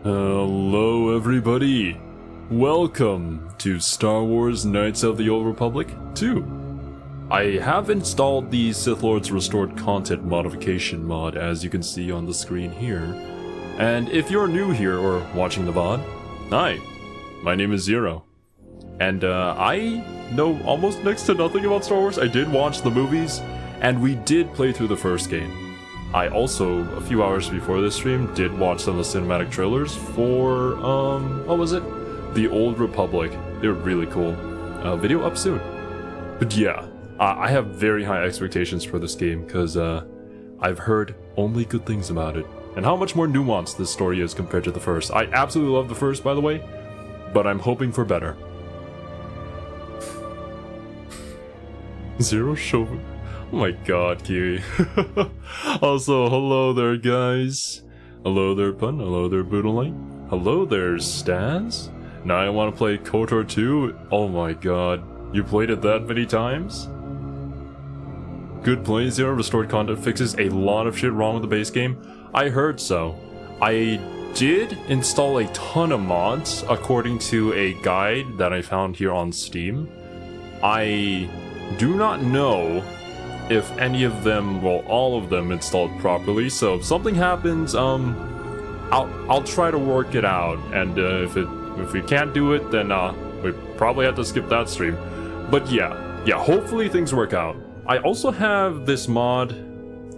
Hello everybody! Welcome to Star Wars Knights of the Old Republic 2. I have installed the Sith Lords Restored Content Modification mod, as you can see on the screen here. And if you're new here or watching the VOD, hi, my name is Xero. And I know almost next to nothing about Star Wars. I did watch the movies, and we did play through the first game. I also, a few hours before this stream, did watch some of the cinematic trailers for, what was it? The Old Republic. They were really cool. Video up soon. But yeah, I have very high expectations for this game, because I've heard only good things about it. And how much more nuanced this story is compared to the first. I absolutely love the first, by the way, but I'm hoping for better. Zero Show. Oh my god, Kiwi. Also, hello there, guys. Hello there, Pun. Hello there, Boodlelight. Hello there, Staz. Now I want to play KOTOR 2. Oh my god. You played it that many times? Good play, Xero. Restored content fixes a lot of shit wrong with the base game. I heard so. I did install a ton of mods according to a guide that I found here on Steam. I do not know if any of them, well, all of them installed properly, so if something happens, I'll try to work it out, and if we can't do it, then we probably have to skip that stream. But yeah, hopefully things work out. I also have this mod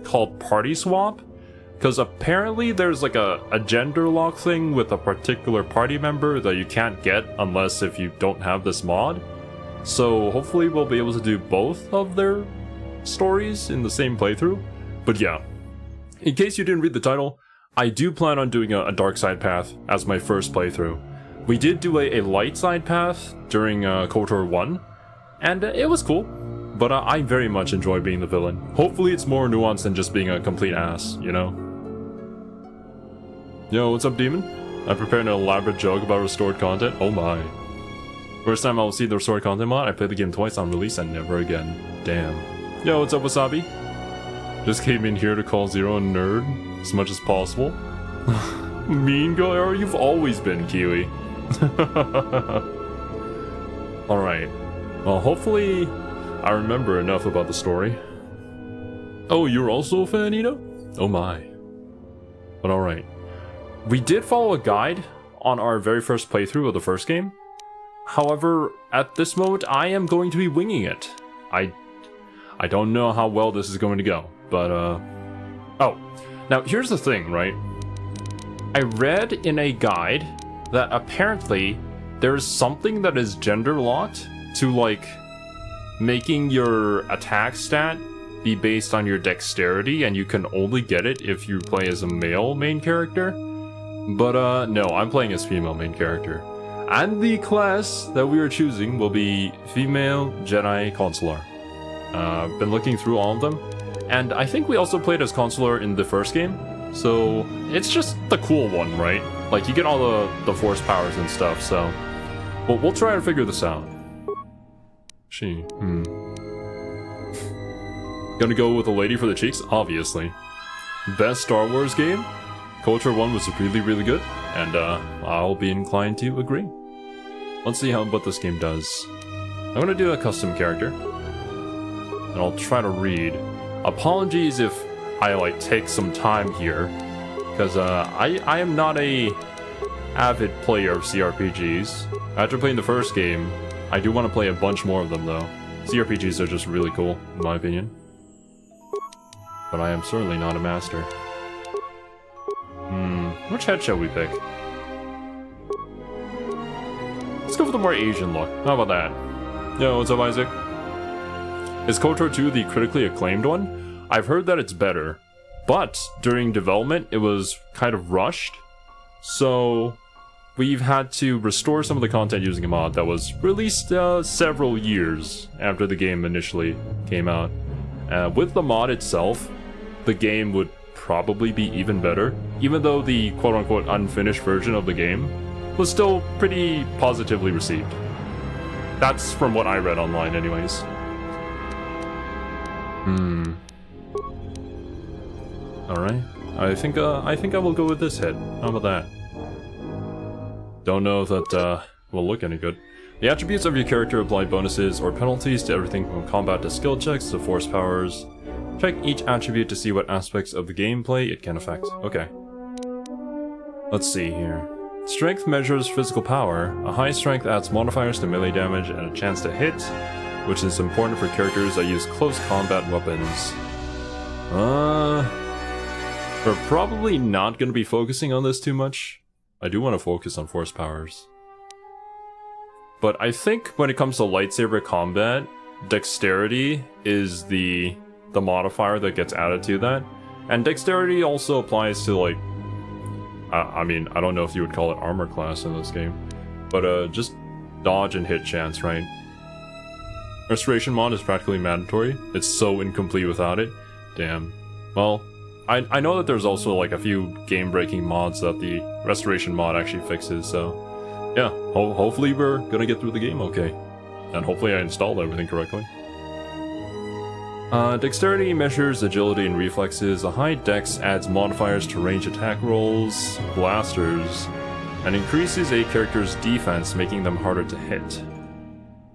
called Party Swap, because apparently there's like a gender lock thing with a particular party member that you can't get unless if you don't have this mod. So hopefully we'll be able to do both of their stories in the same playthrough. But yeah, in case you didn't read the title, I do plan on doing a dark side path as my first playthrough. We did do a light side path during KOTOR 1, and it was cool, but I very much enjoy being the villain. Hopefully it's more nuanced than just being a complete ass, you know? Yo, what's up, Demon? I prepared an elaborate joke about restored content. Oh my. First time I will see the restored content mod, I played the game twice on release and never again. Damn. Yo, what's up, Wasabi? Just came in here to call Xero a nerd as much as possible. Mean girl, you've always been, Kiwi. Alright. Well, hopefully I remember enough about the story. Oh, you're also a fan, Ito? Oh my. But alright. We did follow a guide on our very first playthrough of the first game. However, at this moment, I am going to be winging it. I don't know how well this is going to go, but, oh, now here's the thing, right? I read in a guide that apparently there's something that is gender locked to, like, making your attack stat be based on your dexterity, and you can only get it if you play as a male main character. But, no, I'm playing as female main character. And the class that we are choosing will be Female Jedi Consular. I've been looking through all of them, and I think we also played as Consular in the first game, so it's just the cool one, right? Like, you get all the force powers and stuff, so we'll try to figure this out. Gonna go with a lady for the cheeks? Obviously. Best Star Wars game? KOTOR 1 was really, really good, and I'll be inclined to agree. Let's see what this game does. I'm gonna do a custom character, and I'll try to read. Apologies if I, like, take some time here, because I am not a avid player of CRPGs. After playing the first game, I do want to play a bunch more of them, though. CRPGs are just really cool, in my opinion. But I am certainly not a master. Which head shall we pick? Let's go for the more Asian look. How about that? Yo, what's up, Isaac? Is KOTOR 2 the critically acclaimed one? I've heard that it's better, but during development it was kind of rushed, so we've had to restore some of the content using a mod that was released several years after the game initially came out. With the mod itself, the game would probably be even better, even though the quote-unquote unfinished version of the game was still pretty positively received. That's from what I read online anyways. Alright. I think I will go with this head. How about that? Don't know if that will look any good. The attributes of your character apply bonuses or penalties to everything from combat to skill checks to force powers. Check each attribute to see what aspects of the gameplay it can affect. Okay. Let's see here. Strength measures physical power. A high strength adds modifiers to melee damage and a chance to hit, which is important for characters that use close combat weapons. We're probably not going to be focusing on this too much. I do want to focus on force powers. But I think when it comes to lightsaber combat, dexterity is the modifier that gets added to that. And dexterity also applies to, like, I mean, I don't know if you would call it armor class in this game, but just dodge and hit chance, right? Restoration mod is practically mandatory. It's so incomplete without it. Damn. Well, I know that there's also like a few game-breaking mods that the restoration mod actually fixes, so yeah, hopefully we're gonna get through the game okay. And hopefully I installed everything correctly. Dexterity measures agility and reflexes. A high dex adds modifiers to range attack rolls, blasters, and increases a character's defense, making them harder to hit.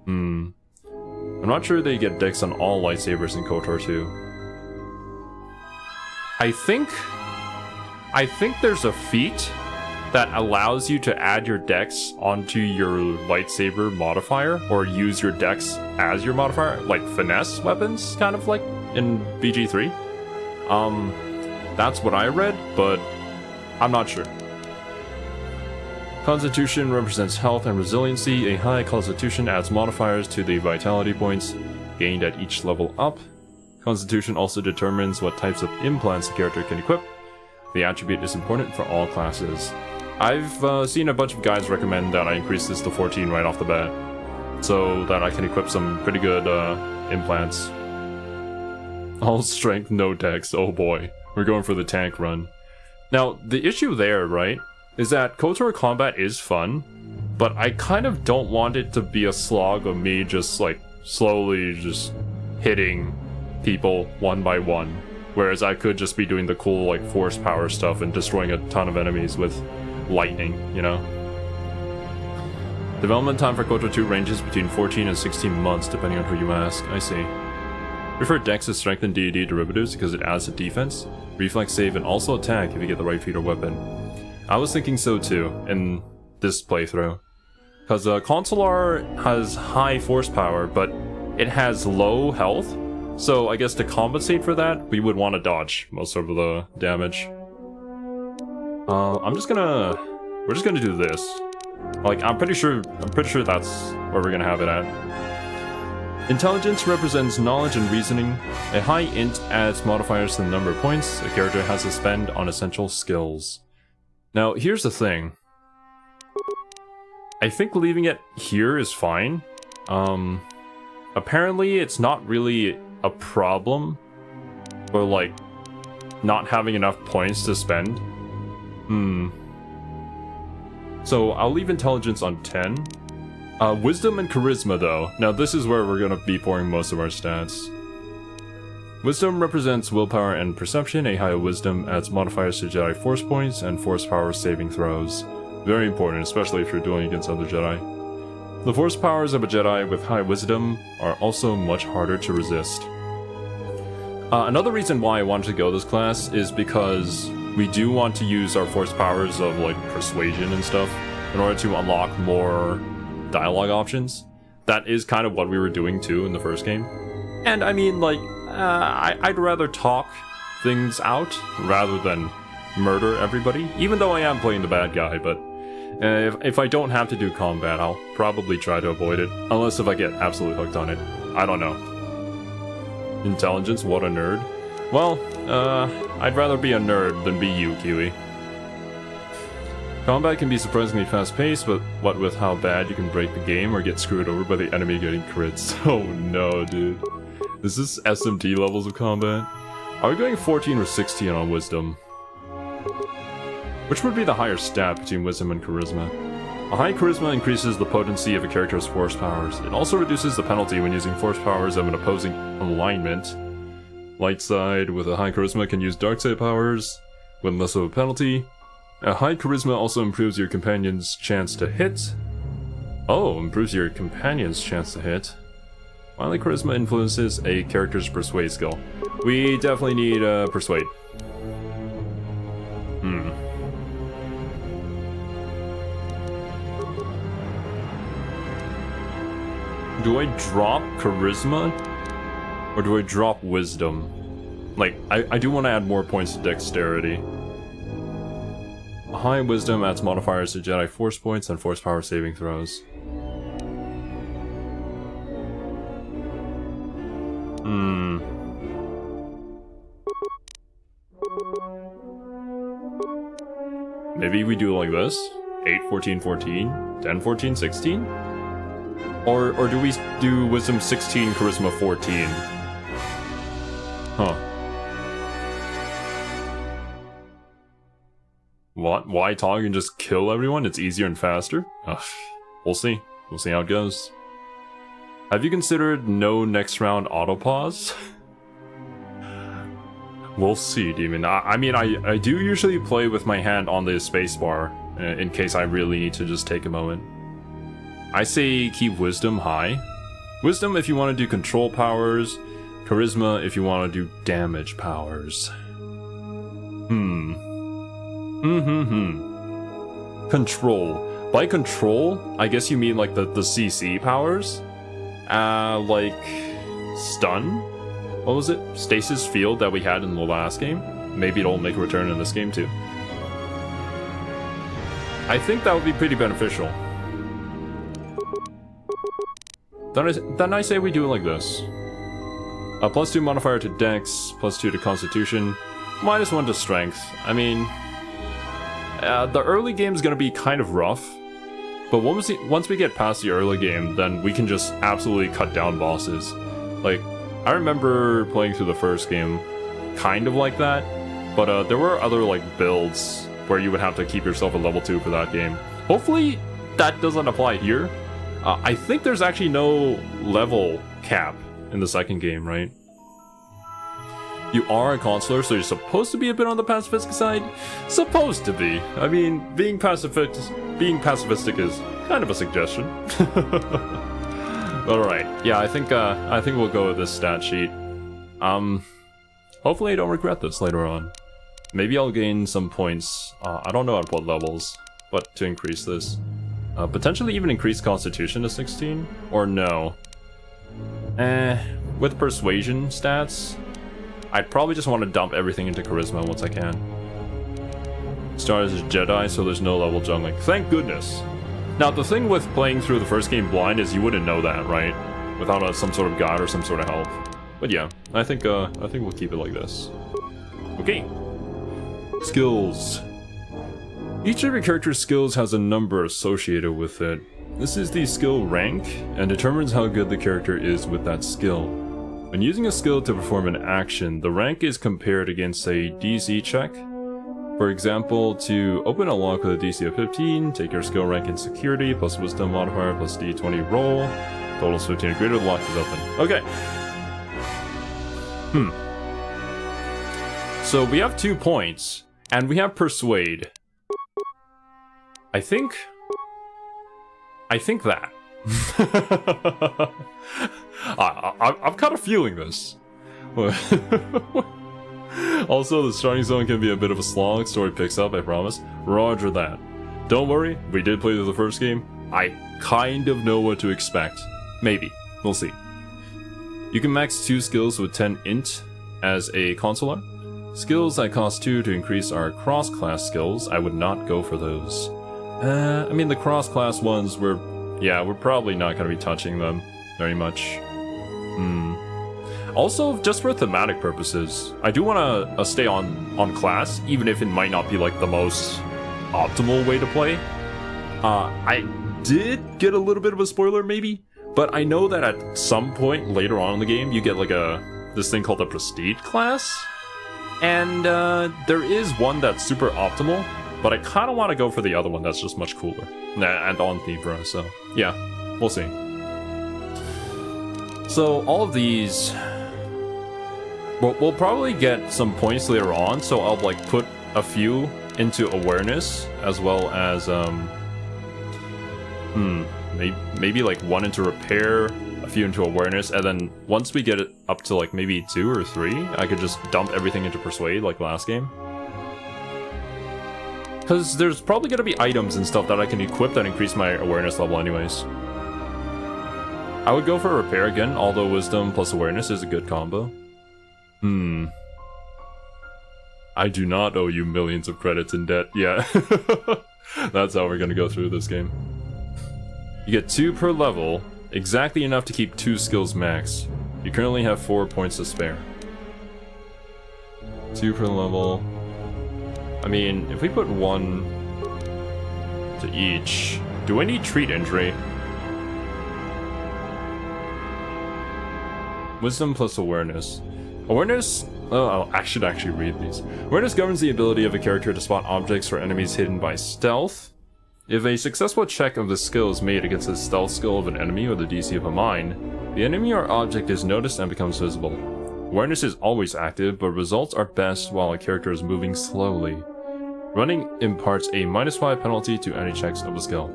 I'm not sure they get dex on all lightsabers in KOTOR 2. I think there's a feat that allows you to add your dex onto your lightsaber modifier, or use your dex as your modifier, like finesse weapons, kind of like in BG3. That's what I read, but I'm not sure. Constitution represents health and resiliency. A high constitution adds modifiers to the vitality points gained at each level up. Constitution also determines what types of implants the character can equip. The attribute is important for all classes. I've seen a bunch of guys recommend that I increase this to 14 right off the bat, so that I can equip some pretty good implants. All strength, no dex. Oh boy, we're going for the tank run. Now, the issue there, right, is that KOTOR combat is fun, but I kind of don't want it to be a slog of me just like slowly just hitting people one by one, whereas I could just be doing the cool like force power stuff and destroying a ton of enemies with lightning, you know? Development time for KOTOR 2 ranges between 14 and 16 months depending on who you ask. I see. Prefer dex to strength and D&D derivatives because it adds to defense, reflex save, and also attack if you get the right feat or weapon. I was thinking so too in this playthrough, because Consular has high force power but it has low health. So I guess to compensate for that, we would want to dodge most of the damage. We're just gonna do this. Like, I'm pretty sure that's where we're gonna have it at. Intelligence represents knowledge and reasoning. A high int adds modifiers to the number of points a character has to spend on essential skills. Now, here's the thing. I think leaving it here is fine. Apparently it's not really a problem for, like, not having enough points to spend. So I'll leave intelligence on 10. Wisdom and charisma though. Now this is where we're gonna be pouring most of our stats. Wisdom represents willpower and perception. A high wisdom adds modifiers to Jedi force points and force power saving throws. Very important, especially if you're dueling against other Jedi. The force powers of a Jedi with high wisdom are also much harder to resist. Another reason why I wanted to go this class is because we do want to use our force powers of like persuasion and stuff in order to unlock more dialogue options. That is kind of what we were doing too in the first game. And I mean, like, I'd rather talk things out rather than murder everybody, even though I am playing the bad guy, but if I don't have to do combat, I'll probably try to avoid it, unless if I get absolutely hooked on it. I don't know. Intelligence, what a nerd. Well, I'd rather be a nerd than be you, Kiwi. Combat can be surprisingly fast-paced, but what with how bad you can break the game or get screwed over by the enemy getting crits. Oh no, dude. Is this SMT levels of combat? Are we going 14 or 16 on Wisdom? Which would be the higher stat between Wisdom and Charisma? A high Charisma increases the potency of a character's force powers. It also reduces the penalty when using force powers of an opposing alignment. Light side with a high Charisma can use dark side powers with less of a penalty. A high charisma also improves your companion's chance to hit. Oh, improves your companion's chance to hit. Finally, charisma influences a character's persuade skill. We definitely need persuade. Do I drop charisma? Or do I drop wisdom? Like, I do want to add more points to dexterity. High wisdom adds modifiers to Jedi force points and force power saving throws. Maybe we do it like this. 8, 14, 14, 10, 14, 16? Or do we do wisdom 16, charisma 14? Huh. What? Why talk and just kill everyone? It's easier and faster? Ugh. We'll see. We'll see how it goes. Have you considered no next round auto pause? We'll see, Demon. I mean, I do usually play with my hand on the spacebar in case I really need to just take a moment. I say keep wisdom high. Wisdom if you want to do control powers. Charisma if you want to do damage powers. Control. By control, I guess you mean like the CC powers? Like stun? What was it? Stasis field that we had in the last game? Maybe it'll make a return in this game too. I think that would be pretty beneficial. Then I say we do it like this. A +2 modifier to Dex, +2 to Constitution, -1 to Strength. I mean, the early game is gonna be kind of rough, but once we get past the early game, then we can just absolutely cut down bosses. Like, I remember playing through the first game kind of like that, but there were other like builds where you would have to keep yourself at level 2 for that game. Hopefully that doesn't apply here. I think there's actually no level cap in the second game, right? You are a consular, so you're supposed to be a bit on the pacifistic side? Supposed to be. I mean, being pacifistic is kind of a suggestion. But alright, yeah, I think we'll go with this stat sheet. Hopefully I don't regret this later on. Maybe I'll gain some points, I don't know at what levels, but to increase this. Potentially even increase Constitution to 16? Or no? With Persuasion stats, I'd probably just want to dump everything into Charisma once I can. Start as a Jedi, so there's no level jungling. Thank goodness! Now, the thing with playing through the first game blind is you wouldn't know that, right? Without some sort of guide or some sort of help. But yeah, I think we'll keep it like this. Okay. Skills. Each of your character's skills has a number associated with it. This is the skill rank, and determines how good the character is with that skill. When using a skill to perform an action, the rank is compared against a DC check. For example, to open a lock with a DC of 15, take your skill rank in security, plus wisdom modifier, plus d20 roll. Total is 15 or greater, the lock is open. Okay. So we have 2 points, and we have persuade. I think that. I'm kind of feeling this. Also, the starting zone can be a bit of a slog. Story picks up, I promise. Roger that. Don't worry, we did play through the first game. I kind of know what to expect. Maybe. We'll see. You can max 2 skills with 10 int as a consular. Skills that cost 2 to increase our cross-class skills. I would not go for those. I mean, the cross-class ones, we're probably not going to be touching them very much. Also, just for thematic purposes, I do want to stay on class, even if it might not be like the most optimal way to play. I did get a little bit of a spoiler, maybe, but I know that at some point later on in the game, you get like this thing called a prestige class, and there is one that's super optimal. But I kind of want to go for the other one that's just much cooler. And on theme for us, so yeah, we'll see. So all of these, we'll probably get some points later on, so I'll like put a few into awareness, as well as maybe like 1 into repair, a few into awareness, and then once we get it up to like maybe 2 or 3, I could just dump everything into persuade like last game. Because there's probably gonna be items and stuff that I can equip that increase my awareness level anyways. I would go for repair again, although wisdom plus awareness is a good combo. I do not owe you millions of credits in debt. Yeah. That's how we're gonna go through this game. You get 2 per level, exactly enough to keep 2 skills max. You currently have 4 points to spare. 2 per level. I mean, if we put 1 to each, do I need treat injury? Wisdom plus awareness. Awareness... Oh, I should actually read these. Awareness governs the ability of a character to spot objects or enemies hidden by stealth. If a successful check of the skill is made against the stealth skill of an enemy or the DC of a mine, the enemy or object is noticed and becomes visible. Awareness is always active, but results are best while a character is moving slowly. Running imparts a -5 penalty to any checks of the skill.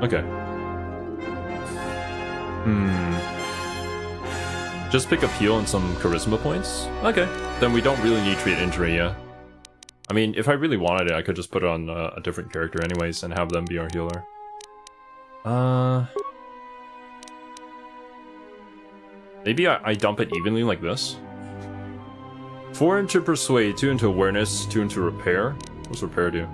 Okay. Just pick appeal and some charisma points? Okay, then we don't really need treat injury, yeah. I mean, if I really wanted it, I could just put it on a different character anyways and have them be our healer. Maybe I dump it evenly like this. 4 into persuade, 2 into awareness, 2 into repair. What's repair do?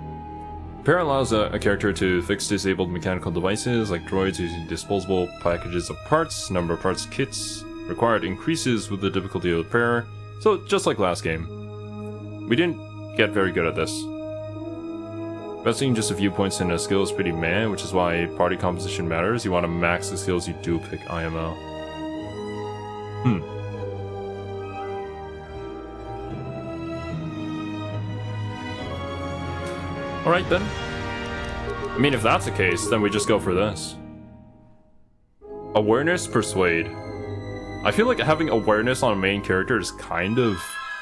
Repair allows a character to fix disabled mechanical devices like droids using disposable packages of parts. Number of parts kits required increases with the difficulty of repair. So just like last game. We didn't get very good at this. Investing just a few points in a skill is pretty meh, which is why party composition matters. You want to max the skills you do pick IMO. Alright then. I mean, if that's the case, then we just go for this. Awareness, persuade. I feel like having awareness on a main character is kind of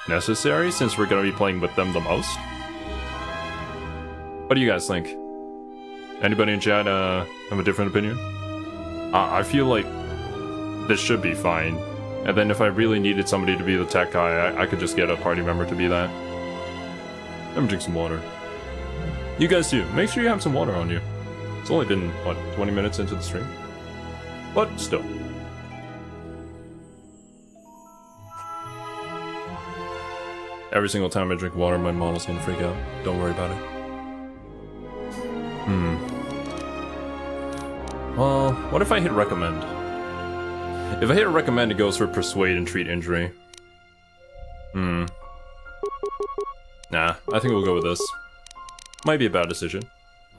necessary since we're going to be playing with them the most. What do you guys think? Anybody in chat have a different opinion? I feel like this should be fine. And then if I really needed somebody to be the tech guy, I could just get a party member to be that. Let me drink some water. You guys too, make sure you have some water on you. It's only been, what, 20 minutes into the stream? But still. Every single time I drink water, my model's gonna freak out. Don't worry about it. Well, what if I hit recommend? If I hit recommend, it goes for persuade and treat injury. Nah, I think we'll go with this. Might be a bad decision.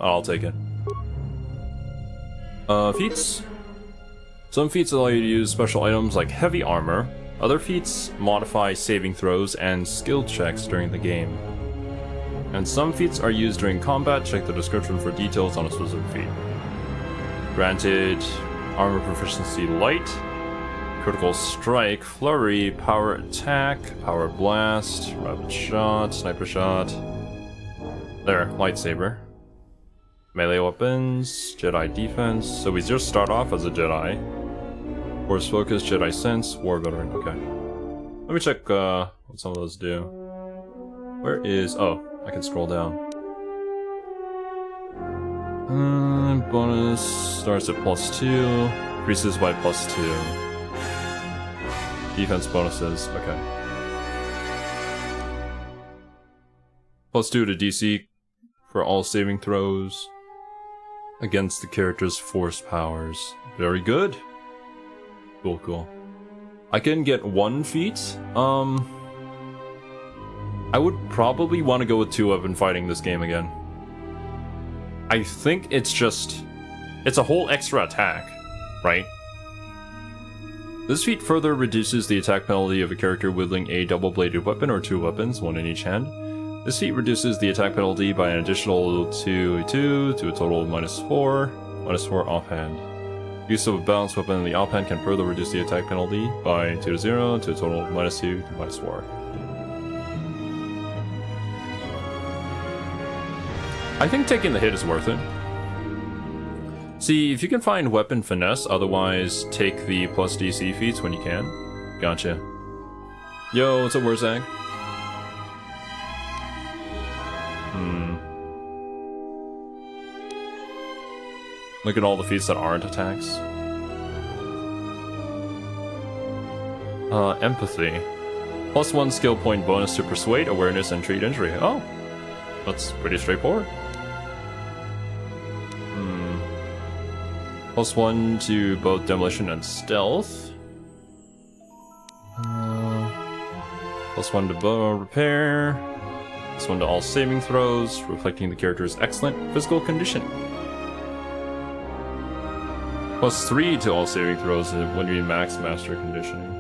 I'll take it. Feats. Some feats allow you to use special items like heavy armor. Other feats modify saving throws and skill checks during the game. And some feats are used during combat. Check the description for details on a specific feat. Granted, armor proficiency light, critical strike, flurry, power attack, power blast, rapid shot, sniper shot. There, lightsaber. Melee weapons, Jedi defense. So we just start off as a Jedi. Force focus, Jedi sense, war veteran. Okay. Let me check what some of those do. Where is... Oh, I can scroll down. Bonus starts at +2, increases by +2. Defense bonuses, okay. +2 to DC for all saving throws against the character's force powers. Very good. Cool, cool. I can get 1 feat. I would probably want to go with 2-weapon fighting this game again. I think it's just... It's a whole extra attack, right? This feat further reduces the attack penalty of a character wielding a double-bladed weapon or 2 weapons, 1 in each hand. This feat reduces the attack penalty by an additional 2 to a total of -4, -4 offhand. Use of a balanced weapon in the offhand can further reduce the attack penalty by 2 to 0 to a total of -2 to -4. I think taking the hit is worth it. See, if you can find weapon finesse, otherwise take the plus DC feats when you can. Gotcha. Yo, what's up, Warzag? Look at all the feats that aren't attacks. Empathy. +1 skill point bonus to persuade, awareness, and treat injury. Oh, that's pretty straightforward. +1 to both demolition and stealth. +1 to bow repair. +1 to all saving throws, reflecting the character's excellent physical condition. +3 to all saving throws when you max master conditioning.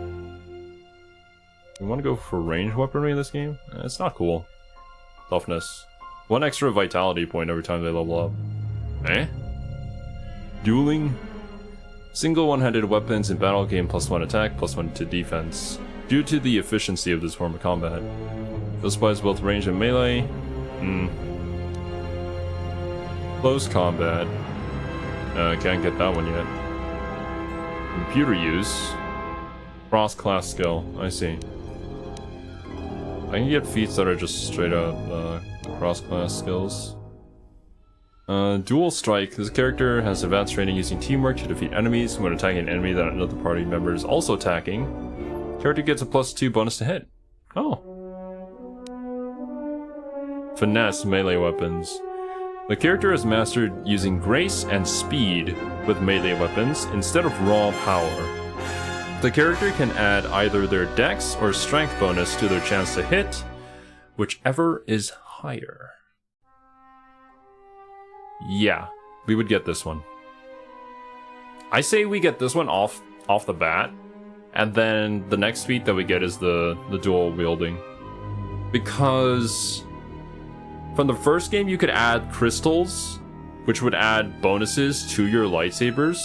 You want to go for ranged weaponry in this game? It's not cool. Toughness. 1 extra vitality point every time they level up. Eh? Dueling. Single one-handed weapons in battle gain +1 attack, +1 to defense. Due to the efficiency of this form of combat. This applies both range and melee. Close combat. Can't get that one yet. Computer use. Cross-class skill. I see. I can get feats that are just straight up cross-class skills. Dual strike. This character has advanced training using teamwork to defeat enemies. When attacking an enemy that another party member is also attacking, character gets a +2 bonus to hit. Oh. Finesse melee weapons. The character is mastered using grace and speed with melee weapons instead of raw power. The character can add either their dex or strength bonus to their chance to hit, whichever is higher. Yeah, we would get this one. I say we get this one off the bat, and then the next feat that we get is the dual wielding. Because from the first game you could add crystals, which would add bonuses to your lightsabers.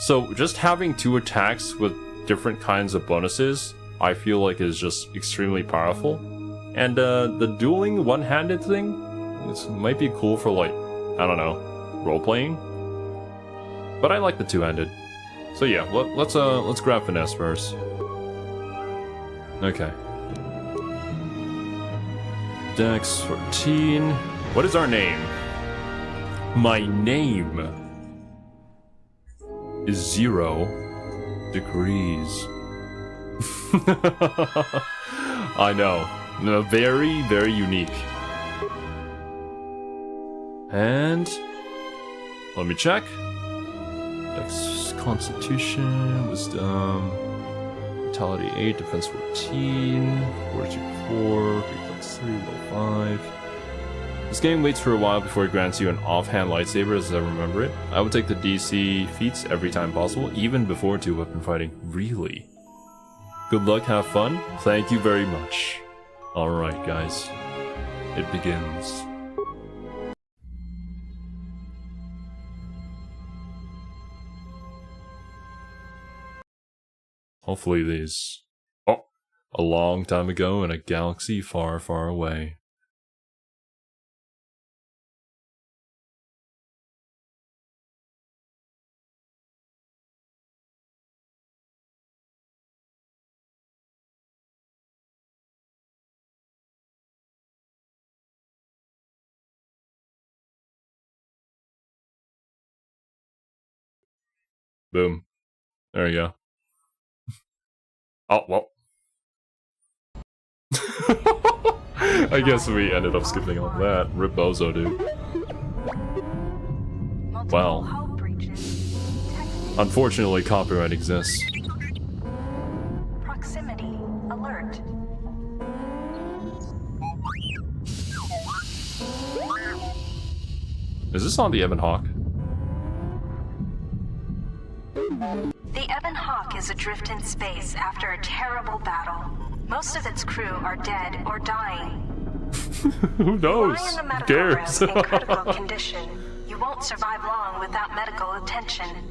So just having 2 attacks with different kinds of bonuses, I feel like is just extremely powerful. And the dueling one-handed thing, it might be cool for, like, I don't know, role-playing. But I like the two-handed. So yeah, let's grab finesse first. Okay. Dex 14. What is our name? My name is Xero Degrees. I know. Very, very unique. And let me check. Dex, Constitution, Wisdom, Vitality 8, Defense 14, Fortitude 4, Reflex 3, Will 5. This game waits for a while before it grants you an offhand lightsaber, as I remember it. I would take the DC feats every time possible, even before 2-weapon fighting. Really? Good luck, have fun. Thank you very much. Alright, guys. It begins. Hopefully these... Oh! A long time ago in a galaxy far, far away. Boom. There you go. Oh, well. I guess we ended up skipping on that. Rip Bozo, dude. Well. Unfortunately, copyright exists. Proximity alert. Is this on the Ebon Hawk? The Ebon Hawk is adrift in space after a terrible battle. Most of its crew are dead or dying. Who knows? Lying in the Who medical cares? room in critical condition. You won't survive long without medical attention.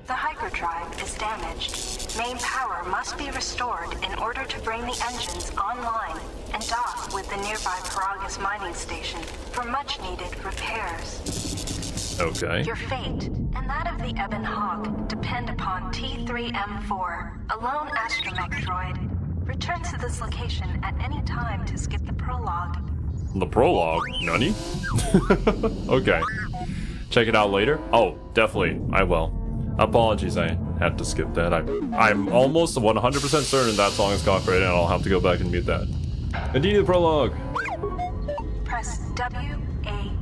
The hyperdrive is damaged. Main power must be restored in order to bring the engines online and dock. with the nearby Paragus mining station for much-needed repairs. Okay. Your fate and that of the Ebon Hawk depend upon T3M4, a lone astromech droid. Return to this location at any time to skip the prologue. The prologue? Nani? Okay. Check it out later? Oh, definitely. I will. Apologies, I had to skip that. I'm almost 100% certain that song is copyrighted and I'll have to go back and mute that. Continue the prologue. Press WASD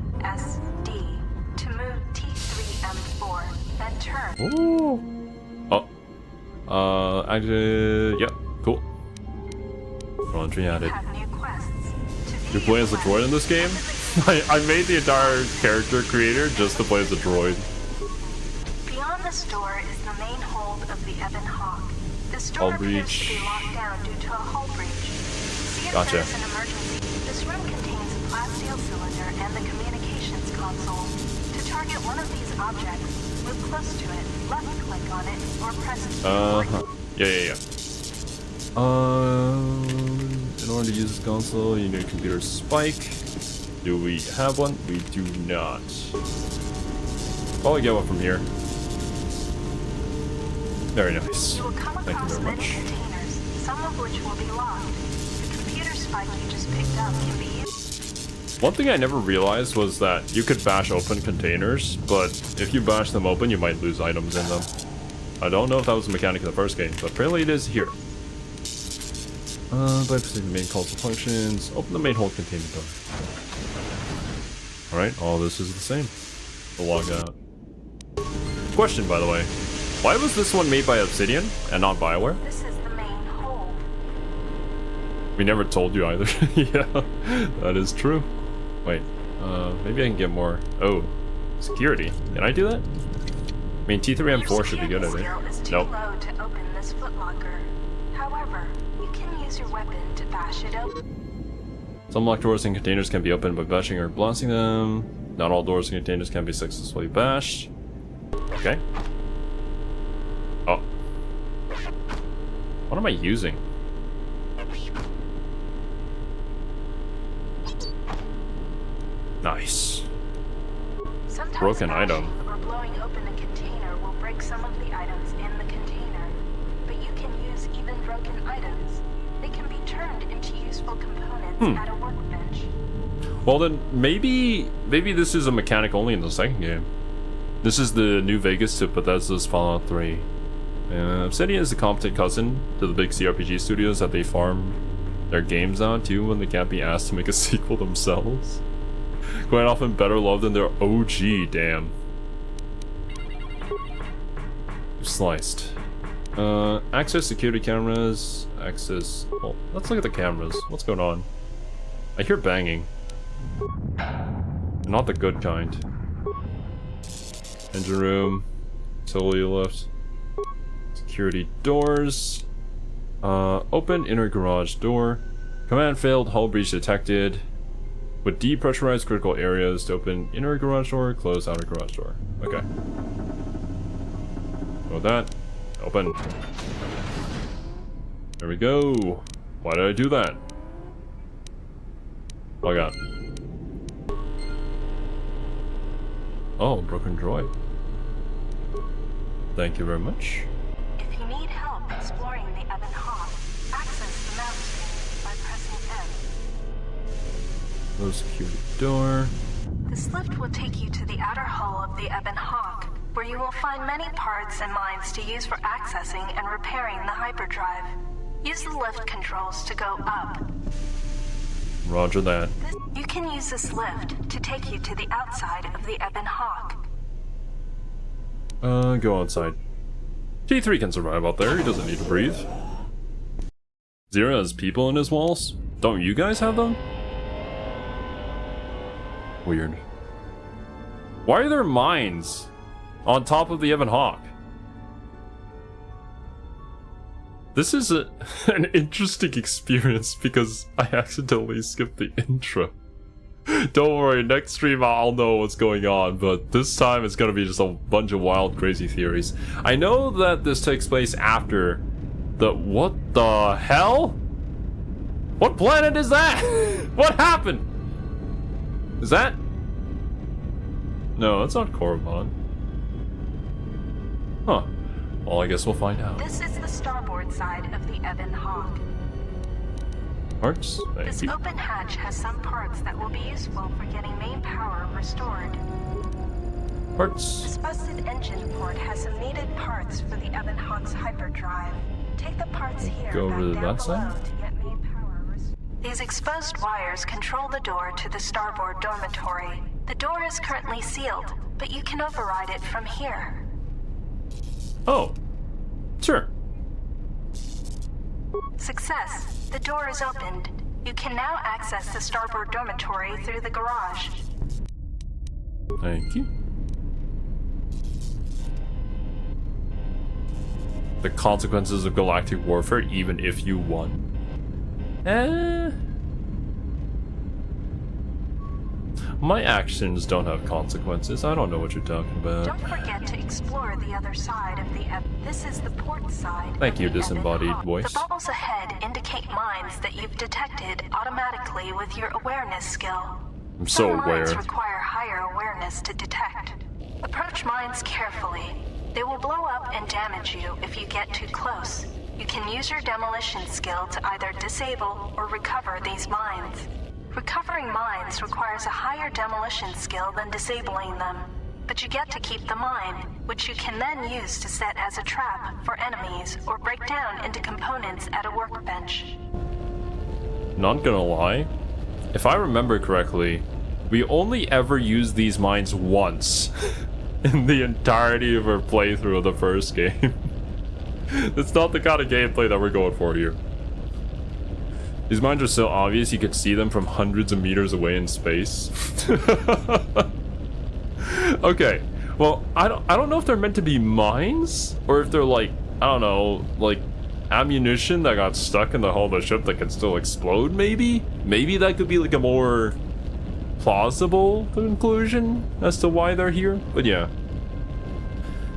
to move T3M4, then turn. Ooh. Oh. Actually, yeah, cool. Laundry added. Have new quests. You play as a droid in this game? I made the entire character creator just to play as a droid. Beyond this door is the main hold of the Ebon Hawk. This door appears to be locked down due to a hull breach. See if Gotcha. there's an emergency. This room contains a plasteel cylinder and the communications console. To target one of these objects, move close to it, left-click on it, or press Yeah. In order to use this console, you need a computer spike. Do we have one? We do not. Probably get one from here. Very nice. You will come Thank you across very many much. containers, some of which will be locked. The computer spike you just picked up can be used. One thing I never realized was that you could bash open containers, but if you bash them open, you might lose items in them. I don't know if that was a mechanic in the first game, but apparently it is here. Bypass the main console functions. Open the main hold container door. Alright, all this is the same. The log out. Question, by the way. Why was this one made by Obsidian and not BioWare? This is the main hold. We never told you either. Yeah, that is true. Wait, maybe I can get more. Oh, security. Can I do that? I mean, T3M4 should be good at it. Your skill is too Nope. low to open this footlocker. However, you can use your weapon to bash it open. Some locked doors and containers can be opened by bashing or blasting them. Not all doors and containers can be successfully bashed. Okay. Oh. What am I using? Nice. Sometimes Broken bashing item. or blowing open a container will break some of the items in the container. But you can use even broken items. They can be turned into useful components at a workbench. Well then, maybe this is a mechanic only in the second game. This is the New Vegas to Bethesda's Fallout 3. Obsidian is the competent cousin to the big CRPG studios that they farm their games on to when they can't be asked to make a sequel themselves. Quite often better loved than their OG, damn. Sliced. Access security cameras. Access... Oh, let's look at the cameras. What's going on? I hear banging. Not the good kind. Engine room. Utility lift. Security doors. Open inner garage door. Command failed. Hull breach detected. Would depressurize critical areas to open inner garage door. Close outer garage door. Okay. Go that. Open. There we go. Why did I do that? Oh, I got. Oh, broken droid. Thank you very much. If you need help exploring the Ebon Hawk, access the map screen by pressing M. Close security door. This lift will take you to the outer hull of the Ebon Hawk, where you will find many parts and mines to use for accessing and repairing the hyperdrive. Use the lift controls to go up. Roger that. You can use this lift to take you to the outside of the Ebon Hawk. Go outside. T3 can survive out there, he doesn't need to breathe. Xero has people in his walls? Don't you guys have them? Weird. Why are there mines on top of the Ebon Hawk? This is an interesting experience because I accidentally skipped the intro. Don't worry, next stream I'll know what's going on, but this time it's gonna be just a bunch of wild, crazy theories. I know that this takes place after the... What the hell? What planet is that? What happened? Is that? No, that's not Korriban. Huh. Well, I guess we'll find out. This is the starboard side of the Ebon Hawk. Parts? Thank This you. open hatch has some parts that will be useful for getting main power restored. Parts. This busted engine port has some needed parts for the Ebon Hawk's hyperdrive. Take the parts here Go over to back that down side? below to get main power restored. These exposed wires control the door to the starboard dormitory. The door is currently sealed, but you can override it from here. Oh. Sure. Success. The door is opened. You can now access the starboard dormitory through the garage. Thank you. The consequences of galactic warfare, even if you won. My actions don't have consequences. I don't know what you're talking about. Don't forget to explore the other side of the This is the port side. Thank you, of the disembodied Ebon Hawk. voice. The bubbles ahead indicate mines that you've detected automatically with your awareness skill. I'm so Some aware. mines require higher awareness to detect. Approach mines carefully. They will blow up and damage you if you get too close. You can use your demolition skill to either disable or recover these mines. Recovering mines requires a higher demolition skill than disabling them, but you get to keep the mine, which you can then use to set as a trap for enemies or break down into components at a workbench. Not gonna lie, if I remember correctly, we only ever used these mines once in the entirety of our playthrough of the first game. That's not the kind of gameplay that we're going for here. These mines are so obvious you could see them from hundreds of meters away in space. Okay, well, I don't know if they're meant to be mines or if they're like, I don't know, like ammunition that got stuck in the hull of the ship that can still explode, maybe? Maybe that could be like a more plausible conclusion as to why they're here, but yeah.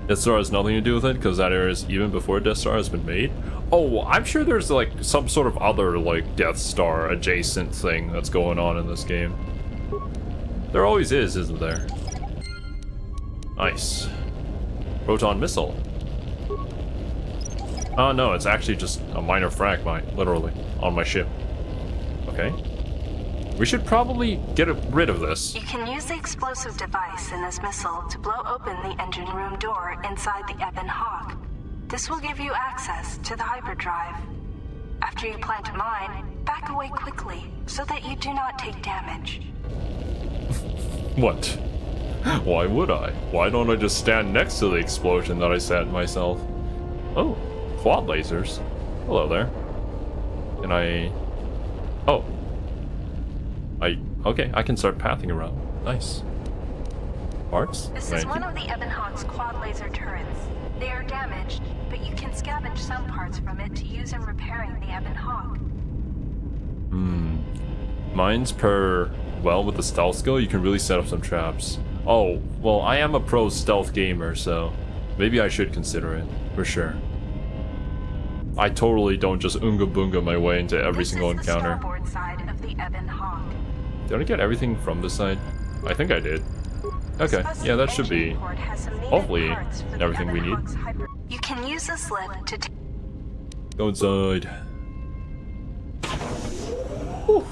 Death Star has nothing to do with it because that area is even before Death Star has been made. Oh, I'm sure there's like some sort of other like Death Star adjacent thing that's going on in this game. There always is, isn't there? Nice. Proton missile. Oh no, it's actually just a minor frag mine, literally, on my ship. Okay. We should probably get rid of this. You can use the explosive device in this missile to blow open the engine room door inside the Ebon Hawk. This will give you access to the hyperdrive. After you plant a mine, back away quickly so that you do not take damage. What? Why would I? Why don't I just stand next to the explosion that I set myself? Oh, quad lasers. Hello there. Can I... Oh. Okay, I can start pathing around. Nice. Parts? This Thank is one you. of the Ebon Hawk's quad laser turrets. They are damaged, but you can scavenge some parts from it to use in repairing the Ebon Hawk. Mines per... Well, with the stealth skill, you can really set up some traps. Oh, well, I am a pro stealth gamer, so maybe I should consider it, for sure. I totally don't just Oonga Boonga my way into every single encounter. This is the starboard side of the Ebon Hawk. Did I get everything from this side? I think I did. Okay, yeah, that should be hopefully everything we need. You can use this lift to Go inside. Whew.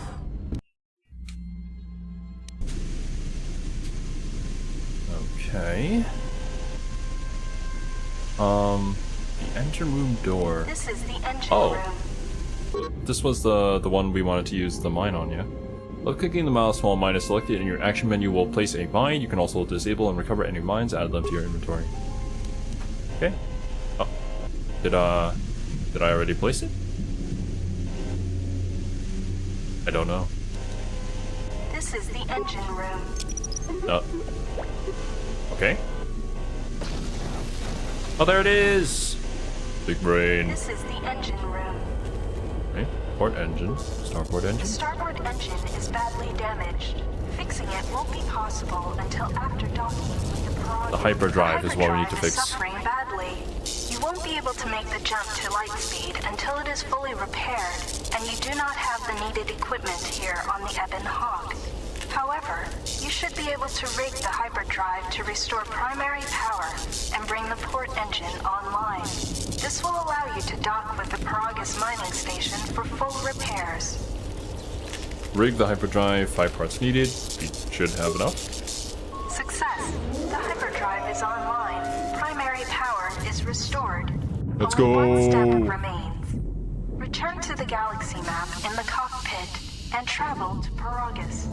Okay. The engine room door. This is the engine Oh. room. This was the one we wanted to use the mine on, yeah? While clicking the mouse while a mine is selected in your action menu will place a mine. You can also disable and recover any mines, add them to your inventory. Okay. Oh. Did I already place it? I don't know. This is the engine room. No. Okay. Oh, there it is! Big brain. This is the engine room. Okay. Port engine. Starboard The engine. starboard engine is badly damaged. Fixing it won't be possible until after docking with the Parag. The hyperdrive is what we need to hyperdrive is fix. suffering badly. You won't be able to make the jump to light speed until it is fully repaired, and you do not have the needed equipment here on the Ebon Hawk. However, you should be able to rig the hyperdrive to restore primary power and bring the port engine online. This will allow you to dock with the Paragus mining station for full repairs. Rig the hyperdrive, 5 parts needed. We should have enough. Success. The hyperdrive is online. Primary power is restored. Let's Only go. one step remains. Return to the galaxy map in the cockpit and travel to Paragus.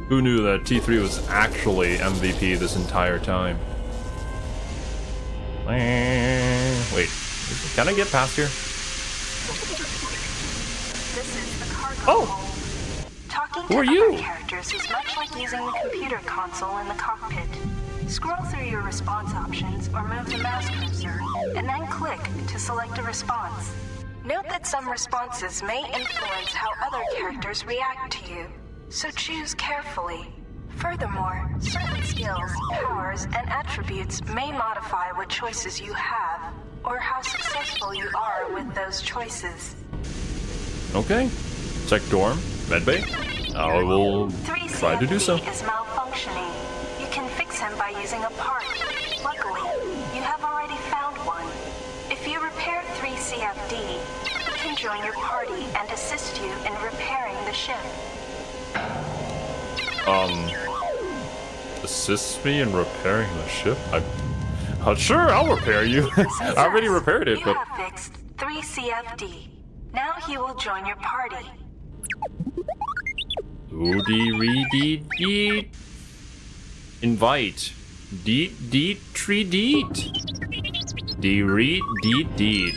Who knew that T3 was actually MVP this entire time? Wait, can I get past here? This is the cargo Oh! hold. Talking Who to are other you? characters is much like using the computer console in the cockpit. Scroll through your response options or move the mouse cursor, and then click to select a response. Note that some responses may influence how other characters react to you, so choose carefully. Furthermore, certain skills, powers, and attributes may modify what choices you have, or how successful you are with those choices. Okay. Check dorm, medbay. I will try to do so. 3CFD is malfunctioning. You can fix him by using a part. Luckily, you have already found one. If you repair 3CFD, he can join your party and assist you in repairing the ship. Assist me in repairing the ship? Sure, I'll repair you. I already repaired it, You but... have fixed 3CFD. Now he will join your party. Oodie-ree-deet-deet. Invite. Deet-deet-tree-deet. Dee-reet-deet-deet.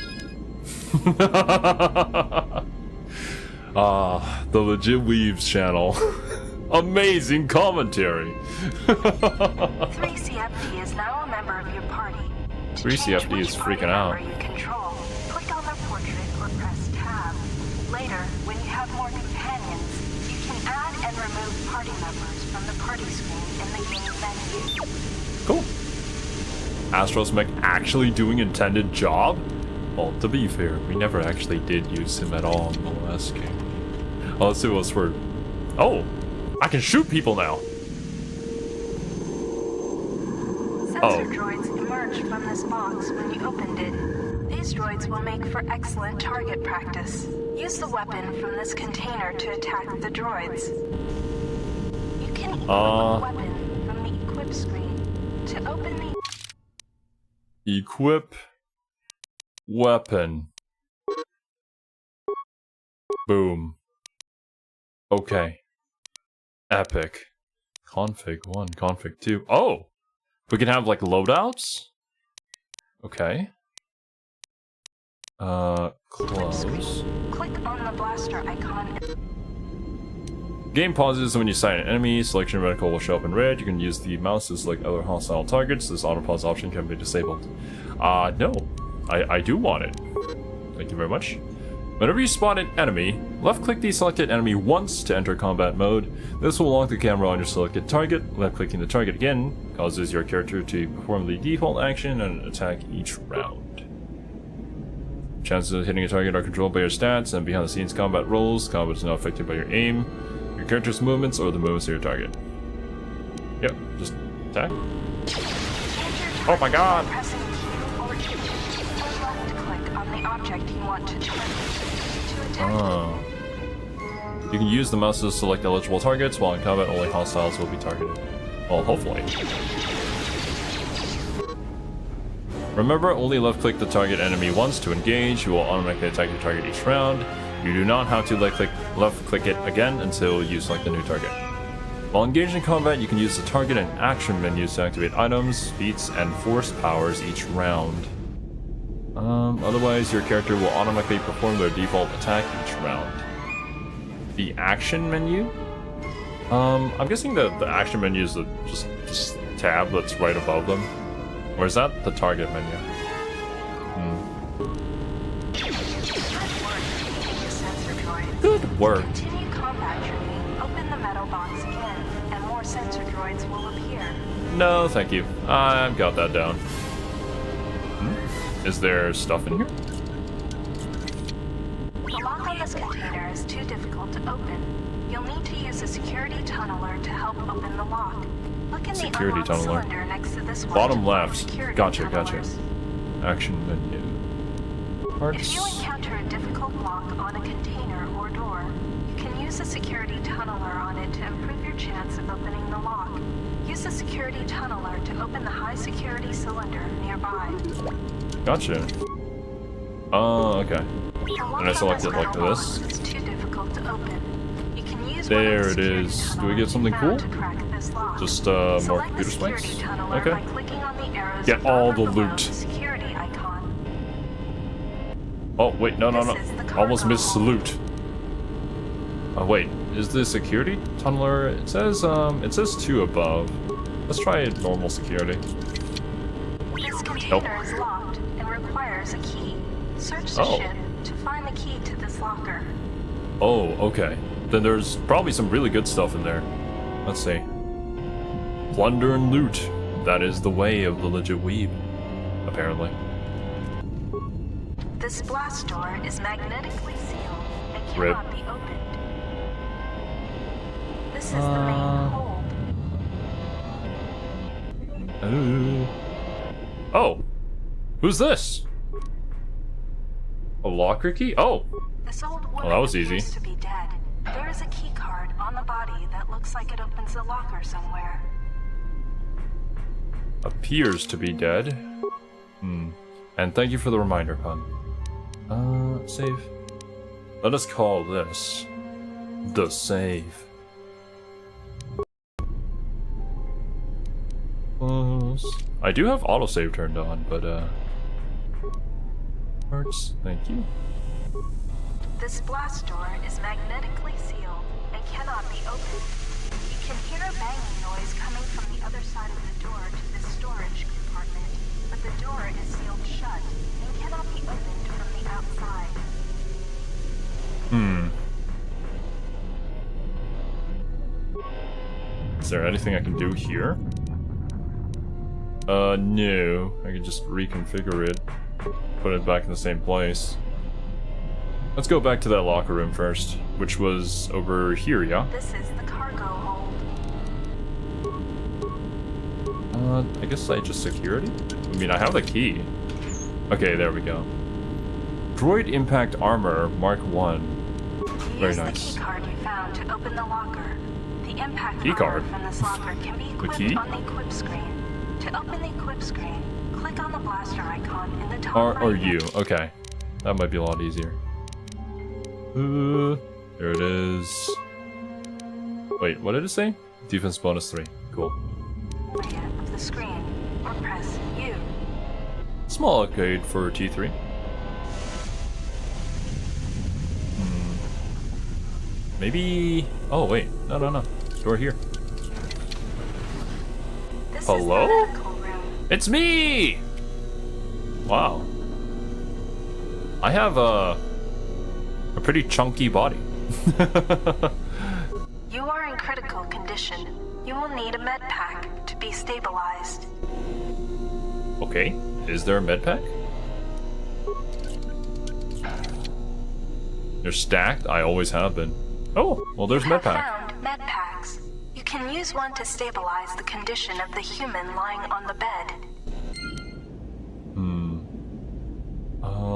The legit Weebs channel. Amazing commentary. 3CFD is now a member of your party. To 3CFD change which is party freaking out. member you control, click on their portrait or press tab. Later, when you have more companions, you can add and remove party members from the party screen in the game menu. Cool. Astrosmech actually doing intended job? Well, to be fair, we never actually did use him at all in the last game. Oh, let's see what's for... Oh! I can shoot people now! Sensor droids emerged from this box when you opened it. These droids will make for excellent target practice. Use the weapon from this container to attack the droids. You can equip a weapon from the equip screen. To open the Equip... Weapon. Boom. Okay. Epic. Config 1, config 2. Oh! We can have, like, loadouts? Okay. Close. click on the blaster icon. Game pauses when you sight an enemy. Selection reticle will show up in red. You can use the mouse to select other hostile targets. This auto pause option can be disabled. No. I do want it. Thank you very much. Whenever you spot an enemy, left-click the selected enemy once to enter combat mode. This will lock the camera on your selected target. Left-clicking the target again causes your character to perform the default action and attack each round. Chances of hitting a target are controlled by your stats and behind-the-scenes combat rolls. Combat is not affected by your aim, your character's movements, or the movements of your target. Yep, just attack. Oh my god! Pressing Q or left-click on the object you want to target. To attack Oh. You can use the mouse to select eligible targets, while in combat only hostiles will be targeted. Well, hopefully. Remember, only left-click the target enemy once to engage. You will automatically attack your target each round. You do not have to left-click it again until you select a new target. While engaged in combat, you can use the target and action menus to activate items, feats, and force powers each round. Otherwise, your character will automatically perform their default attack each round. The action menu? I'm guessing that the action menu is the just tab that's right above them. Or is that the target menu? Good work. Continue combat training. Open the metal box again, and more sensor droids will appear. No, thank you. I've got that down. Is there stuff in here? The lock on found this container is too difficult to open, you'll need to use a security tunneler to help open the lock. Look in Security the unlock tunneler. cylinder next to this one Bottom to find left. security Gotcha. tunnelers. Action menu. If you encounter a difficult lock on a container or door, you can use a security tunneler on it to improve your chance of opening the lock. Use the security tunneler to open the high security cylinder nearby. Gotcha. Okay. And I select it like this. It's too difficult to open. You can use There it is. Do we get something cool? Just more computer spikes? Okay. Get all the loot. Oh wait, no. Almost missed salute. Oh wait, is this security tunneler? It says 2 above. Let's try normal security. This container is locked and requires a key. Search the ship to find the key to this locker. Oh, okay. Then there's probably some really good stuff in there. Let's see. Plunder and loot. That is the way of the legit weeb, apparently. This blast door is magnetically sealed and cannot be opened. This is the main hold. Oh. Who's this? A locker key? Oh. This old woman Well, that was easy. appears to be dead. There is a key card on the body that looks like it opens the locker somewhere. Appears to be dead. And thank you for the reminder, hon. Save. Let us call this the save. I do have autosave turned on, but parts, thank you. This blast door is magnetically sealed and cannot be opened. You can hear a banging noise coming from the other side of the door to this storage compartment, but the door is sealed shut and cannot be opened from the outside. Is there anything I can do here? No. I can just reconfigure it. Put it back in the same place. Let's go back to that locker room first, which was over here, yeah? This is the cargo hold. I guess I just security? I mean, I have the key. Okay, there we go. Droid Impact Armor, Mark 1. Very nice. Use the key card you found to open the locker. The impact Key card? armor from this locker can be equipped key? on the equip screen. To open the equip screen, click on the blaster icon in the top Or right. you, okay. That might be a lot easier. There it is. Wait, what did it say? Defense bonus 3. Cool. Area of the screen, or press U. Small upgrade for T3. Maybe... Oh, wait. No. Door here. This Hello? is the medical room. It's me! Wow. I have a pretty chunky body. You are in critical condition. You will need a med pack to be stabilized. Okay. Is there a med pack? They're stacked? I always have been. Oh, well there's med pack. Found med packs. You can use one to stabilize the condition of the human lying on the bed.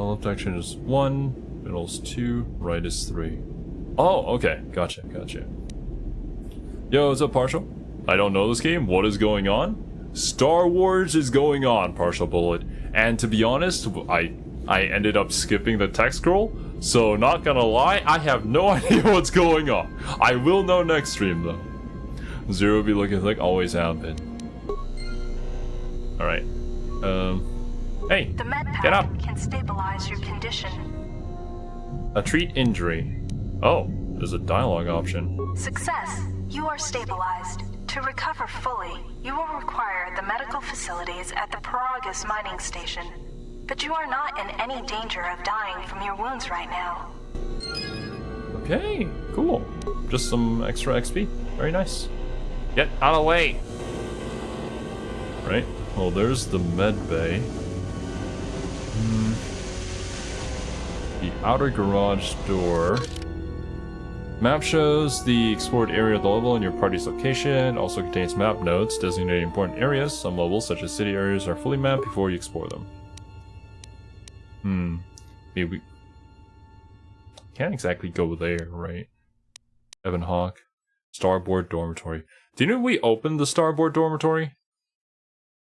Left action is 1, middle's 2, right is 3. Oh, okay. Gotcha. Yo, what's up, Partial? I don't know this game. What is going on? Star Wars is going on, Partial Bullet. And to be honest, I ended up skipping the text scroll. So, not gonna lie, I have no idea what's going on. I will know next stream, though. Xero be looking like always have been. Alright. Hey, The med get up. pack can stabilize your condition. A treat injury. Oh, there's a dialogue option. Success. You are stabilized. To recover fully, you will require the medical facilities at the Paragus mining station. But you are not in any danger of dying from your wounds right now. Okay, cool. Just some extra XP. Very nice. Get out of the way. Right. Well, there's the med bay. The outer garage door. Map shows the explored area of the level and your party's location. Also contains map notes designating important areas. Some levels, such as city areas, are fully mapped before you explore them. Maybe we can't exactly go there, right? Ebon Hawk. Starboard dormitory. Do you know we opened the starboard dormitory?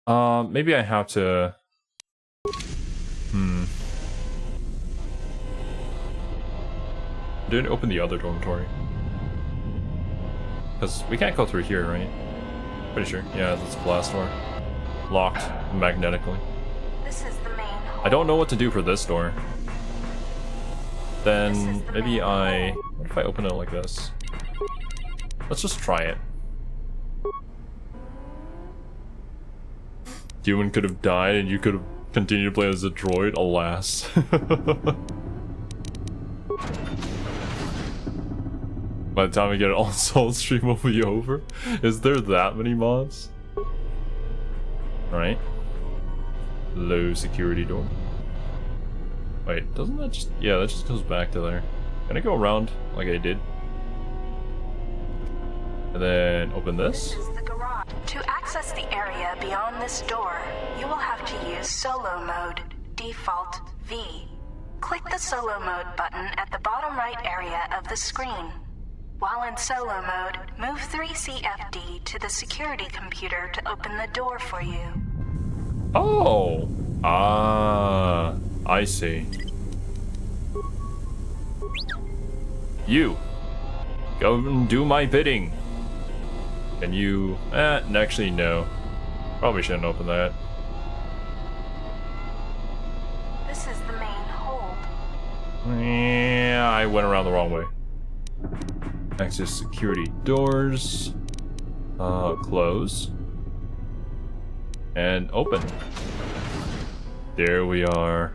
Maybe I have to... Didn't open the other dormitory. Because we can't go through here, right? Pretty sure. Yeah, that's a blast door. Locked magnetically. This is the main hall. I don't know what to do for this door. Then maybe I... What if I open it like this? Let's just try it. Human could have died and you could have continued to play as a droid, alas. By the time we get it all Soul stream will be over. Is there that many mods? Alright. Low security door. Wait, doesn't that just... Yeah, that just goes back to there. Can I go around like I did? And then open this? This is the garage. To access the area beyond this door, you will have to use solo mode, default V. Click the solo mode button at the bottom right area of the screen. While in solo mode, move 3CFD to the security computer to open the door for you. Oh! Ah, I see. You! Go and do my bidding! Can you... actually no. Probably shouldn't open that. This is the main hold. Yeah, I went around the wrong way. Access security doors. Close. And open. There we are.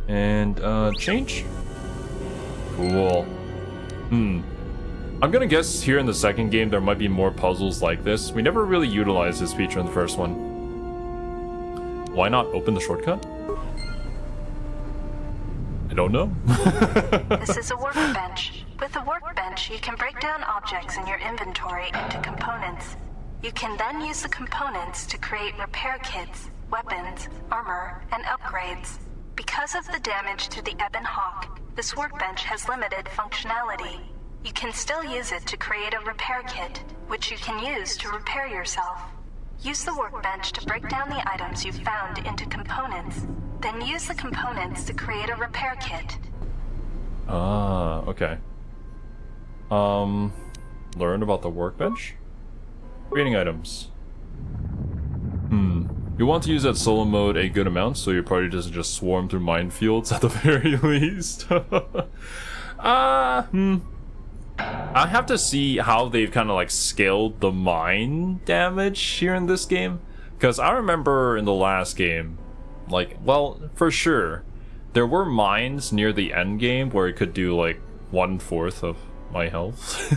And, change? Cool. I'm gonna guess here in the second game there might be more puzzles like this. We never really utilized this feature in the first one. Why not open the shortcut? I don't know. This is a workbench. With a workbench, you can break down objects in your inventory into components. You can then use the components to create repair kits, weapons, armor, and upgrades. Because of the damage to the Ebon Hawk, this workbench has limited functionality. You can still use it to create a repair kit, which you can use to repair yourself. Use the workbench to break down the items you've found into components. Then use the components to create a repair kit. Ah, okay. Learn about the workbench? Creating items. You want to use that solo mode a good amount so your party doesn't just swarm through minefields at the very least. I have to see how they've kind of like scaled the mine damage here in this game. Because I remember in the last game, like, well, for sure, there were mines near the end game where it could do like 1/4 of my health.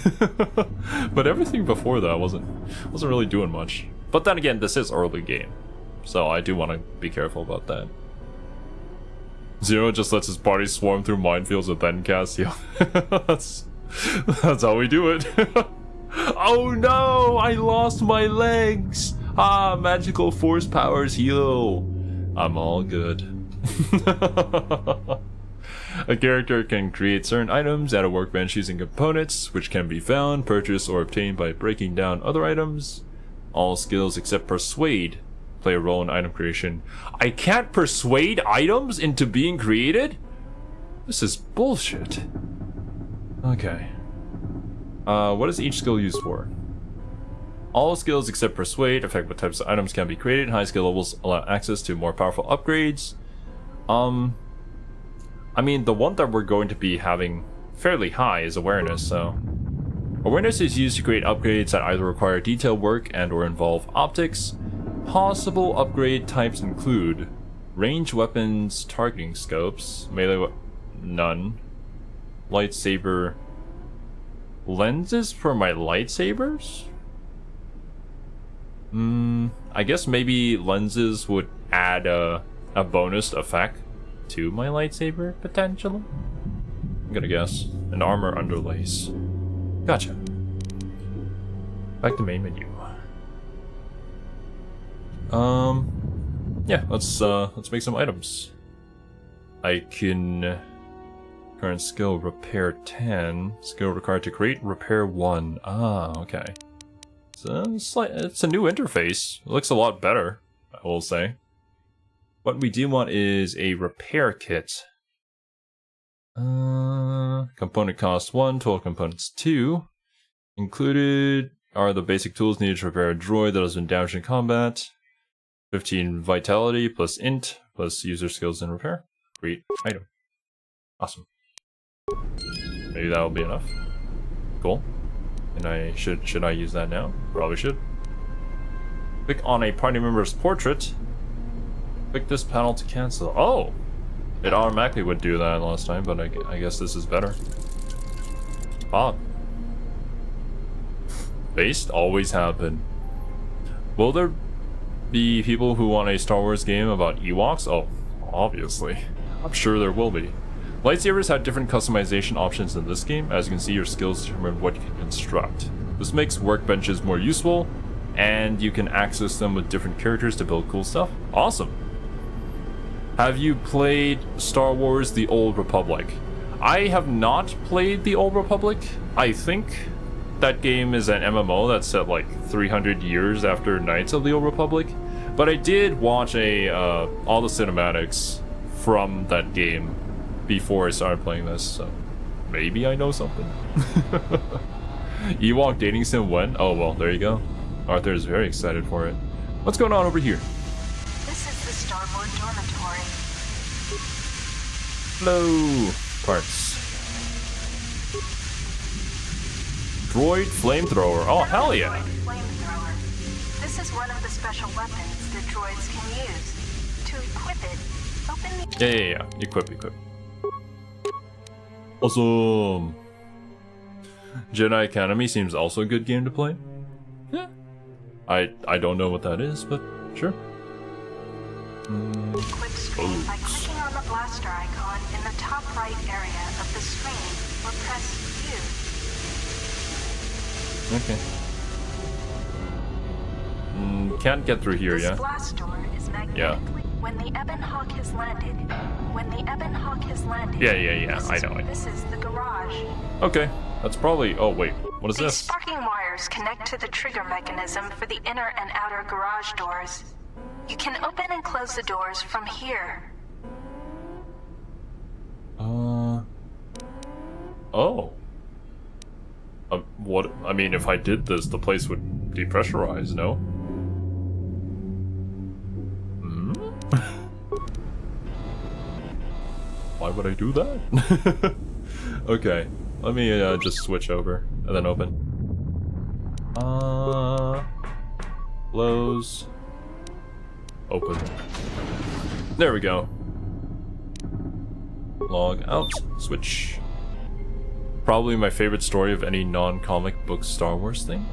But everything before that wasn't really doing much. But then again, this is early game, so I do want to be careful about that. Xero just lets his party swarm through minefields with then cast heal. That's how we do it. Oh no, I lost my legs. Ah, magical force powers heal. I'm all good. A character can create certain items at a workbench using components, which can be found, purchased, or obtained by breaking down other items. All skills except Persuade play a role in item creation. I can't persuade items into being created? This is bullshit. Okay. What is each skill used for? All skills except Persuade affect what types of items can be created. High skill levels allow access to more powerful upgrades. I mean, the one that we're going to be having fairly high is Awareness, so... Awareness is used to create upgrades that either require detailed work and or involve optics. Possible upgrade types include range weapons, targeting scopes, melee none, lightsaber, lenses for my lightsabers? I guess maybe lenses would add a bonus effect to my lightsaber, potentially? I'm gonna guess. An armor underlays. Gotcha. Back to main menu. Yeah, let's make some items. I can current skill repair 10. Skill required to create repair 1. Ah, okay. So it's a new interface. It looks a lot better, I will say. What we do want is a repair kit. Component cost 1, total components 2. Included are the basic tools needed to repair a droid that has been damaged in combat. 15 vitality plus int plus user skills and repair. Great item. Awesome. Maybe that'll be enough. Cool. And I should I use that now? Probably should. Click on a party member's portrait. Click this panel to cancel. Oh! It automatically would do that last time, but I guess this is better. Bob. Based always happen. Will there be people who want a Star Wars game about Ewoks? Oh, obviously. I'm sure there will be. Lightsabers have different customization options in this game. As you can see, your skills determine what you can construct. This makes workbenches more useful, and you can access them with different characters to build cool stuff. Awesome. Have you played Star Wars The Old Republic? I have not played The Old Republic. I think that game is an MMO that's set like 300 years after Knights of the Old Republic. But I did watch all the cinematics from that game before I started playing this, so maybe I know something. Ewok dating sim when? Oh well, there you go. Arthur is very excited for it. What's going on over here? This is the starboard dormitory. Hello! Parts. Droid flamethrower. Oh, hell yeah! Droid flamethrower. This is one of the special weapons that droids can use. To equip it, open the... Yeah. Equip. Awesome! Jedi Academy seems also a good game to play. Yeah. I don't know what that is, but sure. Equip screen by clicking on the blaster icon in the top right area of the screen, or press U. Okay. Can't get through here, This yeah? blast door is magnetically... When the Ebon Hawk has landed... Yeah, I know it. This is the garage. Okay, that's probably... Oh, wait. What is These this? sparking wires connect to the trigger mechanism for the inner and outer garage doors. You can open and close the doors from here. Oh. What? I mean, if I did this, the place would depressurize, no? Why would I do that? Okay, let me just switch over and then open. Close. Open. There we go. Log out. Switch. Probably my favorite story of any non-comic book Star Wars thing.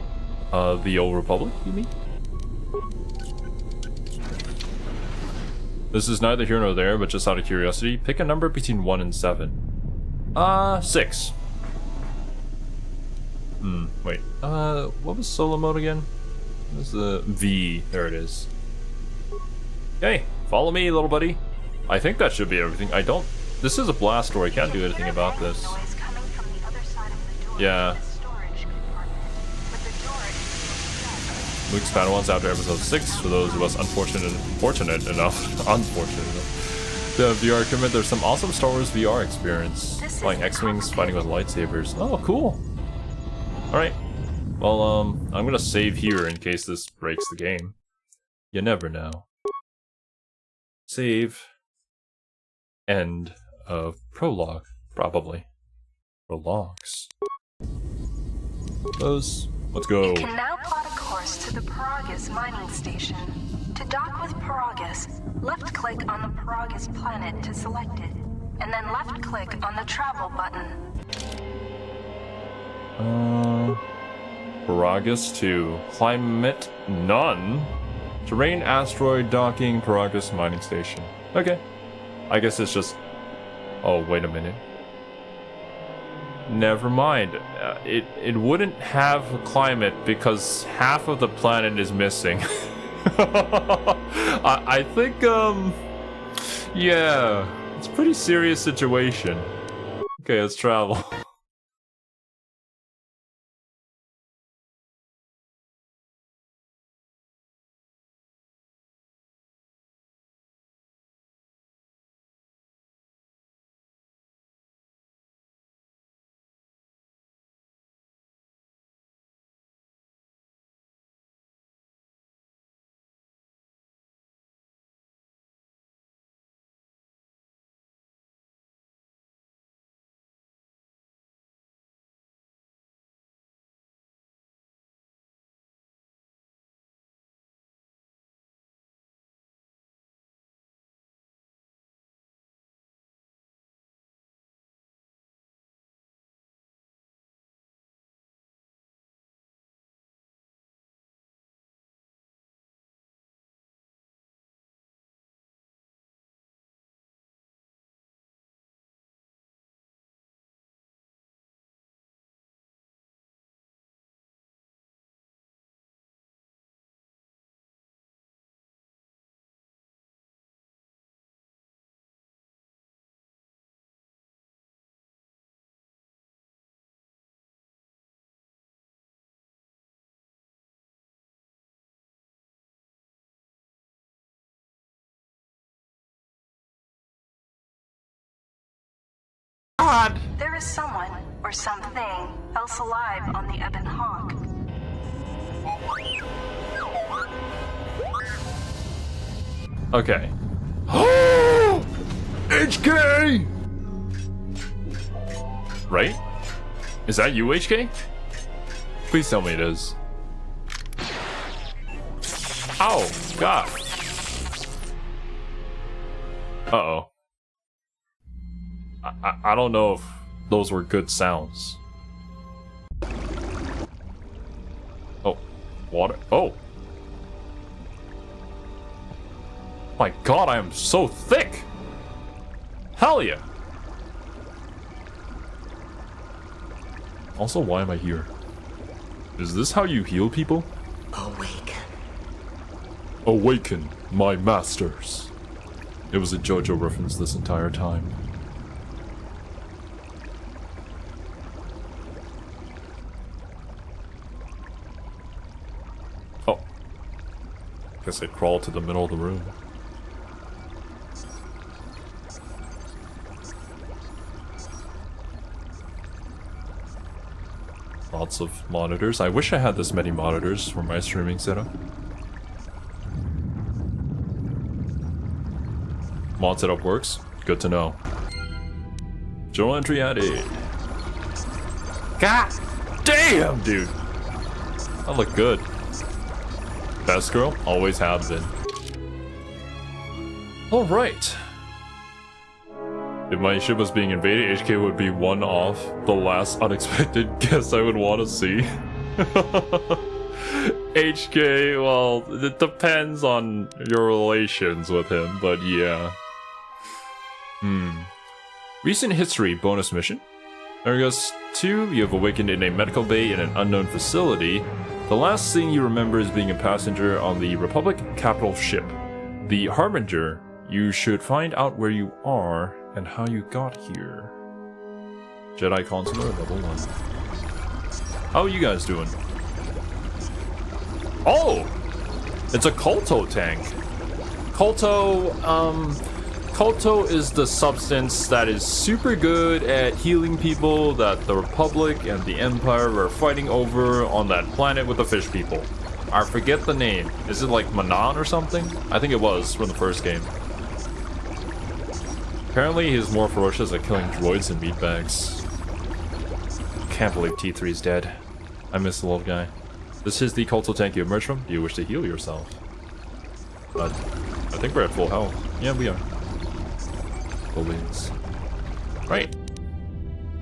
The Old Republic, you mean? This is neither here nor there, but just out of curiosity, pick a number between 1 and 7. 6. Wait. What was solo mode again? What was the V? There it is. Hey, follow me, little buddy. I think that should be everything. I don't... This is a blast door. I can't do anything about this. Yeah. Luke's Padawan ones after episode 6 for those of us unfortunate enough to have VR equipment. There's some awesome Star Wars VR experience, like X-Wings fighting with lightsabers. Oh, cool. Alright. Well, I'm gonna save here in case this breaks the game. You never know. Save. End of prologue, probably. Prologues. Close. Let's go. You can now plot a course to the Paragus mining station. To dock with Paragus, left-click on the Paragus planet to select it, and then left-click on the travel button. Paragus to climate none. Terrain, asteroid, docking, Paragus mining station. Okay. I guess it's just... Oh, wait a minute. Never mind. It wouldn't have a climate because half of the planet is missing. I think, yeah, it's a pretty serious situation. Okay, let's travel. God! There is someone, or something, else alive on the Ebon Hawk. Okay. HK! Right? Is that you, HK? Please tell me it is. Oh, God. Uh-oh. I don't know if those were good sounds. Oh, water. Oh. My God, I am so thick. Hell yeah. Also, why am I here? Is this how you heal people? Awaken. Awaken, my masters. It was a JoJo reference this entire time. Oh. Guess I crawled to the middle of the room. Lots of monitors. I wish I had this many monitors for my streaming setup. Mod setup works. Good to know. Journal entry added. God damn, dude. I look good. Best girl, always have been. Alright. If my ship was being invaded, HK would be one off the last unexpected guest I would want to see. HK, well, it depends on your relations with him, but yeah. Recent history bonus mission. Argus 2, you have awakened in a medical bay in an unknown facility. The last thing you remember is being a passenger on the Republic capital ship, the Harbinger. You should find out where you are and how you got here. Jedi Consular level 1. How are you guys doing? Oh! It's a Kolto tank. Kolto is the substance that is super good at healing people that the Republic and the Empire were fighting over on that planet with the fish people. I forget the name. Is it like Manon or something? I think it was from the first game. Apparently he's more ferocious at killing droids and meatbags. Can't believe T3 is dead. I miss the little guy. This is the Kolto tank you emerged from. Do you wish to heal yourself? I think we're at full health. Yeah, we are. Balloons. Right.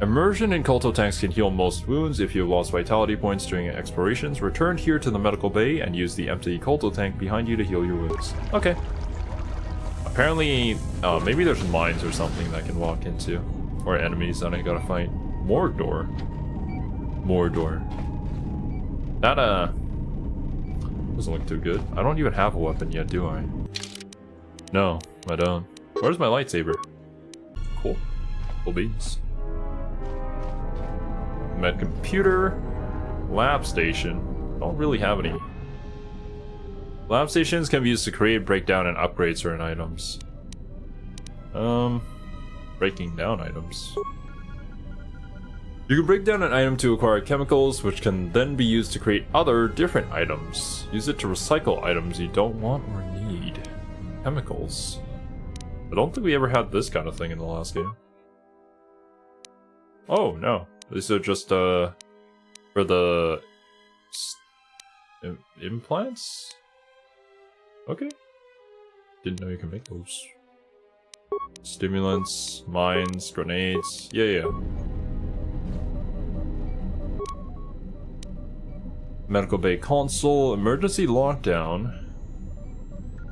Immersion in Kolto tanks can heal most wounds. If you have lost vitality points during explorations, return here to the medical bay and use the empty Kolto tank behind you to heal your wounds. Okay. Apparently, maybe there's mines or something that I can walk into. Or enemies that I gotta fight. Mordor. That, doesn't look too good. I don't even have a weapon yet, do I? No, I don't. Where's my lightsaber? Cool. Cool beans. Med computer. Lab station. Don't really have any. Lab stations can be used to create, break down, and upgrade certain items. Breaking down items. You can break down an item to acquire chemicals, which can then be used to create other different items. Use it to recycle items you don't want or need. Chemicals. I don't think we ever had this kind of thing in the last game. Oh, no. These are just, for the... implants? Okay. Didn't know you can make those. Stimulants, mines, grenades. Yeah. Medical bay console, emergency lockdown.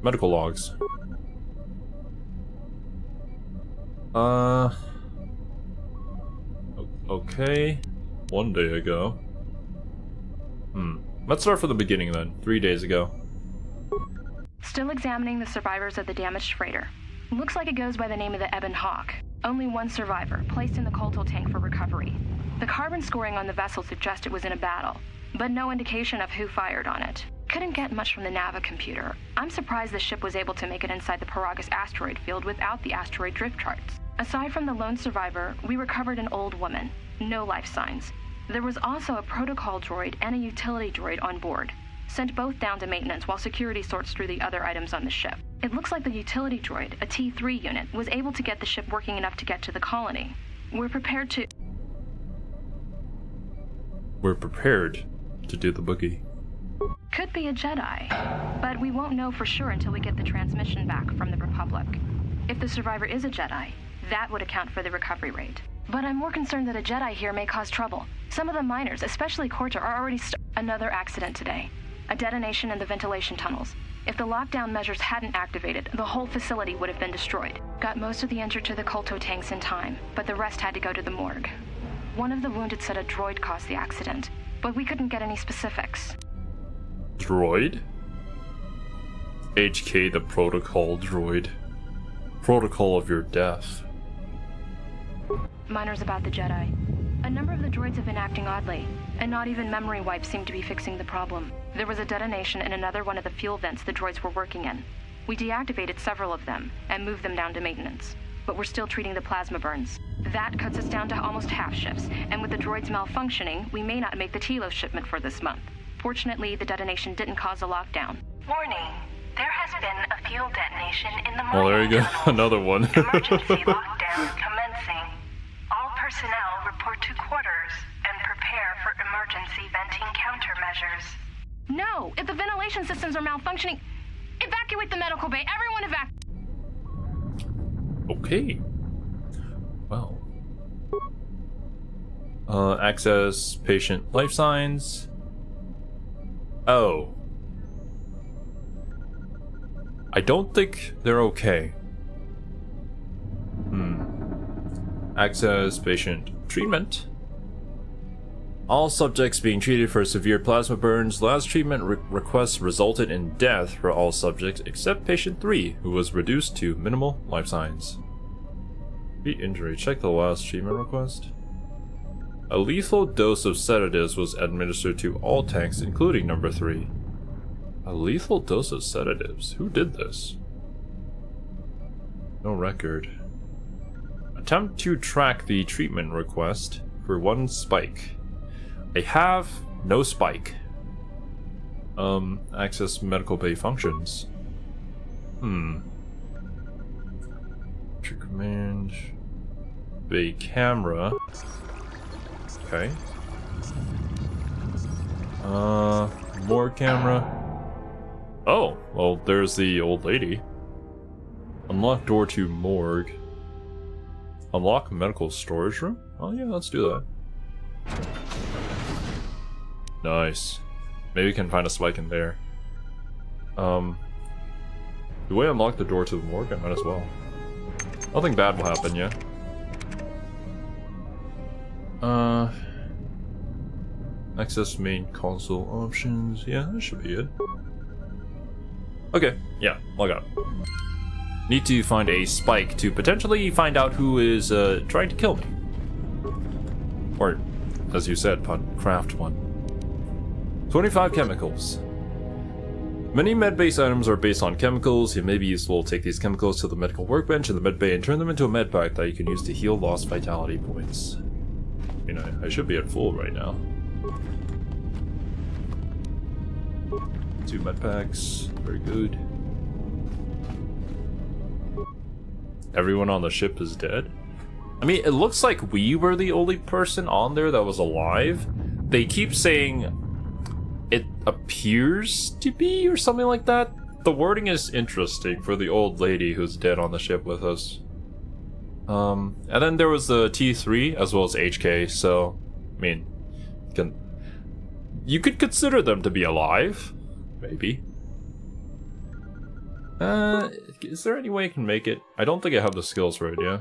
Medical logs. Okay. 1 day ago. Let's start from the beginning then. 3 days ago. Still examining the survivors of the damaged freighter. Looks like it goes by the name of the Ebon Hawk. Only one survivor, placed in the Kotor tank for recovery. The carbon scoring on the vessel suggests it was in a battle, but no indication of who fired on it. Couldn't get much from the Nava computer. I'm surprised the ship was able to make it inside the Paragus asteroid field without the asteroid drift charts. Aside from the lone survivor, we recovered an old woman. No life signs. There was also a protocol droid and a utility droid on board. Sent both down to maintenance while security sorts through the other items on the ship. It looks like the utility droid, a T3 unit, was able to get the ship working enough to get to the colony. We're prepared to do the boogie. Could be a Jedi, but we won't know for sure until we get the transmission back from the Republic. If the survivor is a Jedi, that would account for the recovery rate. But I'm more concerned that a Jedi here may cause trouble. Some of the miners, especially Kotor, are already another accident today. A detonation in the ventilation tunnels. If the lockdown measures hadn't activated, the whole facility would have been destroyed. Got most of the injured to the Kotor tanks in time, but the rest had to go to the morgue. One of the wounded said a droid caused the accident, but we couldn't get any specifics. Droid? HK the protocol droid. Protocol of your death. Miners about the Jedi. A number of the droids have been acting oddly, and not even memory wipes seem to be fixing the problem. There was a detonation in another one of the fuel vents the droids were working in. We deactivated several of them and moved them down to maintenance, but we're still treating the plasma burns. That cuts us down to almost half shifts, and with the droids malfunctioning, we may not make the Telos shipment for this month. Fortunately, the detonation didn't cause a lockdown. Warning. There has been a fuel detonation in the mining Oh, there you go. tunnels. Another one. Emergency lockdown commencing. All personnel report to quarters and prepare for emergency venting countermeasures. No! If the ventilation systems are malfunctioning, evacuate the medical bay! Everyone evacuate! Okay. Well. Access patient life signs. Oh. I don't think they're okay. Access patient treatment. All subjects being treated for severe plasma burns. Last treatment requests resulted in death for all subjects except patient 3, who was reduced to minimal life signs. Repeat injury. Check the last treatment request. A lethal dose of sedatives was administered to all tanks, including number 3. A lethal dose of sedatives? Who did this? No record. Attempt to track the treatment request for 1 spike. I have no spike. Access medical bay functions. Command. Bay camera. Okay. More camera. Oh, well, there's the old lady. Unlock door to morgue. Unlock medical storage room? Oh yeah, let's do that. Nice. Maybe we can find a spike in there. Do I unlock the door to the morgue? I might as well. Nothing bad will happen, yeah? Access main console options. Yeah, that should be it. Okay, yeah, log out. Need to find a spike to potentially find out who is trying to kill me. Or, as you said, craft one. 25 chemicals. Many med-based items are based on chemicals. It may be useful to take these chemicals to the medical workbench in the med bay and turn them into a med pack that you can use to heal lost vitality points. I mean, I should be at full right now. 2 med packs, very good. Everyone on the ship is dead? I mean, it looks like we were the only person on there that was alive. They keep saying it appears to be or something like that. The wording is interesting for the old lady who's dead on the ship with us. And then there was the T3 as well as HK, so I mean, you could consider them to be alive, maybe. Is there any way I can make it? I don't think I have the skills for it, yeah?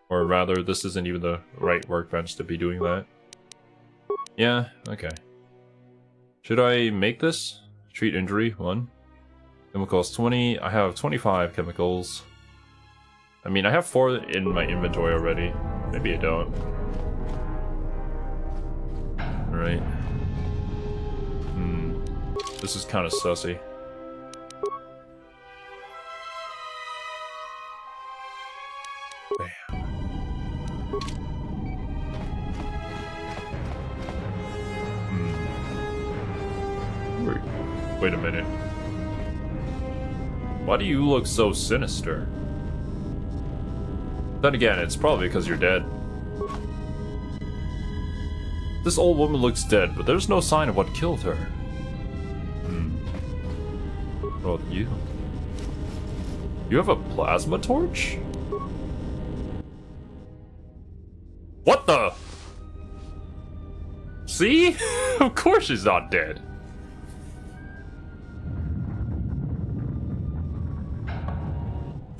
Or rather, this isn't even the right workbench to be doing that. Yeah, okay. Should I make this? Treat injury, 1. Chemicals 20, I have 25 chemicals. I mean, I have 4 in my inventory already. Maybe I don't. Alright. This is kind of sussy. Bam. Wait a minute. Why do you look so sinister? Then again, it's probably because you're dead. This old woman looks dead, but there's no sign of what killed her. What about you? You have a plasma torch? What the? See? Of course she's not dead.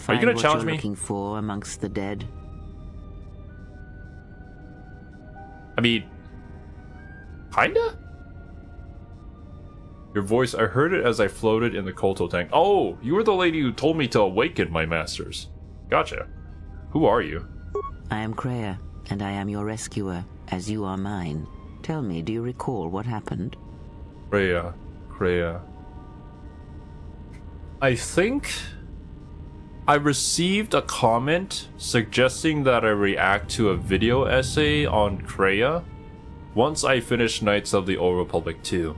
Are you gonna challenge me? Looking for amongst the dead? I mean, kinda? Your voice, I heard it as I floated in the Kotor tank. Oh, you were the lady who told me to awaken my masters. Gotcha. Who are you? I am Kreia, and I am your rescuer, as you are mine. Tell me, do you recall what happened? Kreia. I think I received a comment suggesting that I react to a video essay on Kreia once I finish Knights of the Old Republic 2.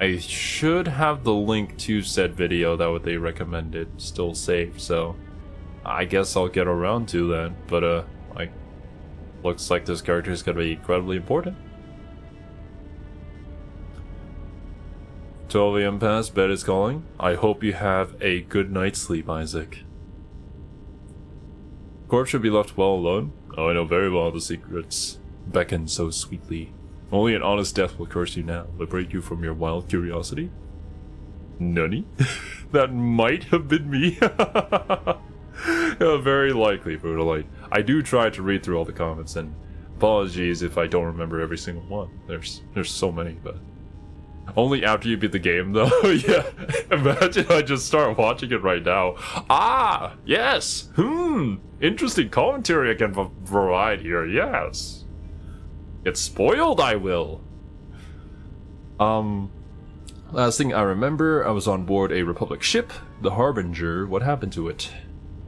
I should have the link to said video that they recommended still saved, so I guess I'll get around to that, but like, looks like this character is gonna be incredibly important. 12 AM past, bed is calling. I hope you have a good night's sleep, Isaac. Corpse should be left well alone. Oh, I know very well the secrets beckon so sweetly. Only an honest death will curse you now, liberate you from your wild curiosity. Nunny? That might have been me. Yeah, very likely, Brutalite. I do try to read through all the comments, and apologies if I don't remember every single one. There's so many, but only after you beat the game, though. Yeah, imagine I just start watching it right now. Ah, yes. Interesting commentary I can provide here. Yes. Get spoiled, I will. Last thing I remember, I was on board a Republic ship, the Harbinger. What happened to it?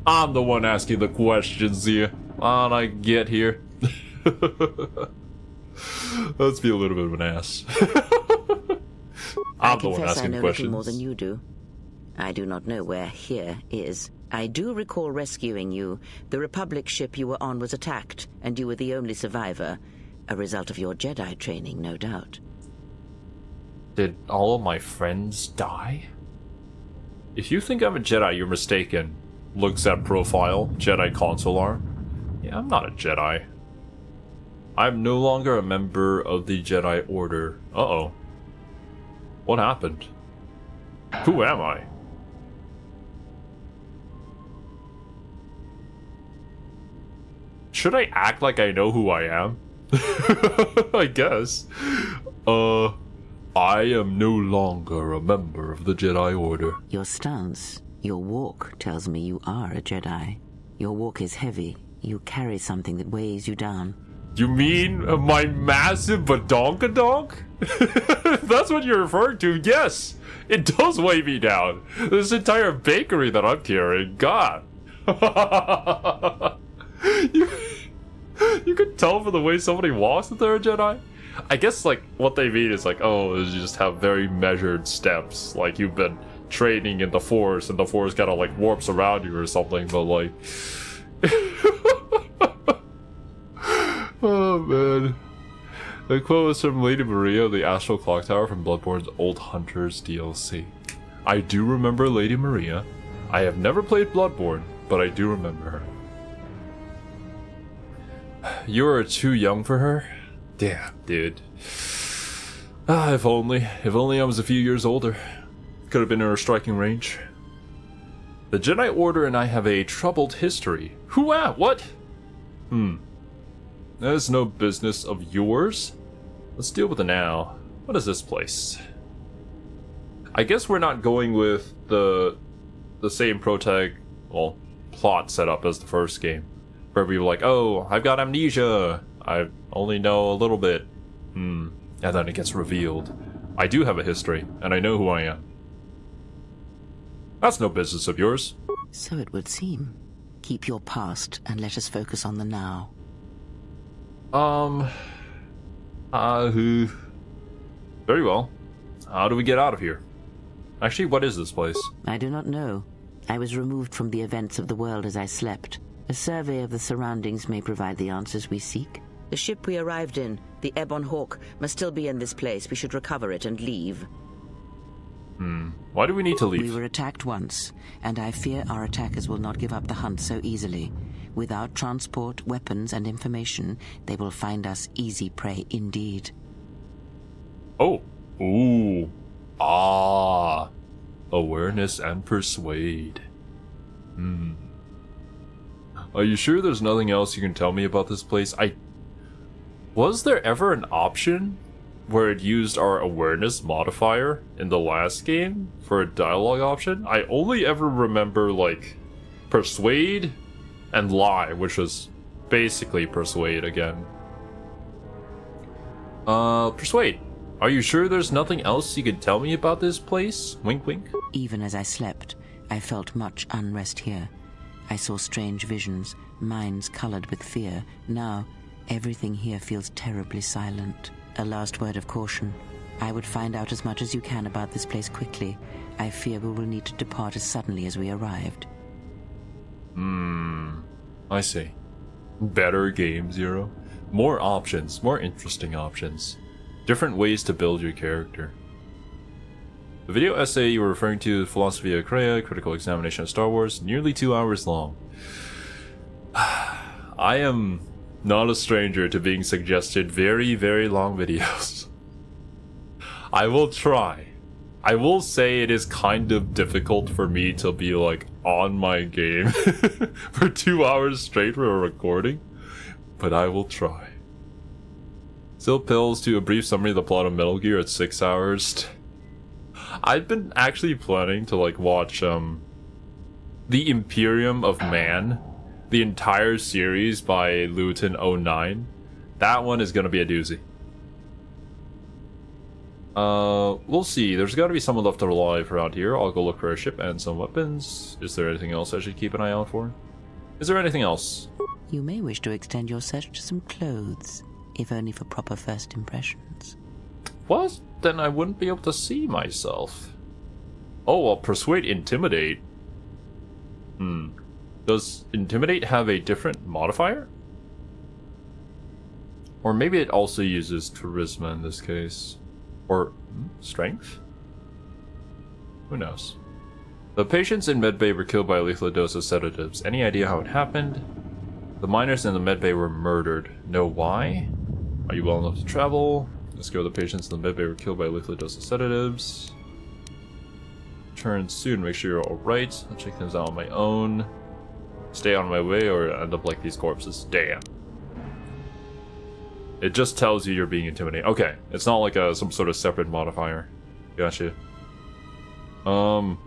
I'm the one asking the questions here. How'd I get here? Let's be a little bit of an ass. I confess I know little more than you do. I do not know where here is. I do recall rescuing you. The Republic ship you were on was attacked, and you were the only survivor. A result of your Jedi training, no doubt. Did all of my friends die? If you think I'm a Jedi, you're mistaken. Looks at profile, Jedi consular. Yeah, I'm not a Jedi. I'm no longer a member of the Jedi Order. Uh-oh. What happened? Who am I? should I act like I know who I am? I guess. I am no longer a member of the Jedi Order. Your stance, your walk tells me you are a Jedi. Your walk is heavy. You carry something that weighs you down. You mean my massive badonkadonk? That's what you're referring to, yes. It does weigh me down. This entire bakery that I'm carrying, God. You could tell from the way somebody walks that they're a Jedi. I guess, like, what they mean is like, oh, you just have very measured steps. Like, you've been training in the Force, and the Force kind of, like, warps around you or something, but, like... Oh, man. The quote was from Lady Maria, the Astral Clock Tower from Bloodborne's Old Hunters DLC. I do remember Lady Maria. I have never played Bloodborne, but I do remember her. You are too young for her? Damn, dude. If only I was a few years older. Could have been in her striking range. The Jedi Order and I have a troubled history. Who-ah? What? That is no business of yours. Let's deal with it now. What is this place? I guess we're not going with the same plot setup as the first game. Where we were like, oh, I've got amnesia. I only know a little bit. And then it gets revealed. I do have a history, and I know who I am. That's no business of yours. So it would seem. Keep your past and let us focus on the now. Very well. How do we get out of here? Actually, what is this place? I do not know. I was removed from the events of the world as I slept. A survey of the surroundings may provide the answers we seek. The ship we arrived in, the Ebon Hawk, must still be in this place. We should recover it and leave. Why do we need to leave? We were attacked once, and I fear our attackers will not give up the hunt so easily. Without transport, weapons, and information, they will find us easy prey indeed. Oh. Ooh. Ah. Awareness and persuade. Are you sure there's nothing else you can tell me about this place? Was there ever an option where it used our awareness modifier in the last game for a dialogue option? I only ever remember, like, persuade and lie, which was basically persuade again. Persuade. Are you sure there's nothing else you can tell me about this place? Wink, wink. Even as I slept, I felt much unrest here. I saw strange visions, minds colored with fear. Now, everything here feels terribly silent. A last word of caution. I would find out as much as you can about this place quickly. I fear we will need to depart as suddenly as we arrived. I see. Better game, Xero. More options, more interesting options. Different ways to build your character. The video essay you were referring to, Philosophy of Kreia, Critical Examination of Star Wars, nearly 2 hours long. I am not a stranger to being suggested very, very long videos. I will try. I will say it is kind of difficult for me to be, like, on my game for 2 hours straight for a recording, but I will try. Still pills to a brief summary of the plot of Metal Gear at 6 hours. I've been actually planning to, like, watch The Imperium of Man, the entire series by Luton09. That one is gonna be a doozy. We'll see. There's gotta be someone left alive around here. I'll go look for a ship and some weapons. Is there anything else I should keep an eye out for? Is there anything else? You may wish to extend your search to some clothes, if only for proper first impressions. What? Then I wouldn't be able to see myself. Oh, I'll persuade intimidate. Does intimidate have a different modifier? Or maybe it also uses charisma in this case. Or strength? Who knows? The patients in medbay were killed by a lethal dose of sedatives. Any idea how it happened? The miners in the medbay were murdered. Know why? Are you well enough to travel? Let's go. The patients in the medbay were killed by a lethal dose of sedatives. Return soon. Make sure you're alright. I'll check things out on my own. Stay on my way or end up like these corpses. Damn. It just tells you you're being intimidating. Okay, it's not like some sort of separate modifier. Gotcha. Do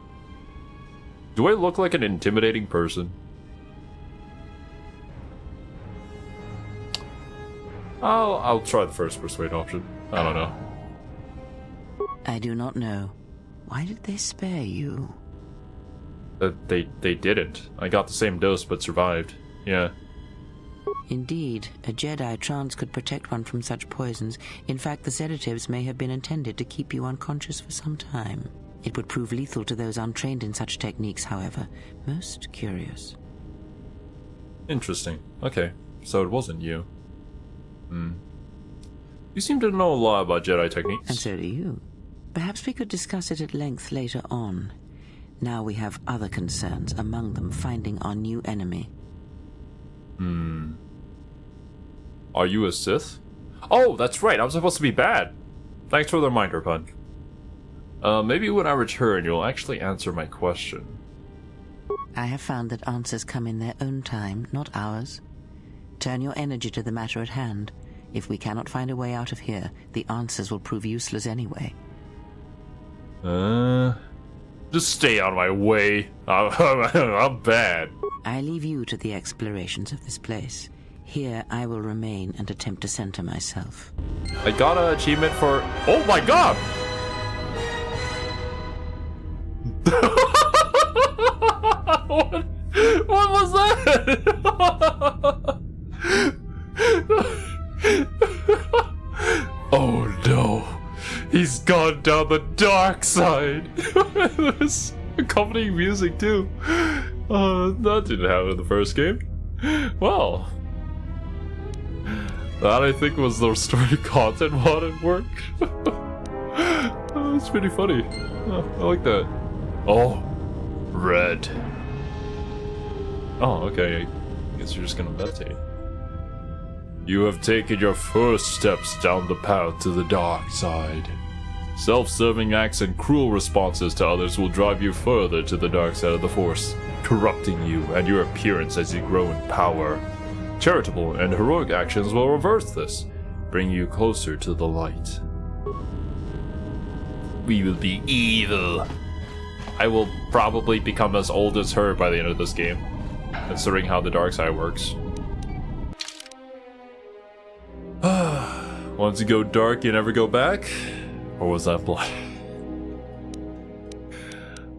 I look like an intimidating person? I'll try the first persuade option. I don't know. I do not know. Why did they spare you? They didn't. I got the same dose but survived. Yeah. Indeed, a Jedi trance could protect one from such poisons. In fact, the sedatives may have been intended to keep you unconscious for some time. It would prove lethal to those untrained in such techniques, however. Most curious. Interesting. Okay, so it wasn't you. You seem to know a lot about Jedi techniques. And so do you. Perhaps we could discuss it at length later on. Now we have other concerns, among them finding our new enemy. Are you a Sith? Oh, that's right, I'm supposed to be bad. Thanks for the reminder, Pun. Maybe when I return, you'll actually answer my question. I have found that answers come in their own time, not ours. Turn your energy to the matter at hand. If we cannot find a way out of here, the answers will prove useless anyway. Just stay out of my way. I'm bad. I leave you to the explorations of this place. Here I will remain and attempt to center myself. I got an achievement for... Oh my god! What was that? Oh no. He's gone down the dark side. There's accompanying music too. That didn't happen in the first game. Well, that I think was the story content mod at work. That's pretty funny. I like that. Oh, red. Oh, okay. I guess you're just gonna meditate. You have taken your first steps down the path to the dark side. Self-serving acts and cruel responses to others will drive you further to the dark side of the Force, corrupting you and your appearance as you grow in power. Charitable and heroic actions will reverse this, bring you closer to the light. We will be evil. I will probably become as old as her by the end of this game, considering how the dark side works. Once you go dark, you never go back? Or was that blind?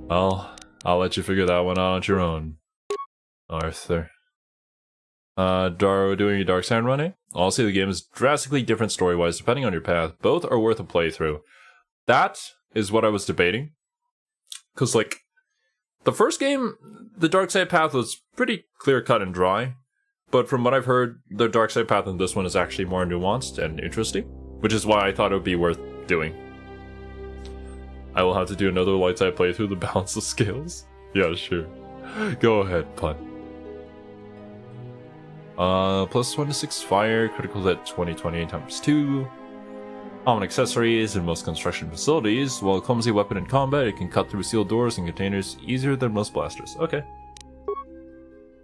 Well, I'll let you figure that one out on your own, Arthur. Daro doing your dark side running? Honestly, the game is drastically different story-wise depending on your path. Both are worth a playthrough. That is what I was debating. Because, like, the first game, the dark side path was pretty clear-cut and dry. But from what I've heard, the dark side path in this one is actually more nuanced and interesting, which is why I thought it would be worth doing. I will have to do another light side playthrough to balance the scales. Yeah, sure. Go ahead, Pun. Plus 26 fire, critical hit 2028 times 2. Common accessories in most construction facilities. While a clumsy weapon in combat, it can cut through sealed doors and containers easier than most blasters. Okay.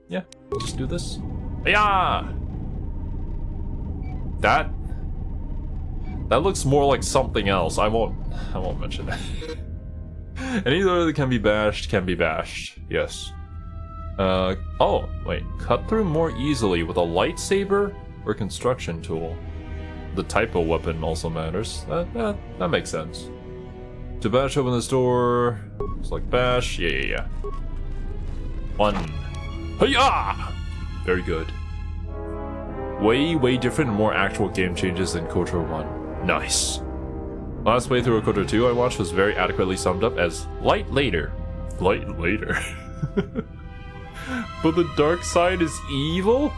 Yeah, just do this. Yeah. That looks more like something else. I won't mention that. Any other that can be bashed. Yes. Oh, wait. Cut through more easily with a lightsaber or construction tool. The type of weapon also matters. That makes sense. To bash open this door, select bash. Yeah. 1. Hiya! Very good. Way different and more actual game changes than KOTOR 1. Nice. Last playthrough of KOTOR 2 I watched was very adequately summed up as light later. Light later. But the dark side is evil?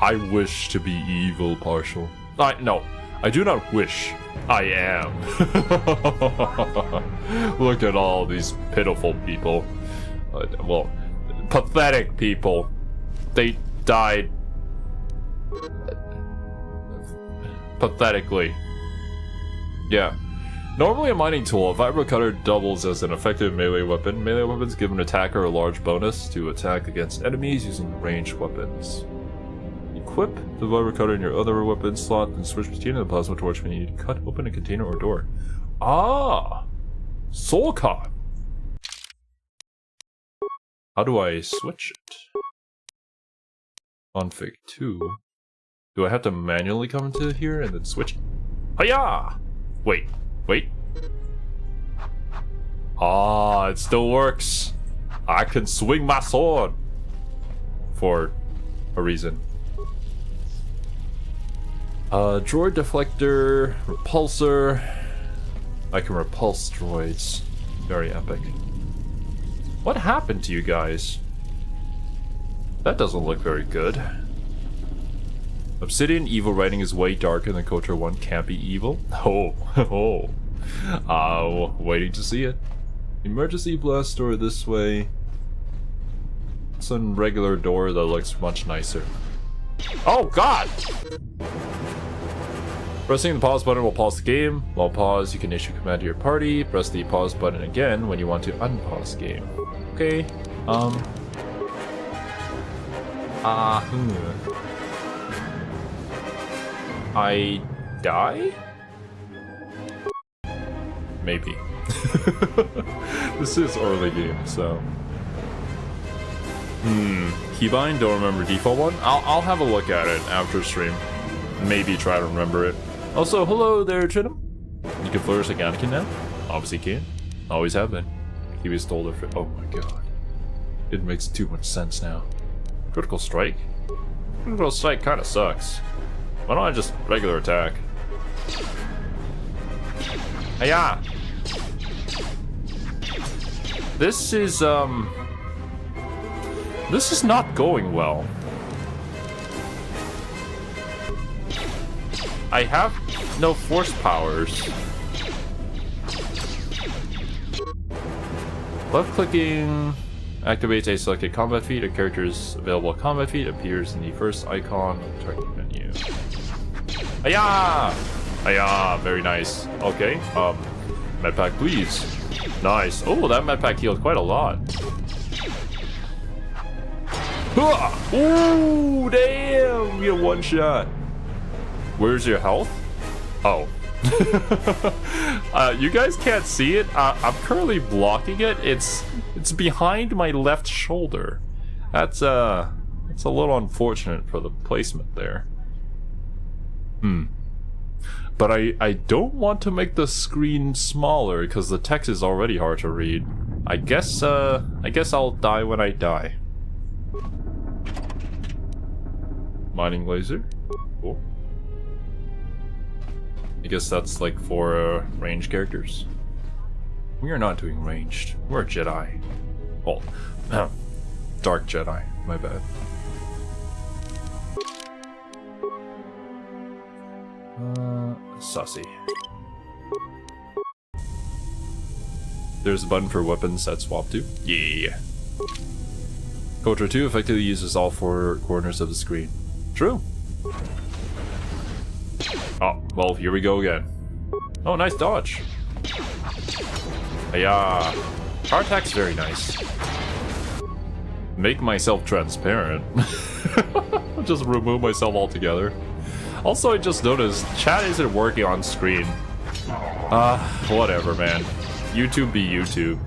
I wish to be evil, partial. No, I do not wish. I am. Look at all these pitiful people. Well, pathetic people. They died pathetically. Yeah. Normally a mining tool, a vibro cutter doubles as an effective melee weapon. Melee weapons give an attacker a large bonus to attack against enemies using ranged weapons. Equip the vibro cutter in your other weapon slot and switch between the plasma torch when you need to cut open a container or door. Ah! Soulcon! How do I switch it? Config 2. Do I have to manually come into here and then switch? Hiya! Wait. Ah, it still works. I can swing my sword. For a reason. Droid deflector, repulsor. I can repulse droids. Very epic. What happened to you guys? That doesn't look very good. Obsidian evil writing is way darker than Kotor 1 can't be evil. Waiting to see it. Emergency blast door this way. Some regular door that looks much nicer. Oh god! Pressing the pause button will pause the game. While paused, you can issue command to your party. Press the pause button again when you want to unpause game. Okay. I die? Maybe. This is early game, so. Keybind, don't remember default one? I'll have a look at it after stream. Maybe try to remember it. Also, hello there, Chinham. You can flourish like Anakin now? Obviously can. Always have been. Kiwi stole their oh my god. It makes too much sense now. Critical strike? Critical strike kinda sucks. Why don't I just regular attack? Hiya! This is not going well. I have no force powers. Left-clicking activates a selected combat feat. A character's available combat feat appears in the first icon of the target menu. Hiya! Hiya! Very nice. Okay, medpack please. Nice. Oh, that medpack healed quite a lot. Ooh, damn! You one shot. Where's your health? Oh. You guys can't see it. I'm currently blocking it. It's behind my left shoulder. That's a little unfortunate for the placement there. But I don't want to make the screen smaller because the text is already hard to read. I guess I'll die when I die. Mining laser. Cool. I guess that's like for ranged characters. We are not doing ranged. We're Jedi. Well, dark Jedi. My bad. Sussy. There's a button for weapons that swap to. Yeah. Kotor 2 effectively uses all four corners of the screen. True. Oh, well, here we go again. Oh, nice dodge. Hiya. Power attack's very nice. Make myself transparent. Just remove myself altogether. Also, I just noticed chat isn't working on screen. Whatever, man. YouTube be YouTube.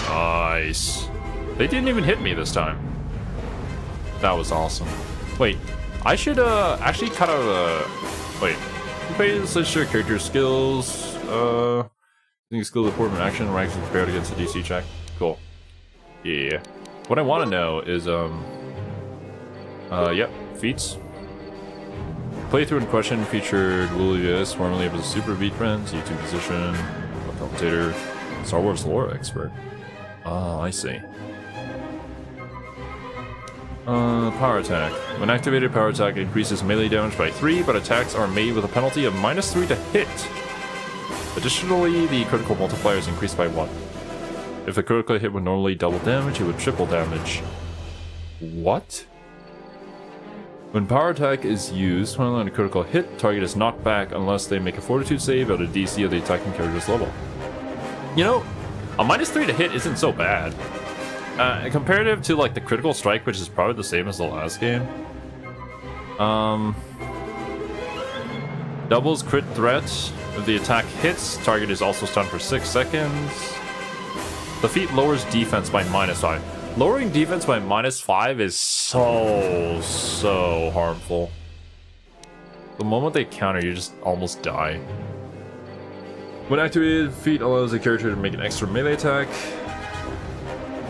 Nice. They didn't even hit me this time. That was awesome. Wait, I should actually kind of wait. Play such your character skills. Skill deportment action ranks compared against the DC check. Cool. Yeah. What I want to know is yep, feats. Playthrough in question featured Weebs, formerly of the Super Beat Friends, YouTube musician, commentator, Star Wars lore expert. Ah, I see. Power attack. When activated, power attack increases melee damage by 3, but attacks are made with a penalty of -3 to hit. Additionally, the critical multiplier is increased by 1. If a critical hit would normally double damage, it would triple damage. What? When power attack is used, when on a critical hit, target is knocked back unless they make a fortitude save at a DC of the attacking character's level. You know, a -3 to hit isn't so bad. Comparative to like the critical strike, which is probably the same as the last game. Doubles crit threat. If the attack hits, target is also stunned for 6 seconds. The feat lowers defense by -5. Lowering defense by -5 is so harmful. The moment they counter, you just almost die. When activated, feat allows the character to make an extra melee attack.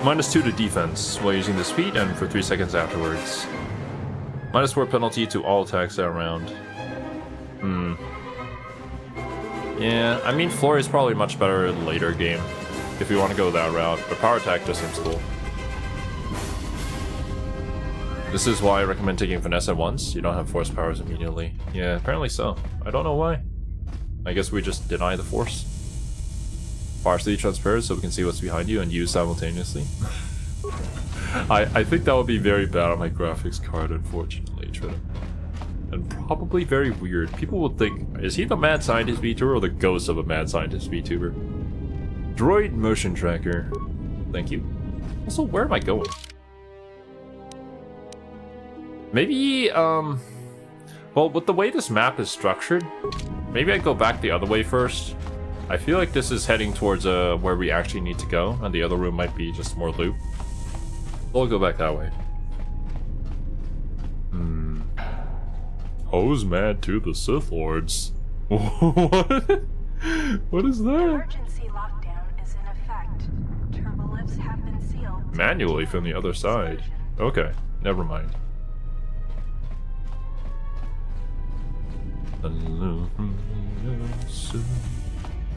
-2 to defense while using this feat and for 3 seconds afterwards. -4 penalty to all attacks that round. Yeah, I mean Flurry is probably much better in later game if you want to go that route, but power attack just seems cool. This is why I recommend taking finesse at once. You don't have force powers immediately. Yeah, apparently so. I don't know why. I guess we just deny the force. Partially transparent so we can see what's behind you and use simultaneously. I think that would be very bad on my graphics card, unfortunately, Trinity. And probably very weird. People would think, is he the mad scientist VTuber or the ghost of a mad scientist VTuber? Droid motion tracker. Thank you. Also, where am I going? Maybe, well, with the way this map is structured, maybe I go back the other way first. I feel like this is heading towards where we actually need to go, and the other room might be just more loot. I'll go back that way. Hose mad to the Sith Lords. What? What is that? Emergency lockdown is in effect. Turbolifts have been sealed. Manually from the other side. Okay, never mind.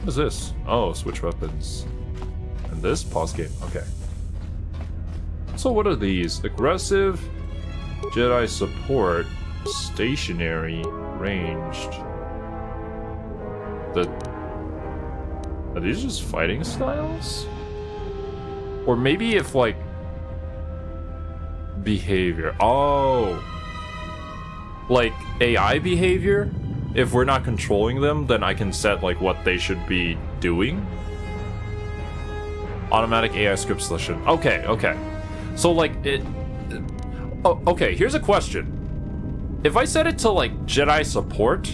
What is this? Oh, switch weapons. And this? Pause game. Okay. So what are these? Aggressive, Jedi support, stationary, ranged. Are these just fighting styles? Or maybe if like behavior. Oh, like AI behavior. If we're not controlling them, then I can set like what they should be doing. Automatic AI script selection. Okay, okay. So like it. Oh, okay. Here's a question. If I set it to like Jedi support,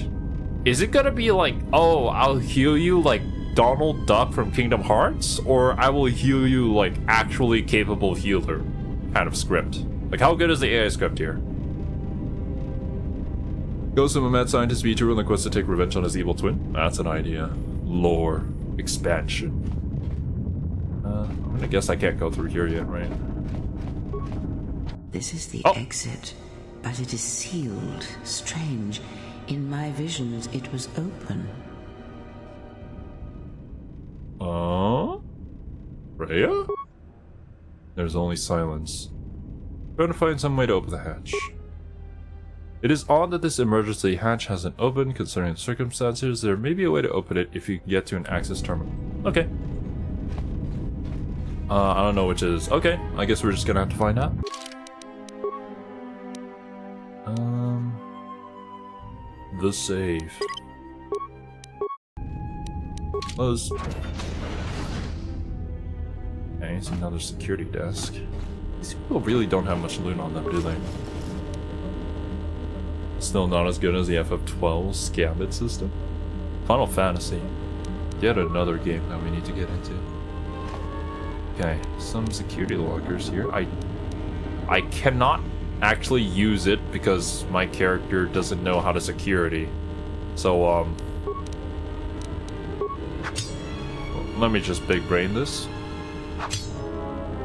is it gonna be like, oh, I'll heal you like Donald Duck from Kingdom Hearts, or I will heal you like actually capable healer kind of script? Like, how good is the AI script here? Goes from a mad scientist VTuber on the quest to take revenge on his evil twin. That's an idea. Lore expansion. I'm gonna guess I can't go through here yet, right? This is the exit, but it is sealed. Strange. In my visions, it was open. Rhea? There's only silence. Trying to find some way to open the hatch. It is odd that this emergency hatch hasn't opened. Considering the circumstances, there may be a way to open it if you can get to an access terminal. Okay. I don't know which is. Okay, I guess we're just gonna have to find out. The save. Close. Okay, it's another security desk. These people really don't have much loot on them, do they? Still not as good as the FF12's Gambit system. Final Fantasy. Yet another game that we need to get into. Okay, some security lockers here. I cannot actually use it because my character doesn't know how to security. So, let me just big brain this.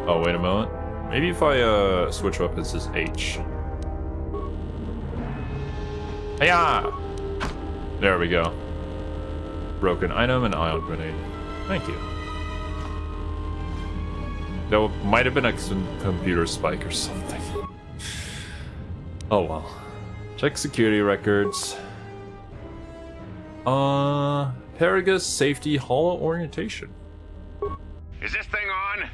Oh, wait a moment. Maybe if I, switch weapons is H. Hiya! There we go. Broken item and ion grenade. Thank you. That might have been a computer spike or something. Oh well. Check security records. Paragus safety holo orientation. Is this thing on?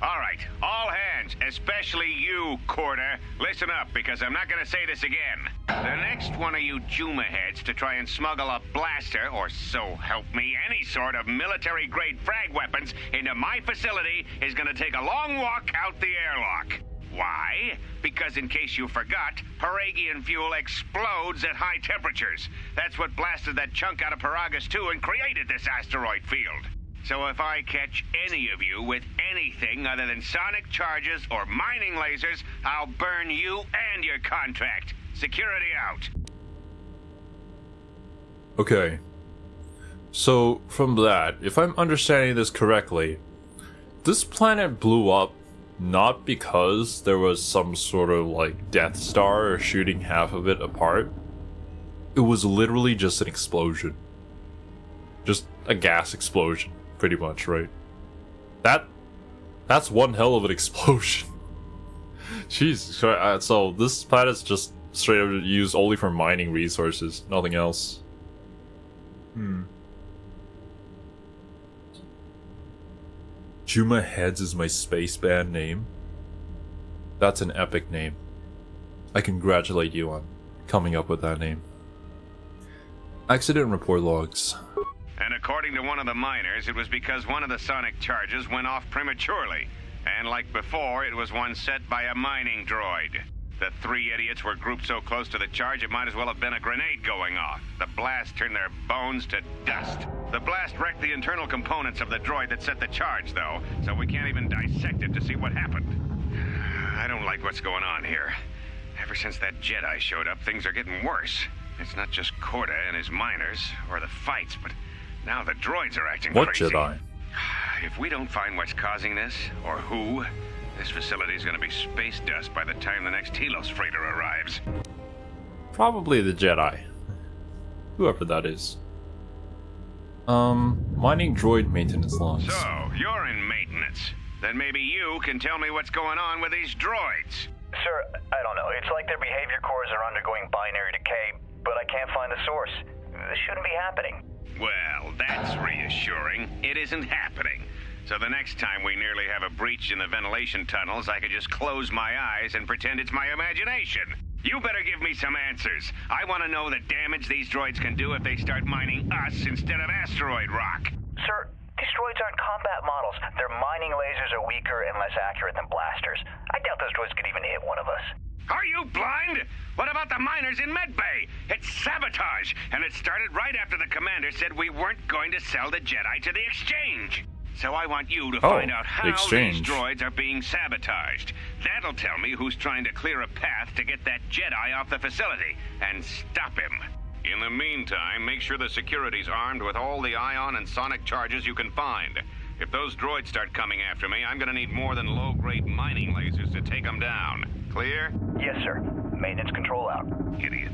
All right, all hands, Especially you, Kotor. Listen up, because I'm not gonna say this again. The next one of you Juma heads to try and smuggle a blaster, or so help me, any sort of military-grade frag weapons into my facility is gonna take a long walk out the airlock. Why? Because in case you forgot, Paragian fuel explodes at high temperatures. That's what blasted that chunk out of Paragus 2 and created this asteroid field. So if I catch any of you with anything other than sonic charges or mining lasers, I'll burn you and your contract. Security out. Okay. So, from that, if I'm understanding this correctly, this planet blew up not because there was some sort of like Death Star shooting half of it apart. It was literally just an explosion. Just a gas explosion, pretty much, right? That's one hell of an explosion. Jeez, so this planet's just straight up used only for mining resources, nothing else. Juma Heads is my space band name. That's an epic name. I congratulate you on coming up with that name. Accident report logs. And according to one of the miners, it was because one of the sonic charges went off prematurely. And like before, it was one set by a mining droid. The three idiots were grouped so close to the charge it might as well have been a grenade going off. The blast turned their bones to dust. The blast wrecked the internal components of the droid that set the charge, though, so we can't even dissect it to see what happened. I don't like what's going on here. Ever since that Jedi showed up, things are getting worse. It's not just Kotor and his miners, or the fights, but now the droids are acting crazy. What Jedi? If we don't find what's causing this, or who, this facility is going to be space dust by the time the next Telos freighter arrives. Probably the Jedi. Whoever that is. Mining droid maintenance logs. So, you're in maintenance. Then maybe you can tell me what's going on with these droids. Sir, I don't know. It's like their behavior cores are undergoing binary decay, but I can't find the source. This shouldn't be happening. Well, that's reassuring. It isn't happening. So the next time we nearly have a breach in the ventilation tunnels, I could just close my eyes and pretend it's my imagination. You better give me some answers. I want to know the damage these droids can do if they start mining us instead of asteroid rock. Sir, these droids aren't combat models. Their mining lasers are weaker and less accurate than blasters. I doubt those droids could even hit one of us. Are you blind? What about the miners in Medbay? It's sabotage, and it started right after the commander said we weren't going to sell the Jedi to the exchange. So I want you to find out how these droids are being sabotaged. That'll tell me who's trying to clear a path to get that Jedi off the facility and stop him. In the meantime, make sure the security's armed with all the ion and sonic charges you can find. If those droids start coming after me, I'm gonna need more than low-grade mining lasers to take them down. Clear? Yes, sir. Maintenance control out. Idiot.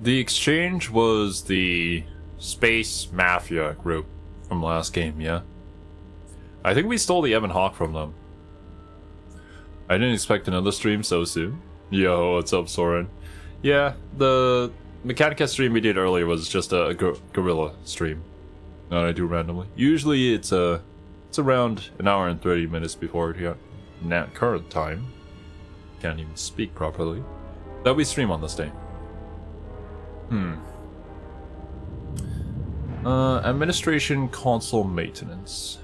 The exchange was the Space Mafia group from last game, yeah? I think we stole the Ebon Hawk from them. I didn't expect another stream so soon. Yo, what's up, Soren? Yeah, the Mechanica stream we did earlier was just a guerrilla stream that I do randomly. Usually it's around an hour and 30 minutes before current time. Can't even speak properly. That we stream on this day. Administration console maintenance.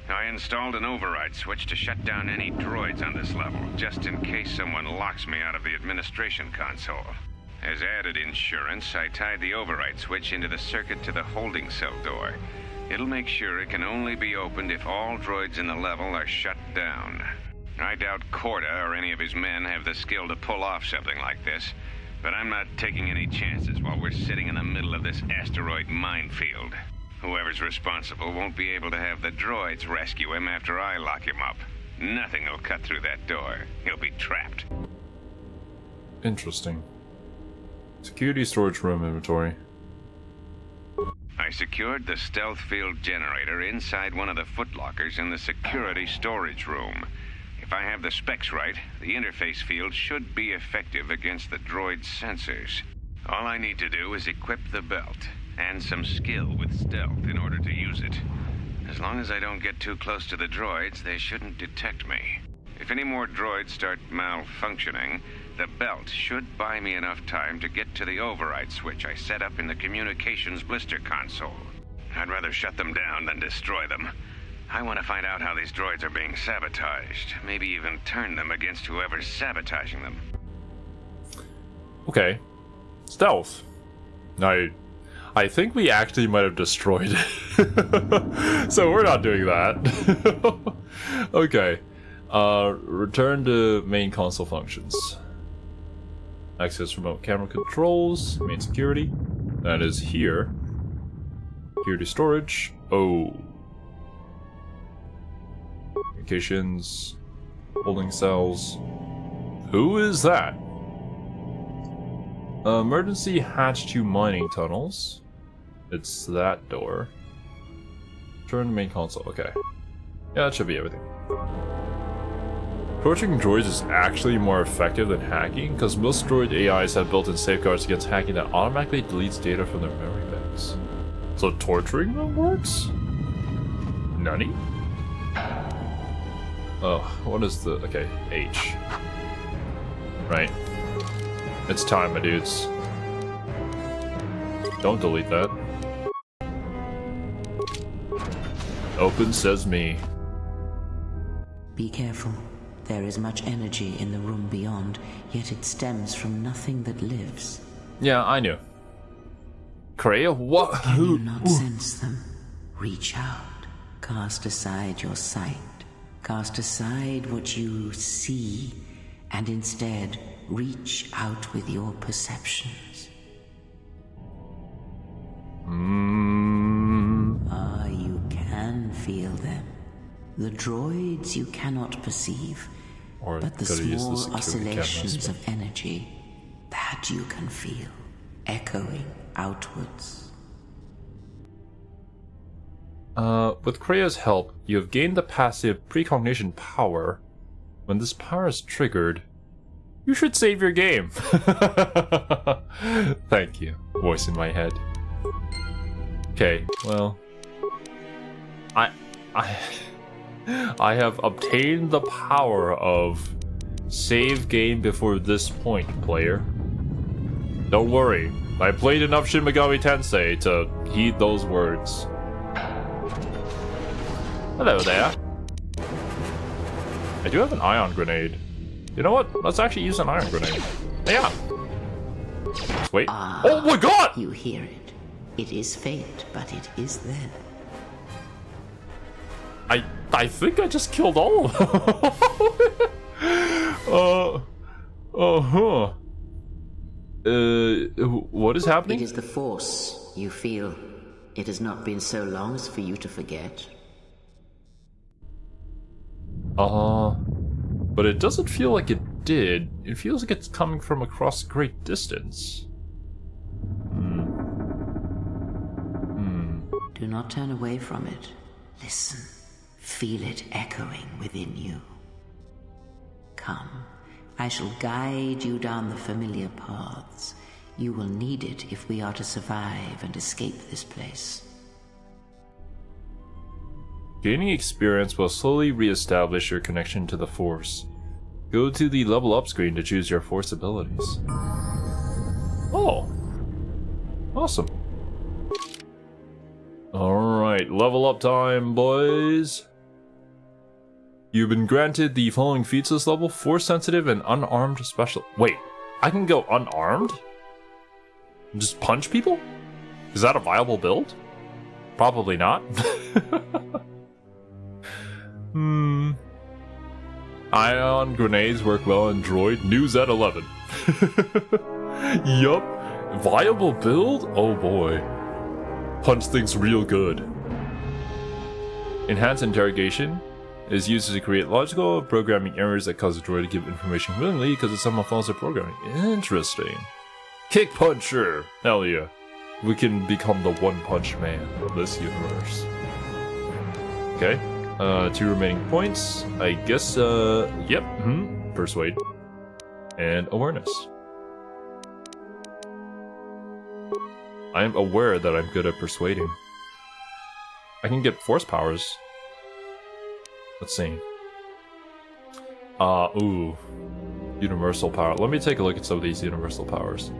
I installed an override switch to shut down any droids on this level, just in case someone locks me out of the administration console. As added insurance, I tied the override switch into the circuit to the holding cell door. It'll make sure it can only be opened if all droids in the level are shut down. I doubt Kotor or any of his men have the skill to pull off something like this, but I'm not taking any chances while we're sitting in the middle of this asteroid minefield. Whoever's responsible won't be able to have the droids rescue him after I lock him up. Nothing will cut through that door. He'll be trapped. Interesting. Security storage room inventory. I secured the stealth field generator inside one of the footlockers in the security storage room. If I have the specs right, the interface field should be effective against the droid's sensors. All I need to do is equip the belt, and some skill with stealth in order to use it. As long as I don't get too close to the droids, they shouldn't detect me. If any more droids start malfunctioning, the belt should buy me enough time to get to the override switch I set up in the communications blister console. I'd rather shut them down than destroy them. I want to find out how these droids are being sabotaged. Maybe even turn them against whoever's sabotaging them. Okay. Stealth. I think we actually might have destroyed it. So we're not doing that. Okay. Return to main console functions. Access remote camera controls, main security. That is here. Security storage. Oh. Communications. Holding cells. Who is that? Emergency hatch to mining tunnels. It's that door. Turn to main console. Okay. Yeah, that should be everything. Approaching droids is actually more effective than hacking, because most droid AIs have built-in safeguards against hacking that automatically deletes data from their memory banks. So torturing them works? Nani? Oh, what is the... okay, H. Right. It's time, my dudes. Don't delete that. Open sesame. Be careful. There is much energy in the room beyond, yet it stems from nothing that lives. Yeah, I knew. Kreia, what? Can you not sense them? Reach out. Cast aside your sight. Cast aside what you see, and instead reach out with your perceptions. Ah, you can feel them. The droids you cannot perceive, but the small oscillations of energy, that you can feel, echoing outwards. With Kreia's help, you have gained the passive precognition power. When this power is triggered, you should save your game. Thank you. Voice in my head. Okay, well... I have obtained the power of save game before this point, player. Don't worry, I played enough Shin Megami Tensei to heed those words. Hello there. I do have an ion grenade. You know what? Let's actually use an ion grenade. Yeah. Wait. Oh my god! You hear it. It is faint, but it is there. I think I just killed all of them. What is happening? It is the Force, you feel. It has not been so long as for you to forget. But it doesn't feel like it did. It feels like it's coming from across a great distance. Do not turn away from it. Listen. Feel it echoing within you. Come, I shall guide you down the familiar paths. You will need it if we are to survive and escape this place. Gaining experience will slowly re-establish your connection to the Force. Go to the level up screen to choose your Force abilities. Oh! Awesome. Alright, level up time, boys! You've been granted the following feats this level: Force sensitive and unarmed special. Wait, I can go unarmed? Just punch people? Is that a viable build? Probably not. Ion grenades work well in droid. News at 11. Yup. Viable build? Oh boy. Punch things real good. Enhanced interrogation is used to create logical programming errors that cause the droid to give information willingly because of some flaws of programming. Interesting. Kick Puncher! Hell yeah. We can become the One Punch Man of this universe. Okay. 2 remaining points. I guess, yep. Persuade. And awareness. I am aware that I'm good at persuading. I can get force powers. Let's see. Ooh. Universal power. Let me take a look at some of these universal powers.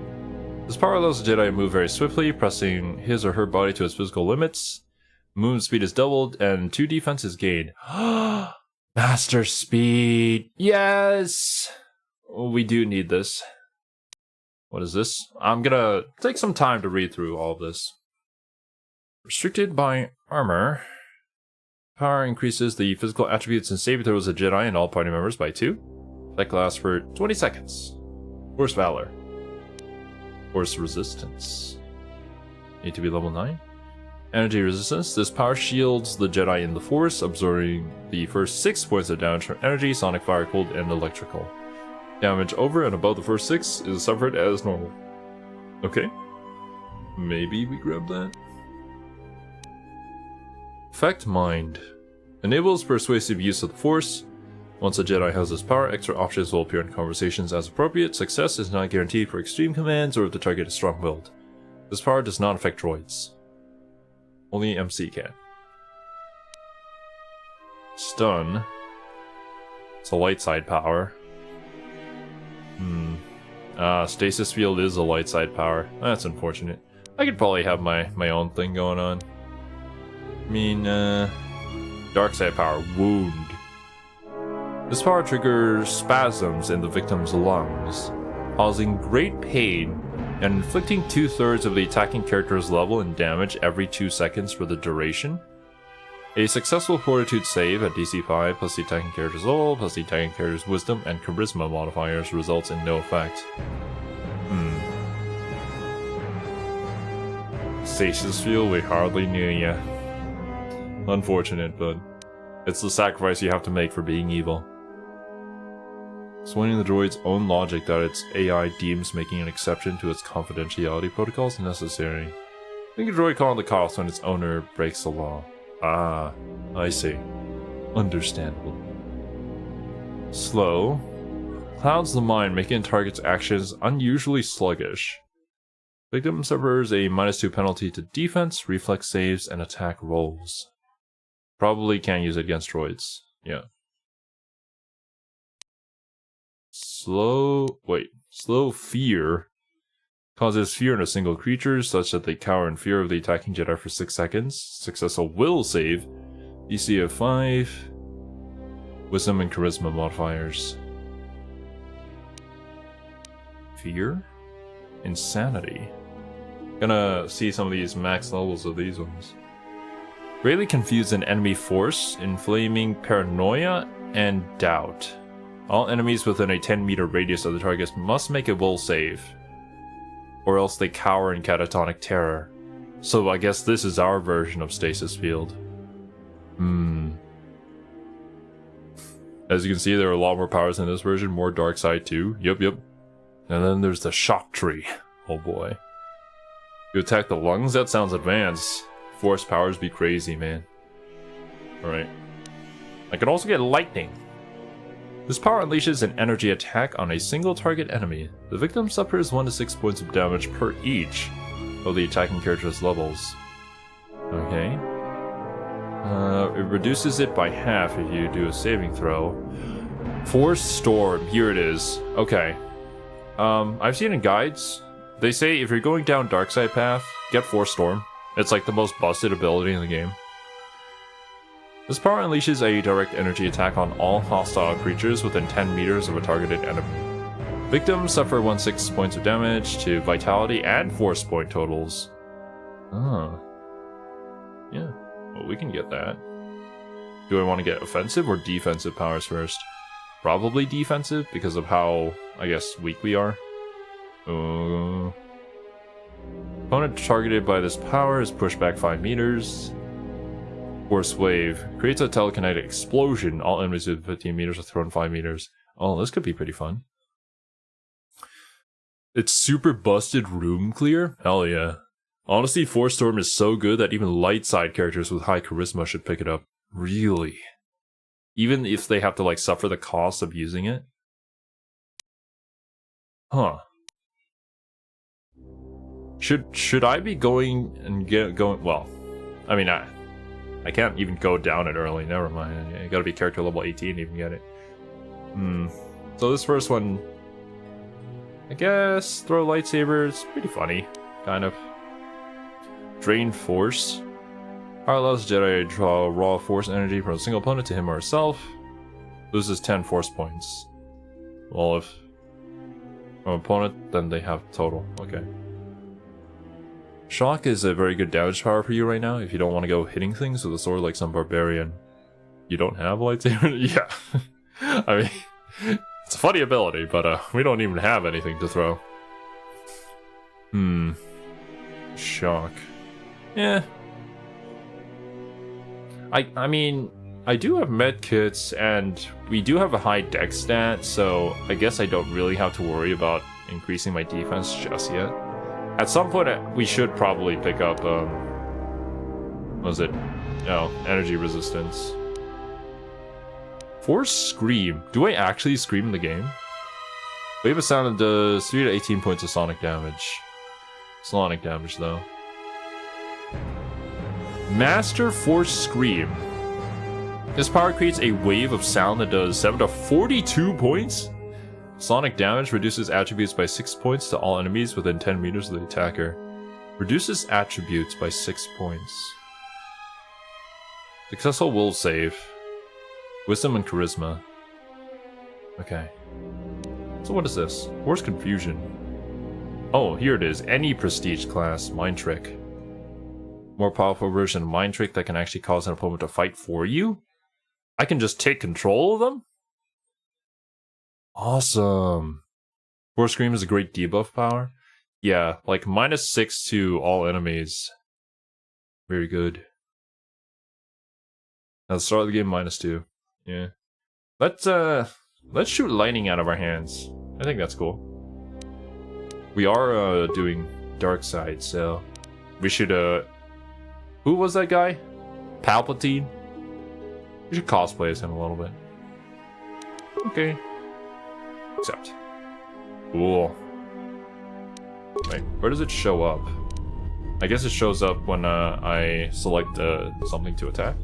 This power allows the Jedi to move very swiftly, pressing his or her body to its physical limits. Movement speed is doubled, and 2 defense is gained. Master speed! Yes! We do need this. What is this? I'm gonna take some time to read through all of this. Restricted by armor. Power increases the physical attributes and saving throws of Jedi and all party members by 2. That lasts for 20 seconds. Force Valor. Force Resistance. Need to be level 9. Energy Resistance. This power shields the Jedi in the Force, absorbing the first 6 points of damage from energy, sonic, fire, cold, and electrical. Damage over and above the first 6 is suffered as normal. Okay. Maybe we grab that. Effect Mind. Enables persuasive use of the Force. Once a Jedi has this power, extra options will appear in conversations as appropriate. Success is not guaranteed for extreme commands or if the target is strong-willed. This power does not affect droids. Only MC can. Stun. It's a light side power. Stasis field is a light side power. That's unfortunate. I could probably have my own thing going on. I mean, dark side power. Wound. This power triggers spasms in the victim's lungs, causing great pain and inflicting 2/3 of the attacking character's level and damage every 2 seconds for the duration. A successful fortitude save at DC 5 plus the attacking character's level plus the attacking character's wisdom and charisma modifiers results in no effect. Stasis field, we hardly knew ya. Unfortunate, but it's the sacrifice you have to make for being evil. Swaying the droid's own logic that its AI deems making an exception to its confidentiality protocols necessary. I think a droid calling the cops when its owner breaks the law. Ah, I see. Understandable. Slow. Clouds the mind, making target's actions unusually sluggish. Victim suffers a -2 penalty to defense, reflex saves, and attack rolls. Probably can't use it against droids. Yeah. Slow fear. Causes fear in a single creature, such that they cower in fear of the attacking Jedi for 6 seconds. Successful will save. DC of 5. Wisdom and charisma modifiers. Fear? Insanity. Gonna see some of these max levels of these ones. Greatly confuse an enemy force, inflaming paranoia and doubt. All enemies within a 10-meter radius of the target must make a will save, or else they cower in catatonic terror. So I guess this is our version of Stasis Field. As you can see, there are a lot more powers in this version, more dark side too. Yep. And then there's the shock tree. Oh boy. You attack the lungs? That sounds advanced. Force powers be crazy, man. Alright. I can also get lightning. This power unleashes an energy attack on a single target enemy. The victim suffers 1 to 6 points of damage per each of the attacking character's levels. Okay. It reduces it by half if you do a saving throw. Force Storm, here it is. Okay. I've seen in guides, they say if you're going down dark side path, get Force Storm. It's like the most busted ability in the game. This power unleashes a direct energy attack on all hostile creatures within 10 meters of a targeted enemy. Victims suffer 1/6 points of damage to vitality and force point totals. Oh. Yeah, well, we can get that. Do I want to get offensive or defensive powers first? Probably defensive because of how, I guess, weak we are. Opponent targeted by this power is pushed back 5 meters. Force Wave creates a telekinetic explosion. All enemies within 15 meters are thrown 5 meters. Oh, this could be pretty fun. It's super busted room clear? Hell yeah. Honestly, Force Storm is so good that even light side characters with high charisma should pick it up. Really. Even if they have to like suffer the cost of using it. Huh. Should I be going and going? Well, I mean, I can't even go down it early. Never mind. You gotta be character level 18 to even get it. So this first one, I guess, throw lightsabers, pretty funny, kind of. Drain force. Power allows Jedi to draw raw force energy from a single opponent to him or herself. Loses 10 force points. Well, if from opponent, then they have total. Okay. Shock is a very good damage power for you right now if you don't want to go hitting things with a sword like some barbarian. You don't have a lightsaber? Yeah. I mean, it's a funny ability, but we don't even have anything to throw. Shock. Yeah. I mean, I do have med kits, and we do have a high dex stat, so I guess I don't really have to worry about increasing my defense just yet. At some point, we should probably pick up, what was it? Oh, energy resistance. Force Scream. Do I actually scream in the game? Wave of Sound does 3 to 18 points of sonic damage. Sonic damage, though. Master Force Scream. This power creates a wave of sound that does 7 to 42 points. Sonic damage reduces attributes by 6 points to all enemies within 10 meters of the attacker. Reduces attributes by 6 points. Successful will save. Wisdom and Charisma. Okay. So what is this? Force Confusion. Oh, here it is. Any prestige class. Mind Trick. More powerful version of Mind Trick that can actually cause an opponent to fight for you? I can just take control of them? Awesome. Force Scream is a great debuff power. Yeah, like -6 to all enemies. Very good. At the start of the game, -2. Yeah. Let's shoot lightning out of our hands. I think that's cool. We are doing dark side, so we should who was that guy? Palpatine? We should cosplay as him a little bit. Okay. Accept. Cool. Wait, where does it show up? I guess it shows up when I select something to attack.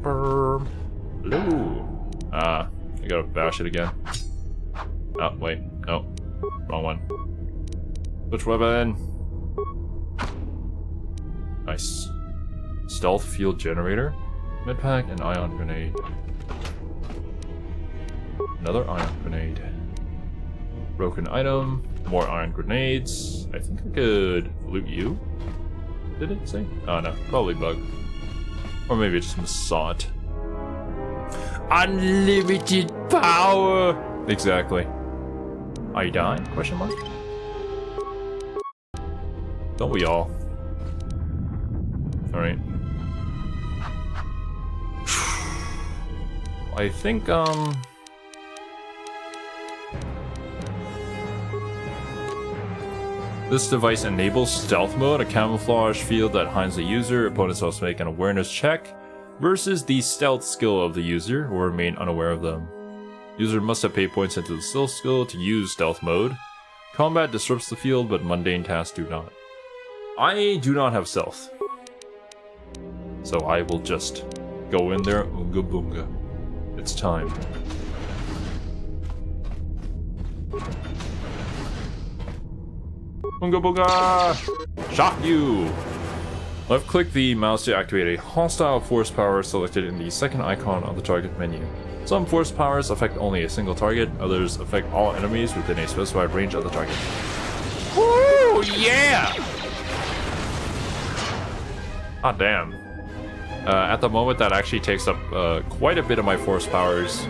Hello. I gotta bash it again. Oh, wait. No. Wrong one. Switch weapon. Nice. Stealth field generator. Medpack and ion grenade. Another ion grenade. Broken item. More ion grenades. I think I could loot you. Did it say? Oh no, probably bug. Or maybe it's just Masot. Unlimited power! Exactly. Are you dying? Question mark? Don't we all? Alright. I think, this device enables stealth mode, a camouflage field that hides the user. Opponents must make an awareness check versus the stealth skill of the user or remain unaware of them. User must have paid points into the stealth skill to use stealth mode. Combat disrupts the field, but mundane tasks do not. I do not have stealth, so I will just go in there. Oonga boonga. It's time. Oonga boonga! Shock you! Left click the mouse to activate a hostile force power selected in the second icon on the target menu. Some force powers affect only a single target, others affect all enemies within a specified range of the target. Woo! Yeah! Ah, damn. At the moment, that actually takes up quite a bit of my force powers.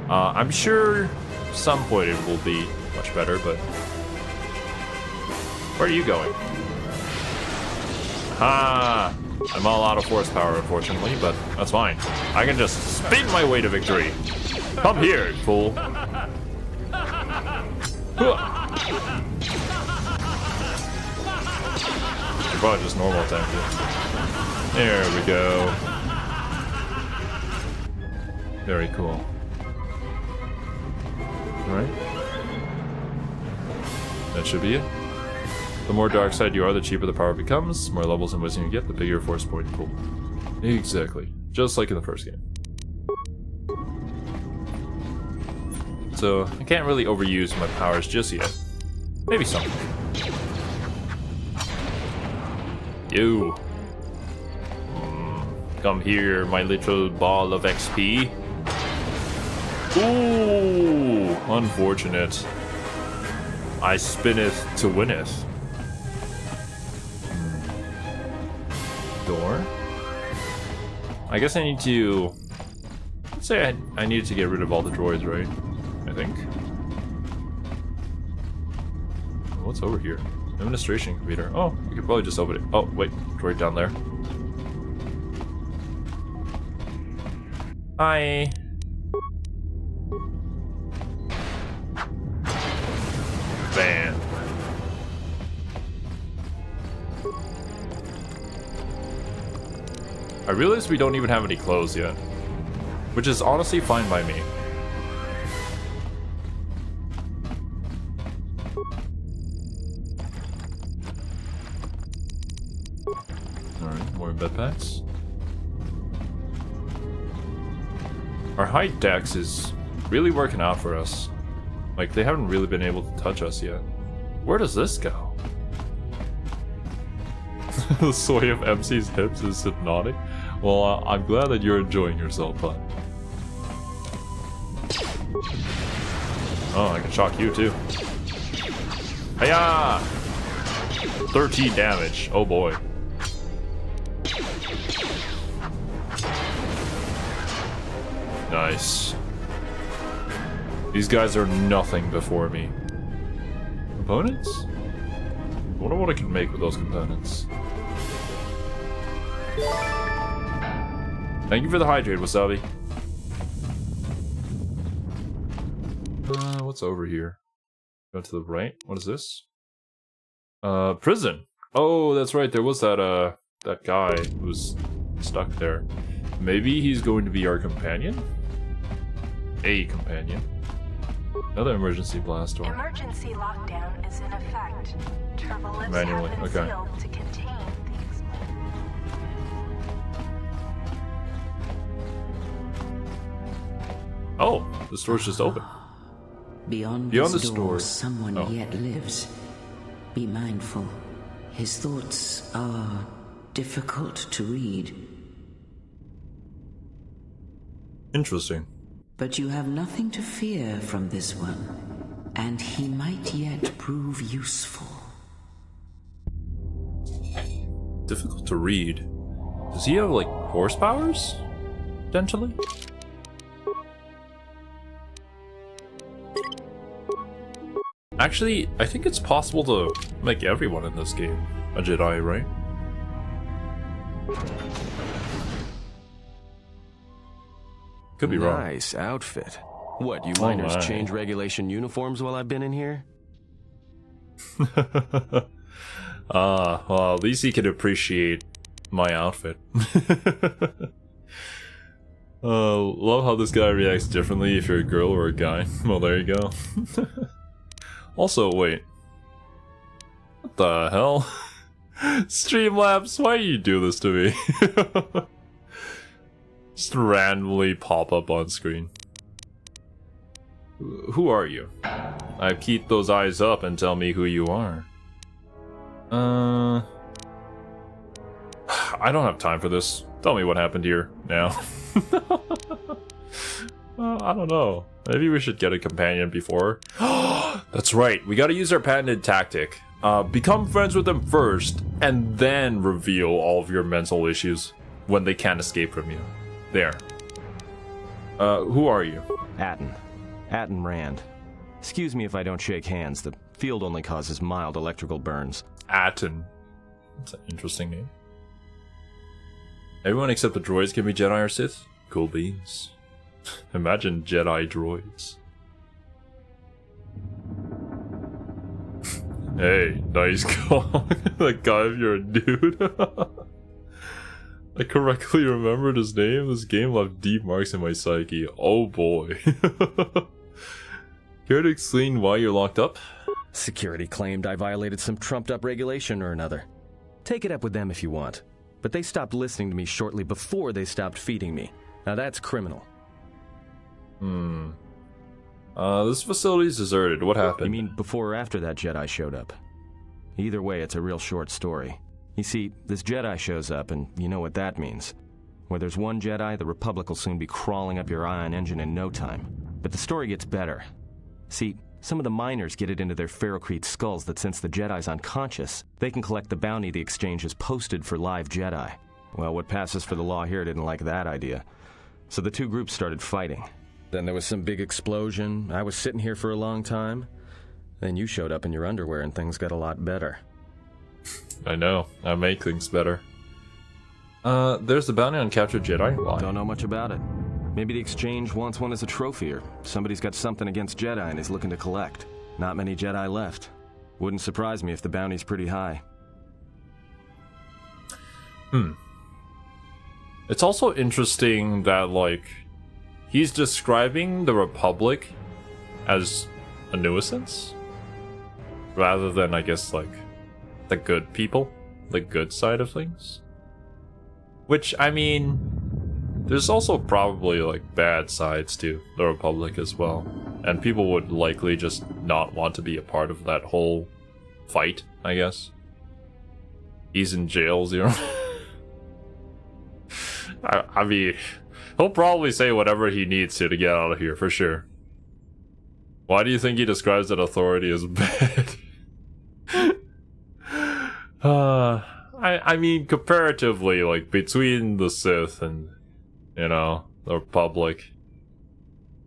I'm sure some point it will be much better, but... Where are you going? Ah! I'm all out of force power, unfortunately, but that's fine. I can just spin my way to victory. Come here, fool. Probably just normal attack. There we go. Very cool. Alright. That should be it. The more dark side you are, the cheaper the power becomes. The more levels and wisdom you get, the bigger your force point pool. Exactly. Just like in the first game. so I can't really overuse my powers just yet. Maybe some. You. Come here, my little ball of XP. Ooh, unfortunate. I spinneth to winneth. Door? I guess I need to... Let's say I needed to get rid of all the droids, right? I think. What's over here? Administration computer. Oh, we could probably just open it. Oh, wait. Droid down there. Hi. Bam. I realize we don't even have any clothes yet, which is honestly fine by me. Alright, more bed packs. Our height dex is really working out for us. Like, they haven't really been able to touch us yet. Where does this go? The sway of MC's hips is hypnotic. Well, I'm glad that you're enjoying yourself, bud. Oh, I can shock you too. Hiya! 13 damage. Oh boy. Nice. These guys are nothing before me. Components? I wonder what I can make with those components. Thank you for the hydrate, Wasabi. What's over here? Go to the right. What is this? Prison. Oh, that's right. There was that that guy who was stuck there. Maybe he's going to be our companion? A companion. Another emergency blast door. Emergency lockdown is in effect. Turbolifts Manually, have been okay. sealed to contain the explosion. Oh, the store's just open. Beyond the this store. door, someone Oh. yet lives. Be mindful. His thoughts are difficult to read. Interesting. But you have nothing to fear from this one, and he might yet prove useful. Difficult to read. Does he have, like, horse powers? Potentially? Actually, I think it's possible to make everyone in this game a Jedi, right? Could be wrong. Nice outfit. What, you miners my. change regulation uniforms while I've been in here? Well, at least he could appreciate my outfit. Love how this guy reacts differently if you're a girl or a guy. Well, there you go. Also, wait. What the hell? Streamlabs, why do you do this to me? Just randomly pop up on screen. Who are you? I keep those eyes up and tell me who you are. I don't have time for this. Tell me what happened here now. I don't know. Maybe we should get a companion before. That's right. We gotta use our patented tactic. Become friends with them first, and then reveal all of your mental issues when they can't escape from you. There. Who are you? Atten Rand. Excuse me if I don't shake hands. The field only causes mild electrical burns. Atten. That's an interesting name. Everyone except the droids can be Jedi or Sith? Cool beans. Imagine Jedi droids. Hey, nice call. That guy, if you're a dude. I correctly remembered his name. This game left deep marks in my psyche. Oh boy. Care to explain why you're locked up? Security claimed I violated some trumped-up regulation or another. Take it up with them if you want. But they stopped listening to me shortly before they stopped feeding me. Now that's criminal. This facility's deserted. What happened? You mean before or after that Jedi showed up? Either way, it's a real short story. You see, this Jedi shows up, and you know what that means. Where there's one Jedi, the Republic will soon be crawling up your ion engine in no time. But the story gets better. See, some of the miners get it into their ferrocrete skulls that since the Jedi's unconscious, they can collect the bounty the exchange has posted for live Jedi. Well, what passes for the law here didn't like that idea. So the two groups started fighting. Then there was some big explosion. I was sitting here for a long time. Then you showed up in your underwear and things got a lot better. I know. I make things better. There's the bounty on captured Jedi. Why? Don't know much about it. Maybe the exchange wants one as a trophy, or somebody's got something against Jedi and is looking to collect. Not many Jedi left. Wouldn't surprise me if the bounty's pretty high. It's also interesting that, like, he's describing the Republic as a nuisance, rather than, I guess, like, the good people, the good side of things. Which, I mean, there's also probably, like, bad sides to the Republic as well. And people would likely just not want to be a part of that whole fight, I guess. He's in jail, Xero. I mean, he'll probably say whatever he needs to get out of here, for sure. Why do you think he describes that authority as bad? I mean, comparatively, like, between the Sith and, you know, the Republic.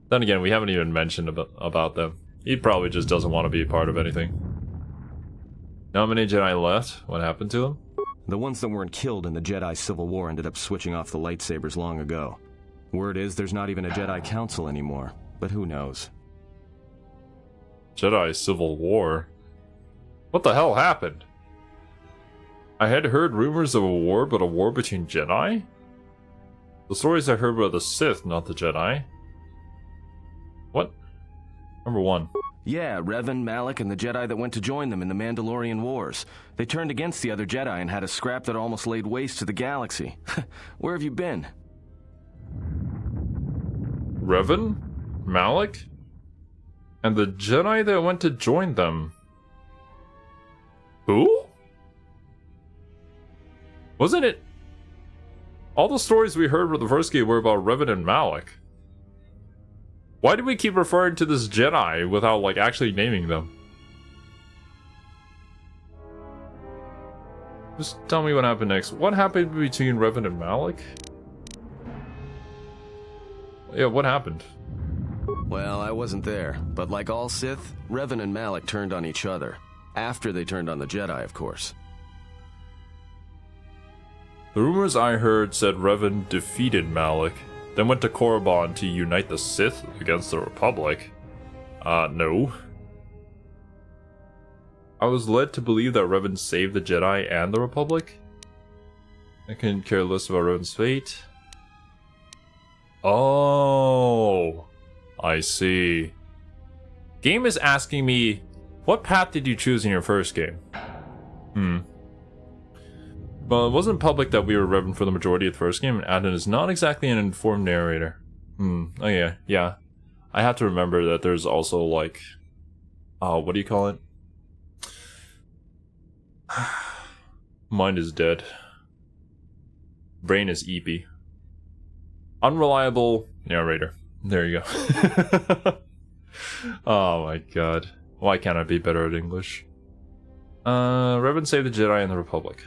Then again, we haven't even mentioned about them. He probably just doesn't want to be a part of anything. Not many Jedi left. What happened to them? The ones that weren't killed in the Jedi Civil War ended up switching off the lightsabers long ago. Word is there's not even a Jedi Council anymore, but who knows? Jedi Civil War? What the hell happened? I had heard rumors of a war, but a war between Jedi? The stories I heard were the Sith, not the Jedi. What? Number 1. Yeah, Revan, Malak, and the Jedi that went to join them in the Mandalorian Wars. They turned against the other Jedi and had a scrap that almost laid waste to the galaxy. Where have you been? Revan? Malak? And the Jedi that went to join them. Who? Wasn't it? All the stories we heard for the first game were about Revan and Malak. Why do we keep referring to this Jedi without, like, actually naming them? Just tell me what happened next. What happened between Revan and Malak? Yeah, what happened? Well, I wasn't there, but like all Sith, Revan and Malak turned on each other. After they turned on the Jedi, of course. The rumors I heard said Revan defeated Malak, then went to Korriban to unite the Sith against the Republic. No. I was led to believe that Revan saved the Jedi and the Republic. I couldn't care less about Revan's fate. Oh, I see. Game is asking me, what path did you choose in your first game? Well, it wasn't public that we were Revan for the majority of the first game, and Adnan is not exactly an informed narrator. Oh yeah. I have to remember that there's also, like... what do you call it? Mind is dead. Brain is eepy. Unreliable narrator. There you go. Oh my god. Why can't I be better at English? Revan saved the Jedi and the Republic.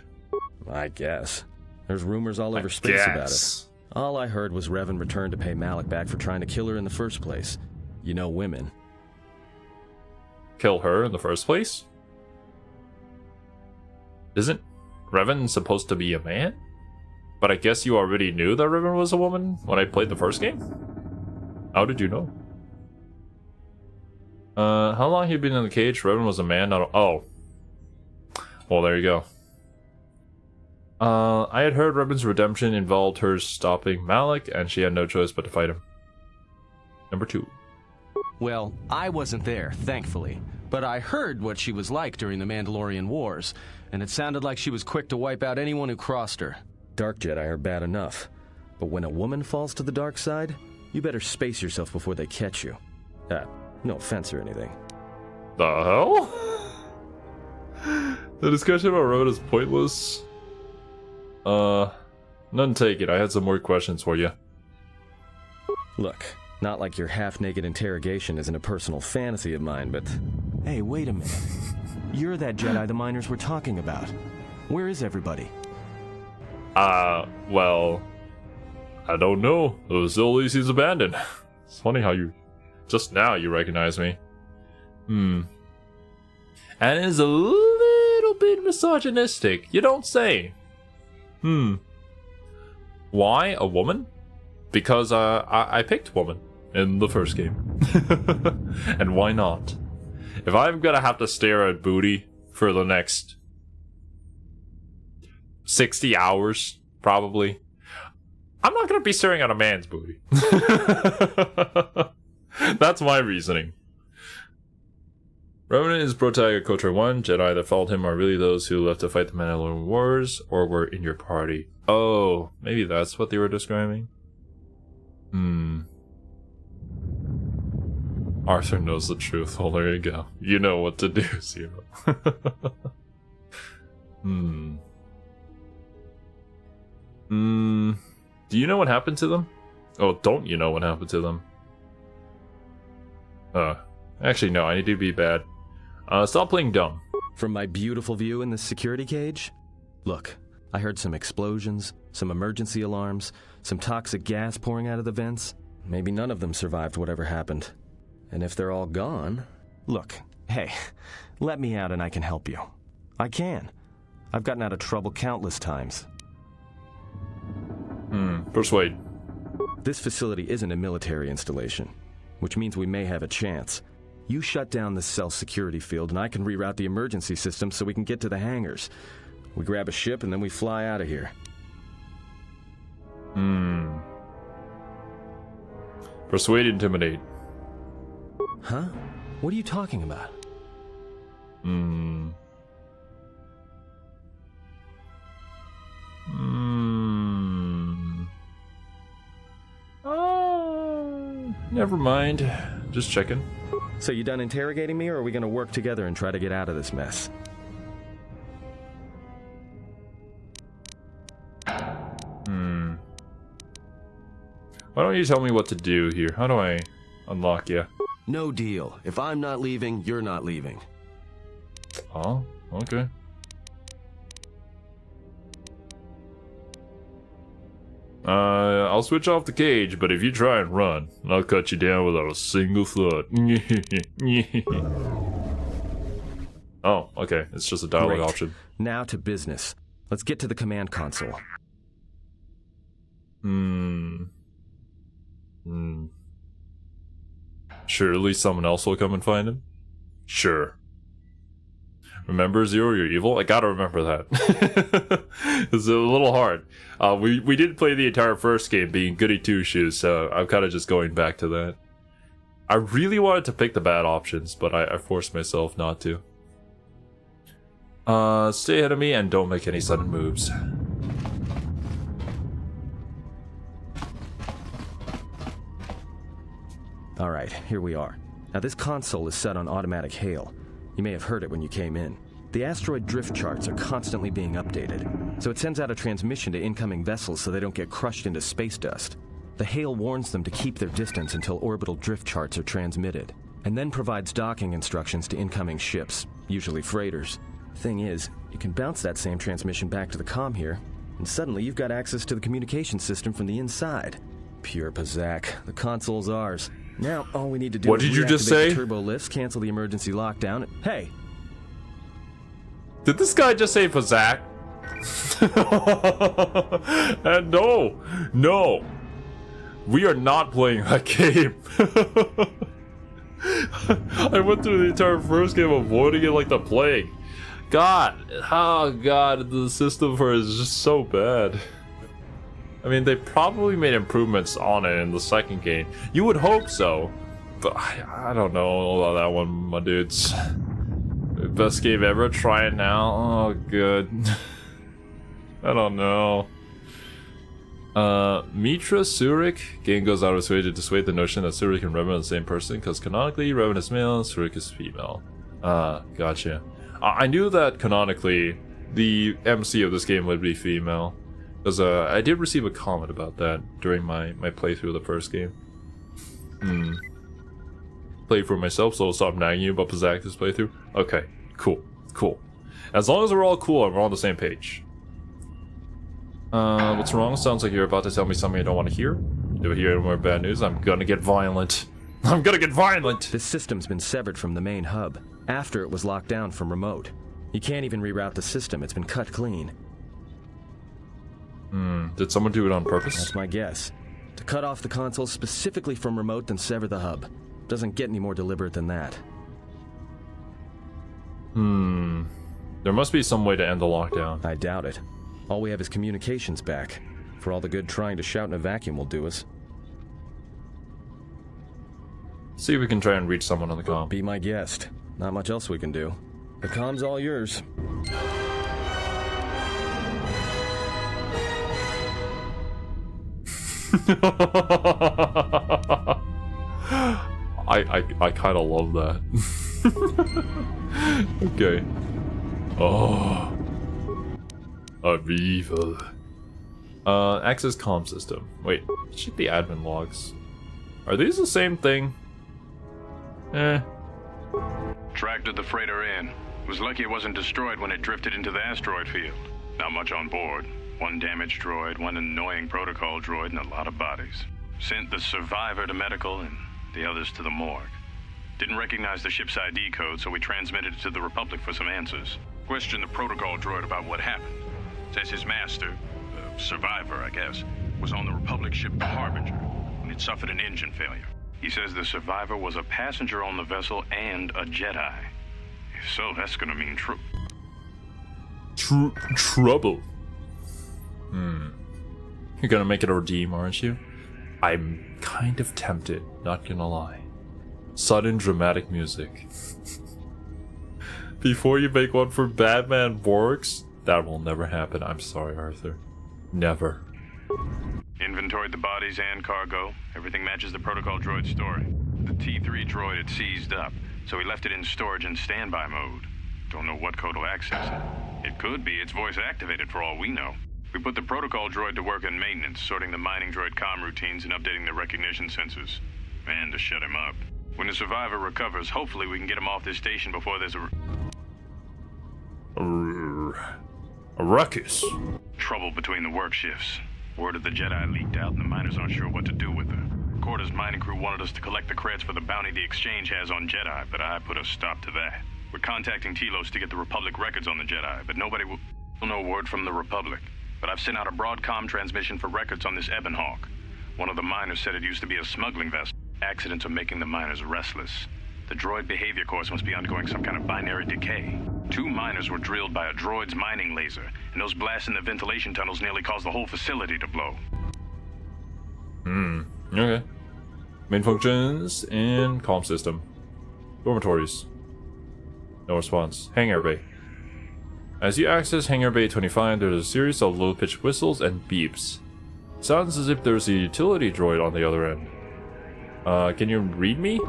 I guess. There's rumors all over space about it. All I heard was Revan returned to pay Malak back for trying to kill her in the first place. You know women. Kill her in the first place? Isn't Revan supposed to be a man? But I guess you already knew that Revan was a woman when I played the first game? How did you know? How long had you been in the cage? Revan was a man, not a... Oh. Well, there you go. I had heard Revan's redemption involved her stopping Malak, and she had no choice but to fight him. Number 2. Well, I wasn't there, thankfully. But I heard what she was like during the Mandalorian Wars, and it sounded like she was quick to wipe out anyone who crossed her. Dark Jedi are bad enough, but when a woman falls to the dark side, you better space yourself before they catch you. No offense or anything. The hell? The discussion about Road is pointless. None taken. I had some more questions for you. Look, not like your half-naked interrogation isn't a personal fantasy of mine, but... Hey, wait a minute. You're that Jedi the miners were talking about. Where is everybody? Well... I don't know. The facility seems abandoned. It's funny how you... Just now you recognize me. And it's a little bit misogynistic. You don't say. Why a woman? Because I picked woman in the first game. And why not? If I'm gonna have to stare at booty for the next 60 hours, probably, I'm not gonna be staring at a man's booty. That's my reasoning. Revenant is Protagonist Kotor 1. Jedi that followed him are really those who left to fight the Mandalorian Wars or were in your party. Oh, maybe that's what they were describing? Arthur knows the truth. Well, there you go. You know what to do, Xero. Do you know what happened to them? Oh, don't you know what happened to them? Actually, no, I need to be bad. Stop playing dumb. From my beautiful view in this security cage? Look, I heard some explosions, some emergency alarms, some toxic gas pouring out of the vents. Maybe none of them survived whatever happened. And if they're all gone... Look, hey, let me out and I can help you. I can. I've gotten out of trouble countless times. Persuade. This facility isn't a military installation, which means we may have a chance. You shut down this cell security field and I can reroute the emergency system so we can get to the hangars. We grab a ship and then we fly out of here. Persuade, intimidate. Huh? What are you talking about? Never mind. Just checking. So you done interrogating me, or are we gonna work together and try to get out of this mess? Why don't you tell me what to do here? How do I unlock you? No deal. If I'm not leaving, you're not leaving. Oh, okay. I'll switch off the cage, but if you try and run, I'll cut you down without a single thought. Oh, okay. It's just a dialogue Great. option. Now to business. Let's get to the command console. Surely someone else will come and find him? Sure. Remember, Xero, you're evil? I gotta remember that. It's a little hard. We did play the entire first game being goody two-shoes, so I'm kind of just going back to that. I really wanted to pick the bad options, but I forced myself not to. Stay ahead of me and don't make any sudden moves. Alright, here we are. Now this console is set on automatic hail. You may have heard it when you came in. The asteroid drift charts are constantly being updated, so it sends out a transmission to incoming vessels so they don't get crushed into space dust. The hail warns them to keep their distance until orbital drift charts are transmitted, and then provides docking instructions to incoming ships, usually freighters. Thing is, you can bounce that same transmission back to the comm here, and suddenly you've got access to the communication system from the inside. Pure Pazak. The console's ours. Now, all we need to do What is did you just reactivate say? the turbo lifts, cancel the emergency lockdown. Hey! Did this guy just say Fazak? And no! We are not playing that game. I went through the entire first game avoiding it like the plague. God, oh god, the system for it is just so bad. I mean, they probably made improvements on it in the second game. You would hope so, but I don't know about that one, my dudes. Best game ever, try it now. Oh, good. I don't know. Mitra Surik. Game goes out of its way to dissuade the notion that Surik and Revan are the same person, because canonically Revan is male and Surik is female. Gotcha. I knew that canonically the MC of this game would be female, because I did receive a comment about that during my playthrough of the first game. Played for myself, so I'll stop nagging you about Pizzactus playthrough. Okay, cool. As long as we're all cool and we're on the same page. What's wrong? Sounds like you're about to tell me something I don't want to hear. Do I hear any more bad news? I'm gonna get violent. This system's been severed from the main hub, after it was locked down from remote. You can't even reroute the system, it's been cut clean. Did someone do it on purpose? That's my guess. To cut off the console specifically from remote, then sever the hub. Doesn't get any more deliberate than that. There must be some way to end the lockdown. I doubt it. All we have is communications back. For all the good trying to shout in a vacuum will do us. See if we can try and reach someone on the comm. Be my guest. Not much else we can do. The comm's all yours. I kind of love that. Okay. Oh. Aviva. Access comm system. Wait, check the admin logs. Are these the same thing? Tracked the freighter in. Was lucky it wasn't destroyed when it drifted into the asteroid field. Not much on board. One damaged droid, one annoying protocol droid, and a lot of bodies. Sent the survivor to medical and the others to the morgue. Didn't recognize the ship's ID code, so we transmitted it to the Republic for some answers. Questioned the protocol droid about what happened. Says his master, the survivor I guess, was on the Republic ship the Harbinger when it suffered an engine failure. He says the survivor was a passenger on the vessel and a Jedi. If so, that's gonna mean trouble. You're gonna make it a redeem, aren't you? I'm kind of tempted, not gonna lie. Sudden dramatic music. Before you make one for Batman Borgs? That will never happen. I'm sorry, Arthur. Never. Inventoried the bodies and cargo. Everything matches the protocol droid's story. The T3 droid had seized up, so we left it in storage and standby mode. Don't know what code will access it. It could be it's voice activated for all we know. We put the protocol droid to work in maintenance, sorting the mining droid comm routines and updating the recognition sensors. And to shut him up. When the survivor recovers, hopefully we can get him off this station before there's a ruckus. Trouble between the work shifts. Word of the Jedi leaked out and the miners aren't sure what to do with her. Recorder's mining crew wanted us to collect the credits for the bounty the Exchange has on Jedi, but I put a stop to that. We're contacting Telos to get the Republic records on the Jedi, but nobody will... No word from the Republic. But I've sent out a broadcom transmission for records on this Ebon Hawk. One of the miners said it used to be a smuggling vessel. Accidents are making the miners restless. The droid behavior course must be undergoing some kind of binary decay. 2 miners were drilled by a droid's mining laser, and those blasts in the ventilation tunnels nearly caused the whole facility to blow. Okay. Main functions and comm system. Dormitories. No response. Hangar bay. As you access Hangar Bay 25, there's a series of low-pitched whistles and beeps. Sounds as if there's a utility droid on the other end. Can you read me?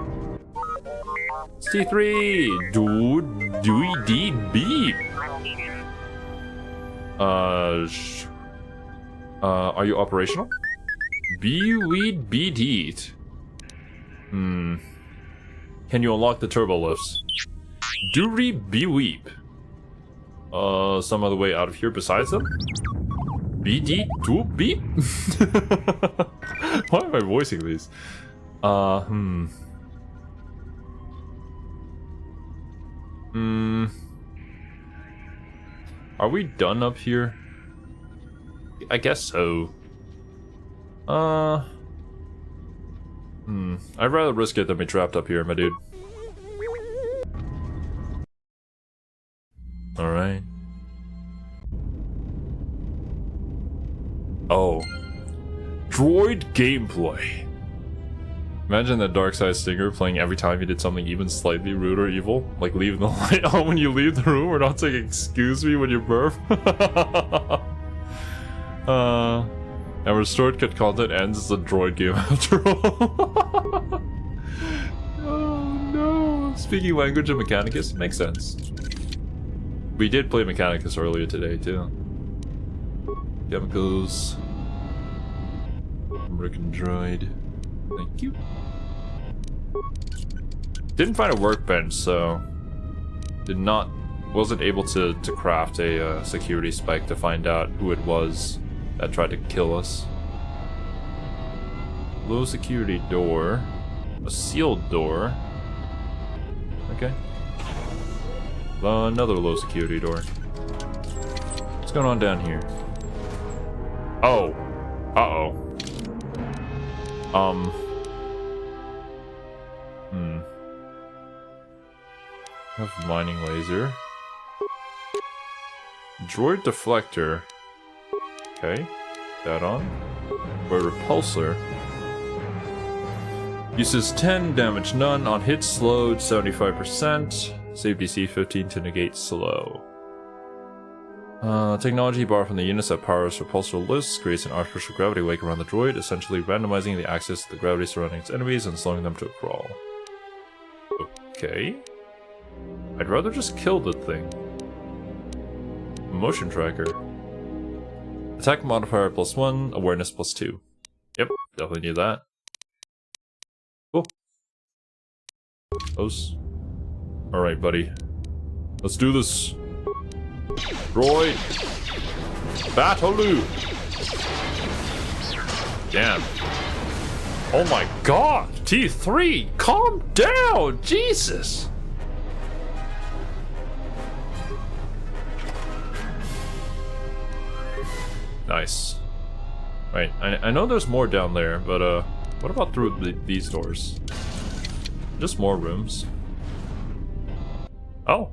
It's T3! Do beep! Are you operational? Be-weed beat. Can you unlock the turbo lifts? Do-re be-weep. Some other way out of here besides them? BD to beep? Why am I voicing these? Are we done up here? I guess so. I'd rather risk it than be trapped up here, my dude. Alright. Oh. Droid gameplay. Imagine that dark side stinger playing every time you did something even slightly rude or evil. Like leaving the light on when you leave the room, or not saying excuse me when you burp. And restored cut content ends as a droid game after all. Oh no. Speaking language of Mechanicus makes sense. We did play Mechanicus earlier today too. Chemicals. American droid. Thank you. Didn't find a workbench, so wasn't able to craft a security spike to find out who it was that tried to kill us. Low security door. A sealed door. Okay. Another low security door. What's going on down here? Oh. Uh-oh. Have mining laser. Droid deflector. Okay. That on. Or repulsor. Uses 10, damage none, on hits slowed 75%. Save DC 15 to negate slow. Technology bar from the units that powers repulsor lists creates an artificial gravity wake around the droid, essentially randomizing the axis of the gravity surrounding its enemies and slowing them to a crawl. Okay. I'd rather just kill the thing. Motion tracker. Attack modifier +1, awareness +2. Yep, definitely need that. Cool. Close. Alright, buddy. Let's do this. Droid! Bataloo! Damn. Oh my god! T3! Calm down! Jesus! Nice. Right, I know there's more down there, but what about through these doors? Just more rooms. Oh.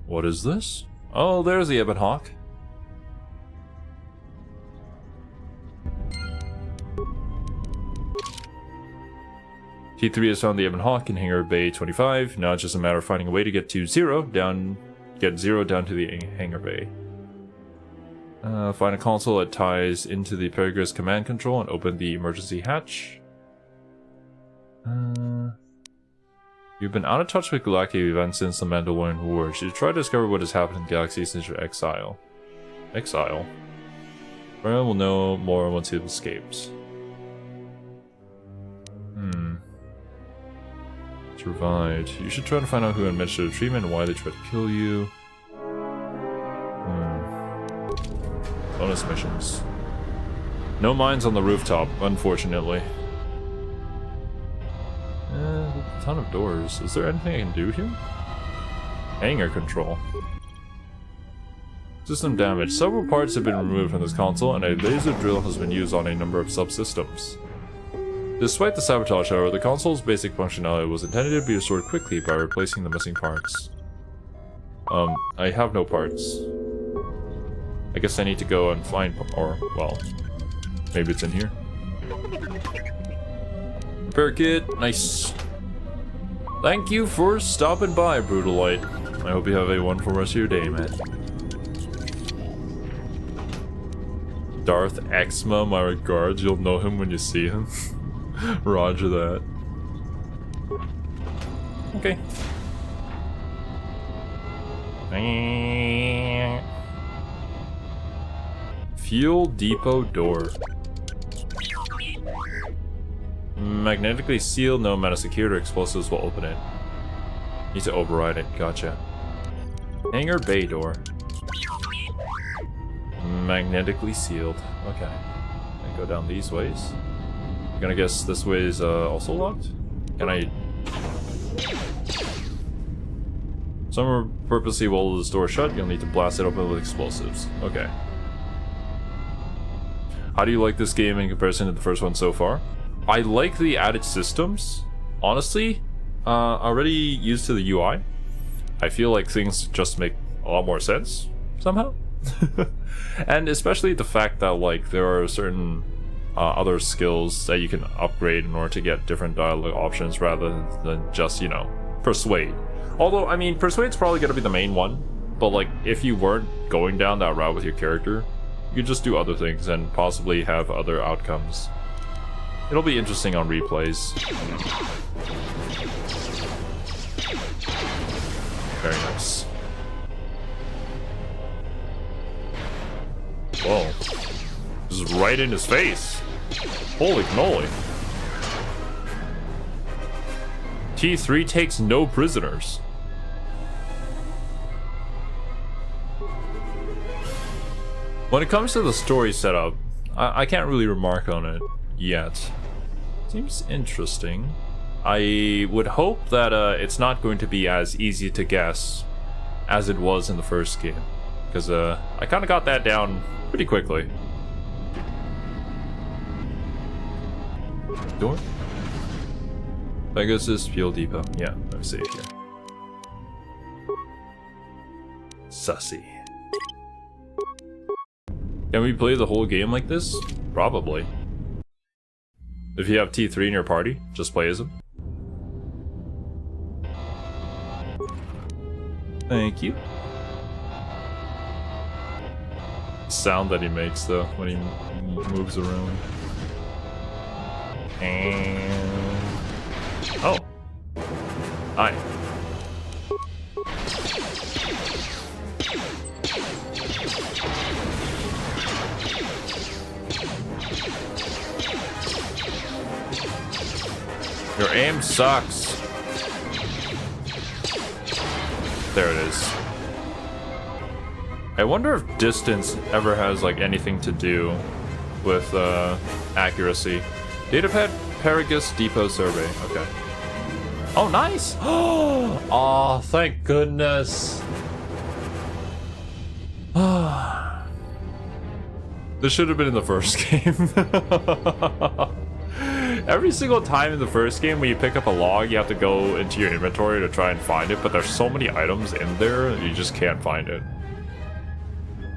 What is this? Oh, there's the Ebon Hawk. T3 has found the Ebon Hawk in Hangar Bay 25. Now it's just a matter of finding a way to get Xero down to the Hangar Bay. Find a console that ties into the Peregrus command control and open the emergency hatch. You've been out of touch with galactic events since the Mandalorian Wars. You should try to discover what has happened in the galaxy since your exile. Exile? Brian will know more once he escapes. Survived. You should try to find out who administered the treatment and why they tried to kill you. Bonus missions. No mines on the rooftop, unfortunately. A ton of doors. Is there anything I can do here? Hangar control. System damage. Several parts have been removed from this console, and a laser drill has been used on a number of subsystems. Despite the sabotage, however, the console's basic functionality was intended to be restored quickly by replacing the missing parts. I have no parts. I guess I need to go and find, or, well, maybe it's in here. Repair kit, nice. Thank you for stopping by, Brutalite. I hope you have a wonderful rest of your day, man. Darth Exma, my regards. You'll know him when you see him. Roger that. Okay. Fuel depot door. Magnetically sealed, no amount of security or explosives will open it. Need to override it, gotcha. Hangar bay door. Magnetically sealed, okay. I go down these ways. I'm gonna guess this way is also locked? Can I... Some purposely wall this door shut, you'll need to blast it open with explosives. Okay. How do you like this game in comparison to the first one so far? I like the added systems. Honestly, already used to the UI. I feel like things just make a lot more sense, somehow. And especially the fact that like there are certain other skills that you can upgrade in order to get different dialogue options rather than just, you know, persuade. Although, I mean, persuade's probably going to be the main one, but like if you weren't going down that route with your character, You could just do other things and possibly have other outcomes. It'll be interesting on replays. Very nice. Whoa. This is right in his face. Holy cannoli. T3 takes no prisoners. When it comes to the story setup, I can't really remark on it yet. Seems interesting. I would hope that it's not going to be as easy to guess as it was in the first game. Because I kind of got that down pretty quickly. Door? Pegasus Fuel Depot. Yeah, let me see it here. Sussy. Can we play the whole game like this? Probably. If you have T3 in your party, just play as him. Thank you. Sound that he makes though when he moves around. And oh, hi. Your aim sucks. There it is. I wonder if distance ever has like anything to do with accuracy. Datapad Paragus Depot Survey. Okay. Oh, nice! Oh, thank goodness. This should have been in the first game. Every single time in the first game when you pick up a log, you have to go into your inventory to try and find it, but there's so many items in there, you just can't find it.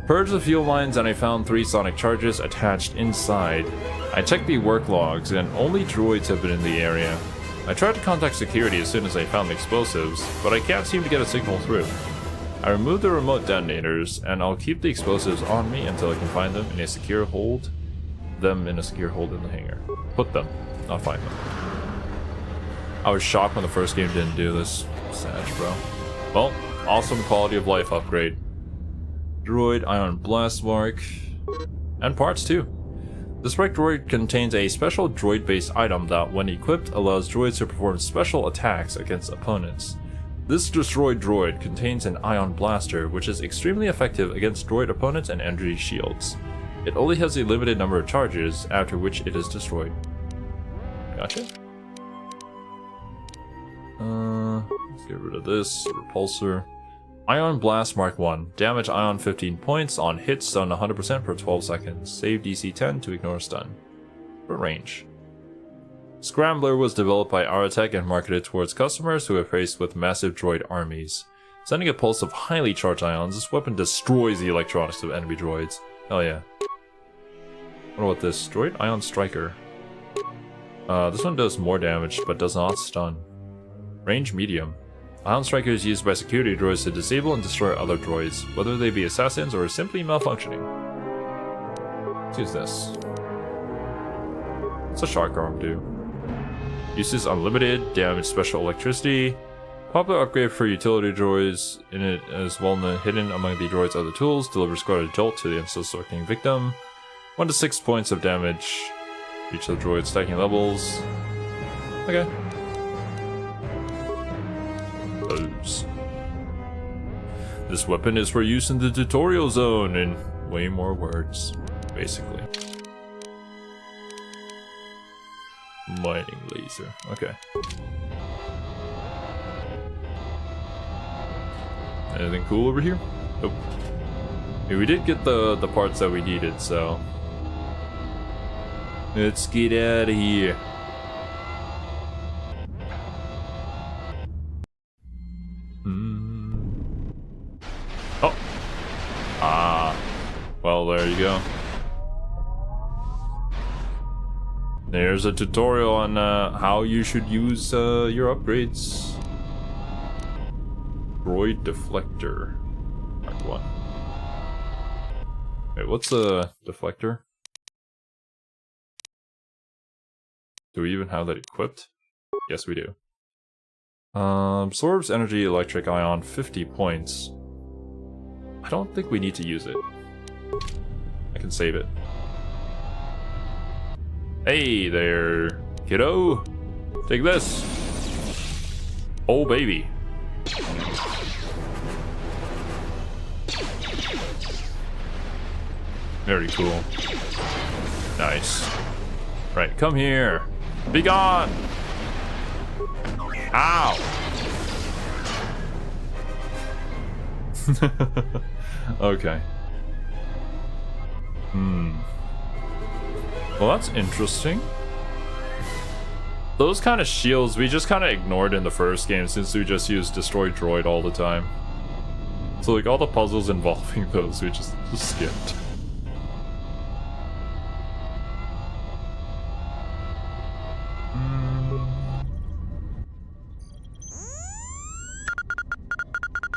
Purged the fuel lines and I found 3 sonic charges attached inside. I checked the work logs and only droids have been in the area. I tried to contact security as soon as I found the explosives, but I can't seem to get a signal through. I removed the remote detonators and I'll keep the explosives on me until I can find them in a secure hold. Them in a secure hold in the hangar. Put them, not find them. I was shocked when the first game didn't do this. Sad, bro. Well, awesome quality of life upgrade. Droid ion blast mark. And parts too. The Sprite droid contains a special droid-based item that, when equipped, allows droids to perform special attacks against opponents. This destroyed droid contains an ion blaster, which is extremely effective against droid opponents and energy shields. It only has a limited number of charges, after which it is destroyed. Gotcha. Let's get rid of this. Repulsor. Ion Blast Mark 1. Damage Ion 15 points. On hit, stun 100% for 12 seconds. Save DC 10 to ignore stun. For range. Scrambler was developed by Aratech and marketed towards customers who are faced with massive droid armies. Sending a pulse of highly charged ions, this weapon destroys the electronics of enemy droids. Hell yeah. What about this? Droid Ion Striker. This one does more damage, but does not stun. Range medium. Ion Striker is used by security droids to disable and destroy other droids, whether they be assassins or simply malfunctioning. Let's use this. What's a Shark Arm do? Uses unlimited, damage special electricity. Popular upgrade for utility droids. In it as well hidden among the droid's other tools. Delivers quite a jolt to the unsuspecting victim. 1 to 6 points of damage. Each of the droid's stacking levels. Okay. Those. This weapon is for use in the tutorial zone in way more words, basically. Mining laser. Okay. Anything cool over here? Nope. Okay, we did get the parts that we needed, so let's get out of here. Oh. Well, there you go. There's a tutorial on how you should use your upgrades. Droid deflector. Mark 1. Wait, what's a deflector? Do we even have that equipped? Yes, we do. Absorbs energy electric ion 50 points. I don't think we need to use it. I can save it. Hey there, kiddo. Take this. Oh, baby. Very cool. Nice. Right, come here. Be gone. Ow. Okay. Well, that's interesting. Those kind of shields we just kind of ignored in the first game since we just used Destroy Droid all the time. So like all the puzzles involving those we just skipped.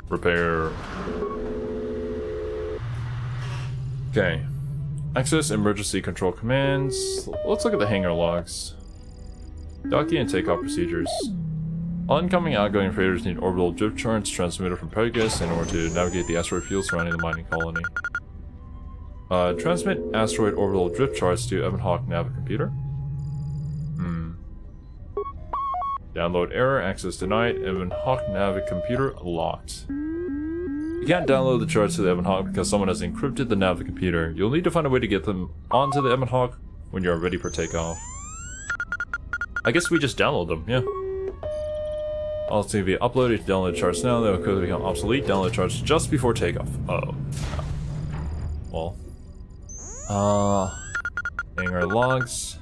Repair. Okay. Access emergency control commands. Let's look at the hangar logs. Docking and takeoff procedures. All incoming and outgoing freighters need orbital drift charts transmitted from Pegasus in order to navigate the asteroid field surrounding the mining colony. Transmit asteroid orbital drift charts to Ebon Hawk Navicomputer. Download error, access denied, Ebon Hawk Navicomputer locked. You can't download the charts to the Ebon Hawk because someone has encrypted the Navicomputer. You'll need to find a way to get them onto the Ebon Hawk when you're ready for takeoff. I guess we just download them, yeah. All to be uploaded to download charts now, they will quickly become obsolete. Download charts just before takeoff. Uh-oh. Well. Hangar logs.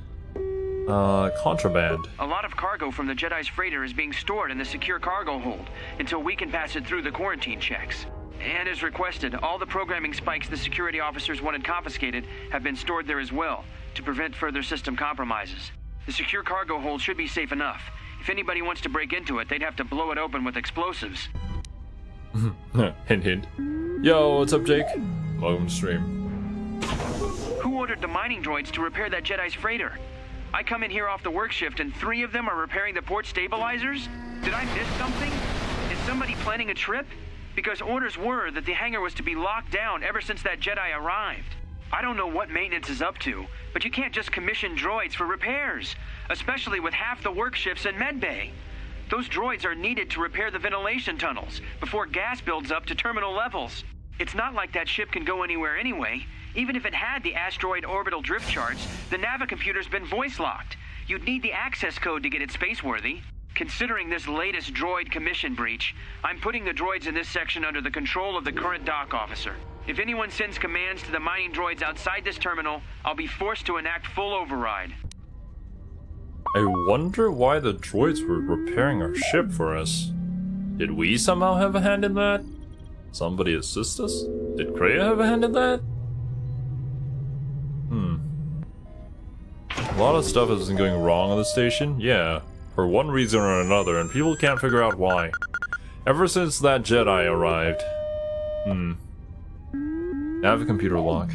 Contraband. A lot of cargo from the Jedi's freighter is being stored in the secure cargo hold until we can pass it through the quarantine checks. And as requested, all the programming spikes the security officers wanted confiscated have been stored there as well, to prevent further system compromises. The secure cargo hold should be safe enough. If anybody wants to break into it, they'd have to blow it open with explosives. Hint hint. Yo, what's up, Jake? Welcome to stream. Who ordered the mining droids to repair that Jedi's freighter? I come in here off the work shift and 3 of them are repairing the port stabilizers? Did I miss something? Is somebody planning a trip? Because orders were that the hangar was to be locked down ever since that Jedi arrived. I don't know what maintenance is up to, but you can't just commission droids for repairs, especially with half the work shifts in medbay. Those droids are needed to repair the ventilation tunnels before gas builds up to terminal levels. It's not like that ship can go anywhere anyway. Even if it had the asteroid orbital drift charts, the Navicomputer's been voice-locked. You'd need the access code to get it spaceworthy. Considering this latest droid commission breach, I'm putting the droids in this section under the control of the current dock officer. If anyone sends commands to the mining droids outside this terminal, I'll be forced to enact full override. I wonder why the droids were repairing our ship for us. Did we somehow have a hand in that? Somebody assist us? Did Kreia have a hand in that? A lot of stuff isn't going wrong on the station, yeah. For one reason or another, and people can't figure out why. Ever since that Jedi arrived. Navicomputer lock.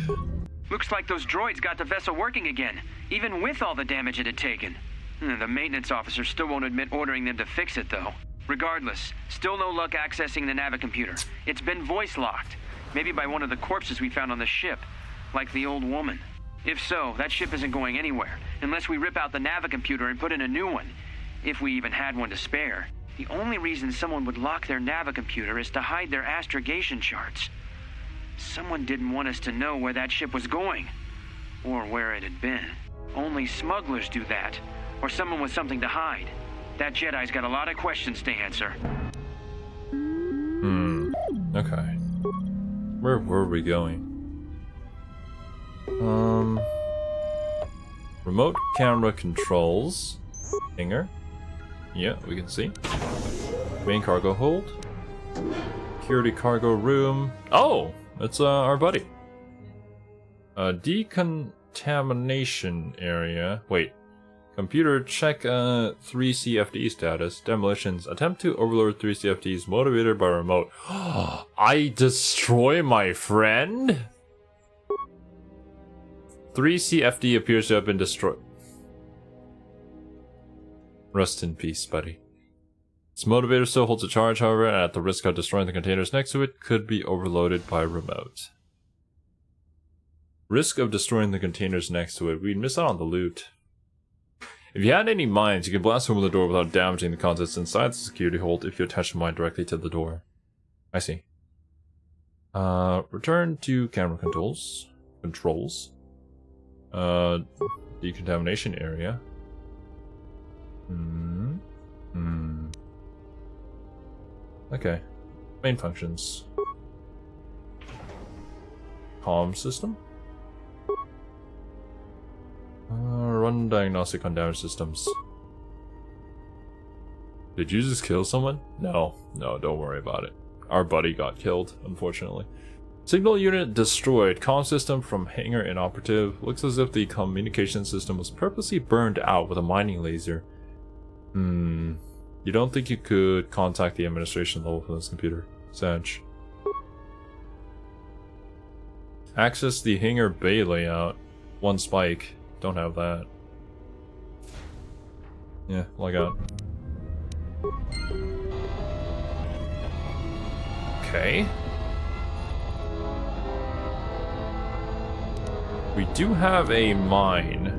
Looks like those droids got the vessel working again, even with all the damage it had taken. The maintenance officer still won't admit ordering them to fix it, though. Regardless, still no luck accessing the Navicomputer. It's been voice-locked. Maybe by one of the corpses we found on the ship, like the old woman. If so, that ship isn't going anywhere, unless we rip out the Navicomputer and put in a new one. If we even had one to spare. The only reason someone would lock their Navicomputer is to hide their astrogation charts. Someone didn't want us to know where that ship was going, or where it had been. Only smugglers do that, or someone with something to hide. That Jedi's got a lot of questions to answer. Okay. Where were we going? Remote camera controls. Hangar. Yeah, we can see. Main cargo hold. Security cargo room. Oh! It's our buddy. Decontamination area. Wait. Computer check 3 CFD status. Demolitions. Attempt to overload 3 CFDs motivated by remote. I destroy my friend? 3 CFD appears to have been destroyed. Rest in peace, buddy. Its motivator still holds a charge, however, and at the risk of destroying the containers next to it, could be overloaded by remote. Risk of destroying the containers next to it. We'd miss out on the loot. If you had any mines, you can blast open the door without damaging the contents inside the security hold if you attach the mine directly to the door. I see. Return to camera controls. Decontamination area. Okay. Main functions. Comm system. Run diagnostic on damaged systems. Did you just kill someone? No, don't worry about it. Our buddy got killed, unfortunately. Signal unit destroyed. Comm system from hangar inoperative. Looks as if the communication system was purposely burned out with a mining laser. You don't think you could contact the administration level from this computer? Sag. Access the hangar bay layout. 1 spike. Don't have that. Yeah, log out. Okay. We do have a mine.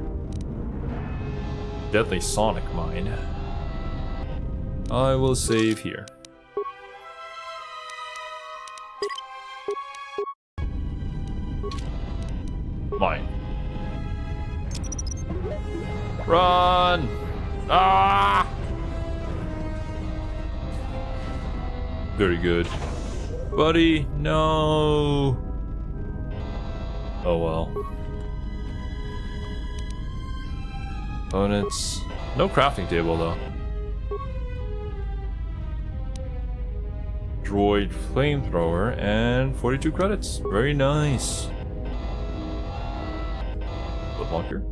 Deadly sonic mine. I will save here. Mine. Run! Ah! Very good. Buddy, no! Oh well. Components. No crafting table though. Droid flamethrower and 42 credits. Very nice. Bunker.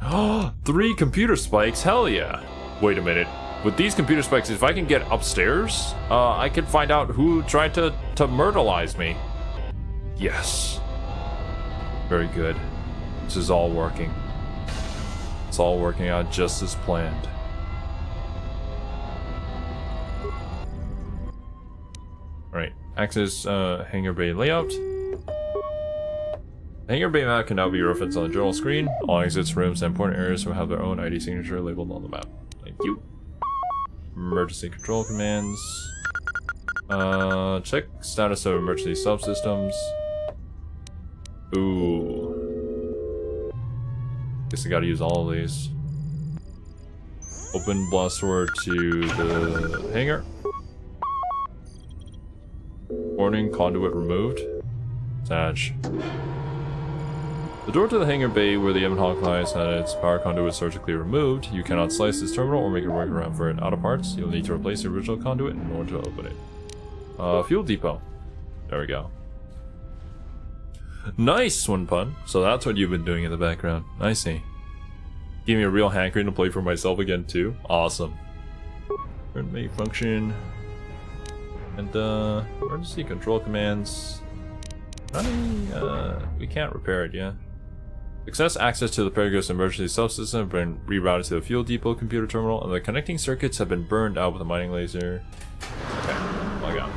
Oh, 3 computer spikes. Hell yeah. Wait a minute. With these computer spikes, if I can get upstairs, I can find out who tried to myrtleize me. Yes. Very good. This is all working. It's all working out just as planned. Alright. Access hangar bay layout. The hangar bay map can now be referenced on the general screen. All exits, rooms, and important areas will have their own ID signature labeled on the map. Thank you. Emergency control commands. Check status of emergency subsystems. Ooh. Guess I gotta use all of these. Open blast door to the hangar. Warning, conduit removed. Sag. The door to the hangar bay where the Ebon Hawk lies had its power conduit surgically removed. You cannot slice this terminal or make a workaround for it. Out of parts, you'll need to replace the original conduit in order to open it. Fuel depot. There we go. Nice one, Pun. So that's what you've been doing in the background. I see. Give me a real hankering to play for myself again too. Awesome. Current main function. And emergency control commands. We can't repair it yet. Success access to the Perigos emergency subsystem have been rerouted to the fuel depot computer terminal, and the connecting circuits have been burned out with a mining laser. Okay, log out.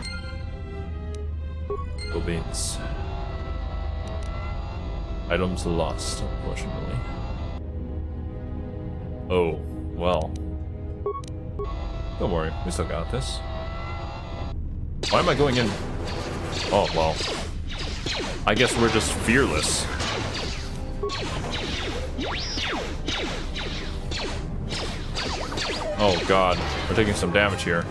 Cool beans. Items lost, unfortunately. Oh, well. Don't worry, we still got this. Why am I going in? Oh, well. I guess we're just fearless. Oh god, we're taking some damage here.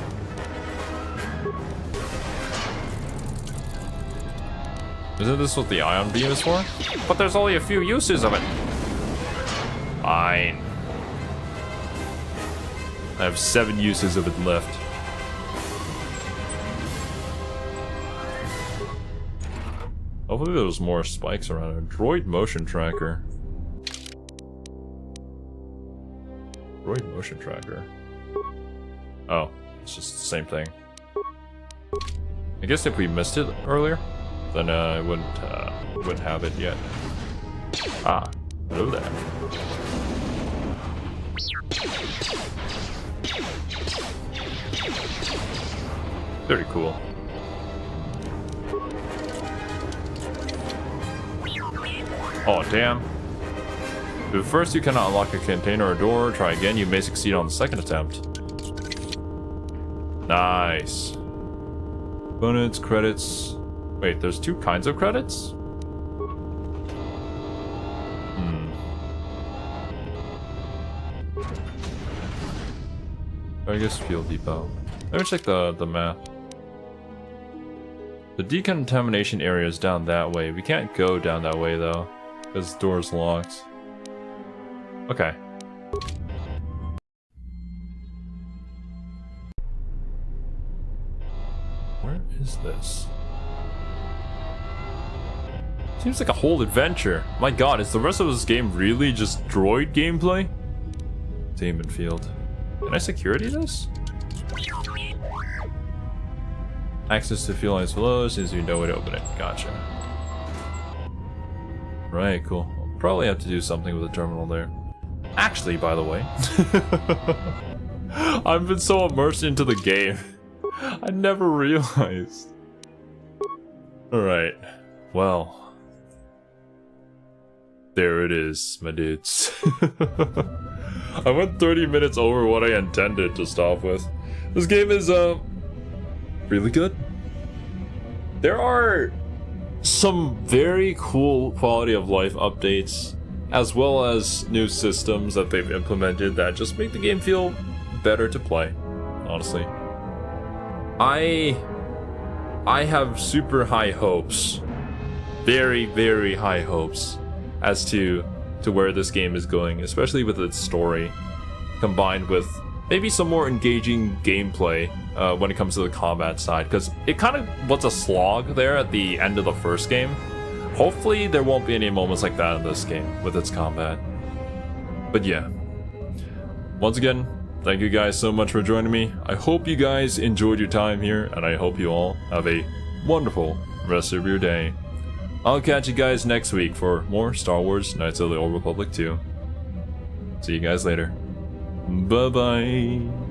Isn't this what the ion beam is for? But there's only a few uses of it. Fine. I have 7 uses of it left. Hopefully there's more spikes around here. Droid motion tracker. Droid motion tracker. Oh, it's just the same thing. I guess if we missed it earlier, then I wouldn't have it yet. Ah, hello there. Very cool. Oh, damn. If first you cannot unlock a container or door, try again, you may succeed on the second attempt. Nice. Bonus, credits. Wait, there's two kinds of credits? I guess fuel depot. Let me check the map. The decontamination area is down that way. We can't go down that way though, because the door's locked. Okay. Where is this? Seems like a whole adventure. My god, is the rest of this game really just droid gameplay? Demon field. Can I security this? Access to fuel lines below as soon as you know where to open it. Gotcha. Right, cool. I'll probably have to do something with the terminal there. Actually, by the way, I've been so immersed into the game, I never realized. Alright, well, there it is, my dudes. I went 30 minutes over what I intended to stop with. This game is, really good. There are some very cool quality of life updates, as well as new systems that they've implemented that just make the game feel better to play, honestly. I have super high hopes, very, very high hopes as to where this game is going, especially with its story, combined with maybe some more engaging gameplay when it comes to the combat side, because it kind of was a slog there at the end of the first game. Hopefully there won't be any moments like that in this game with its combat. But yeah, once again, thank you guys so much for joining me. I hope you guys enjoyed your time here, and I hope you all have a wonderful rest of your day. I'll catch you guys next week for more Star Wars Knights of the Old Republic 2. See you guys later. Bye-bye.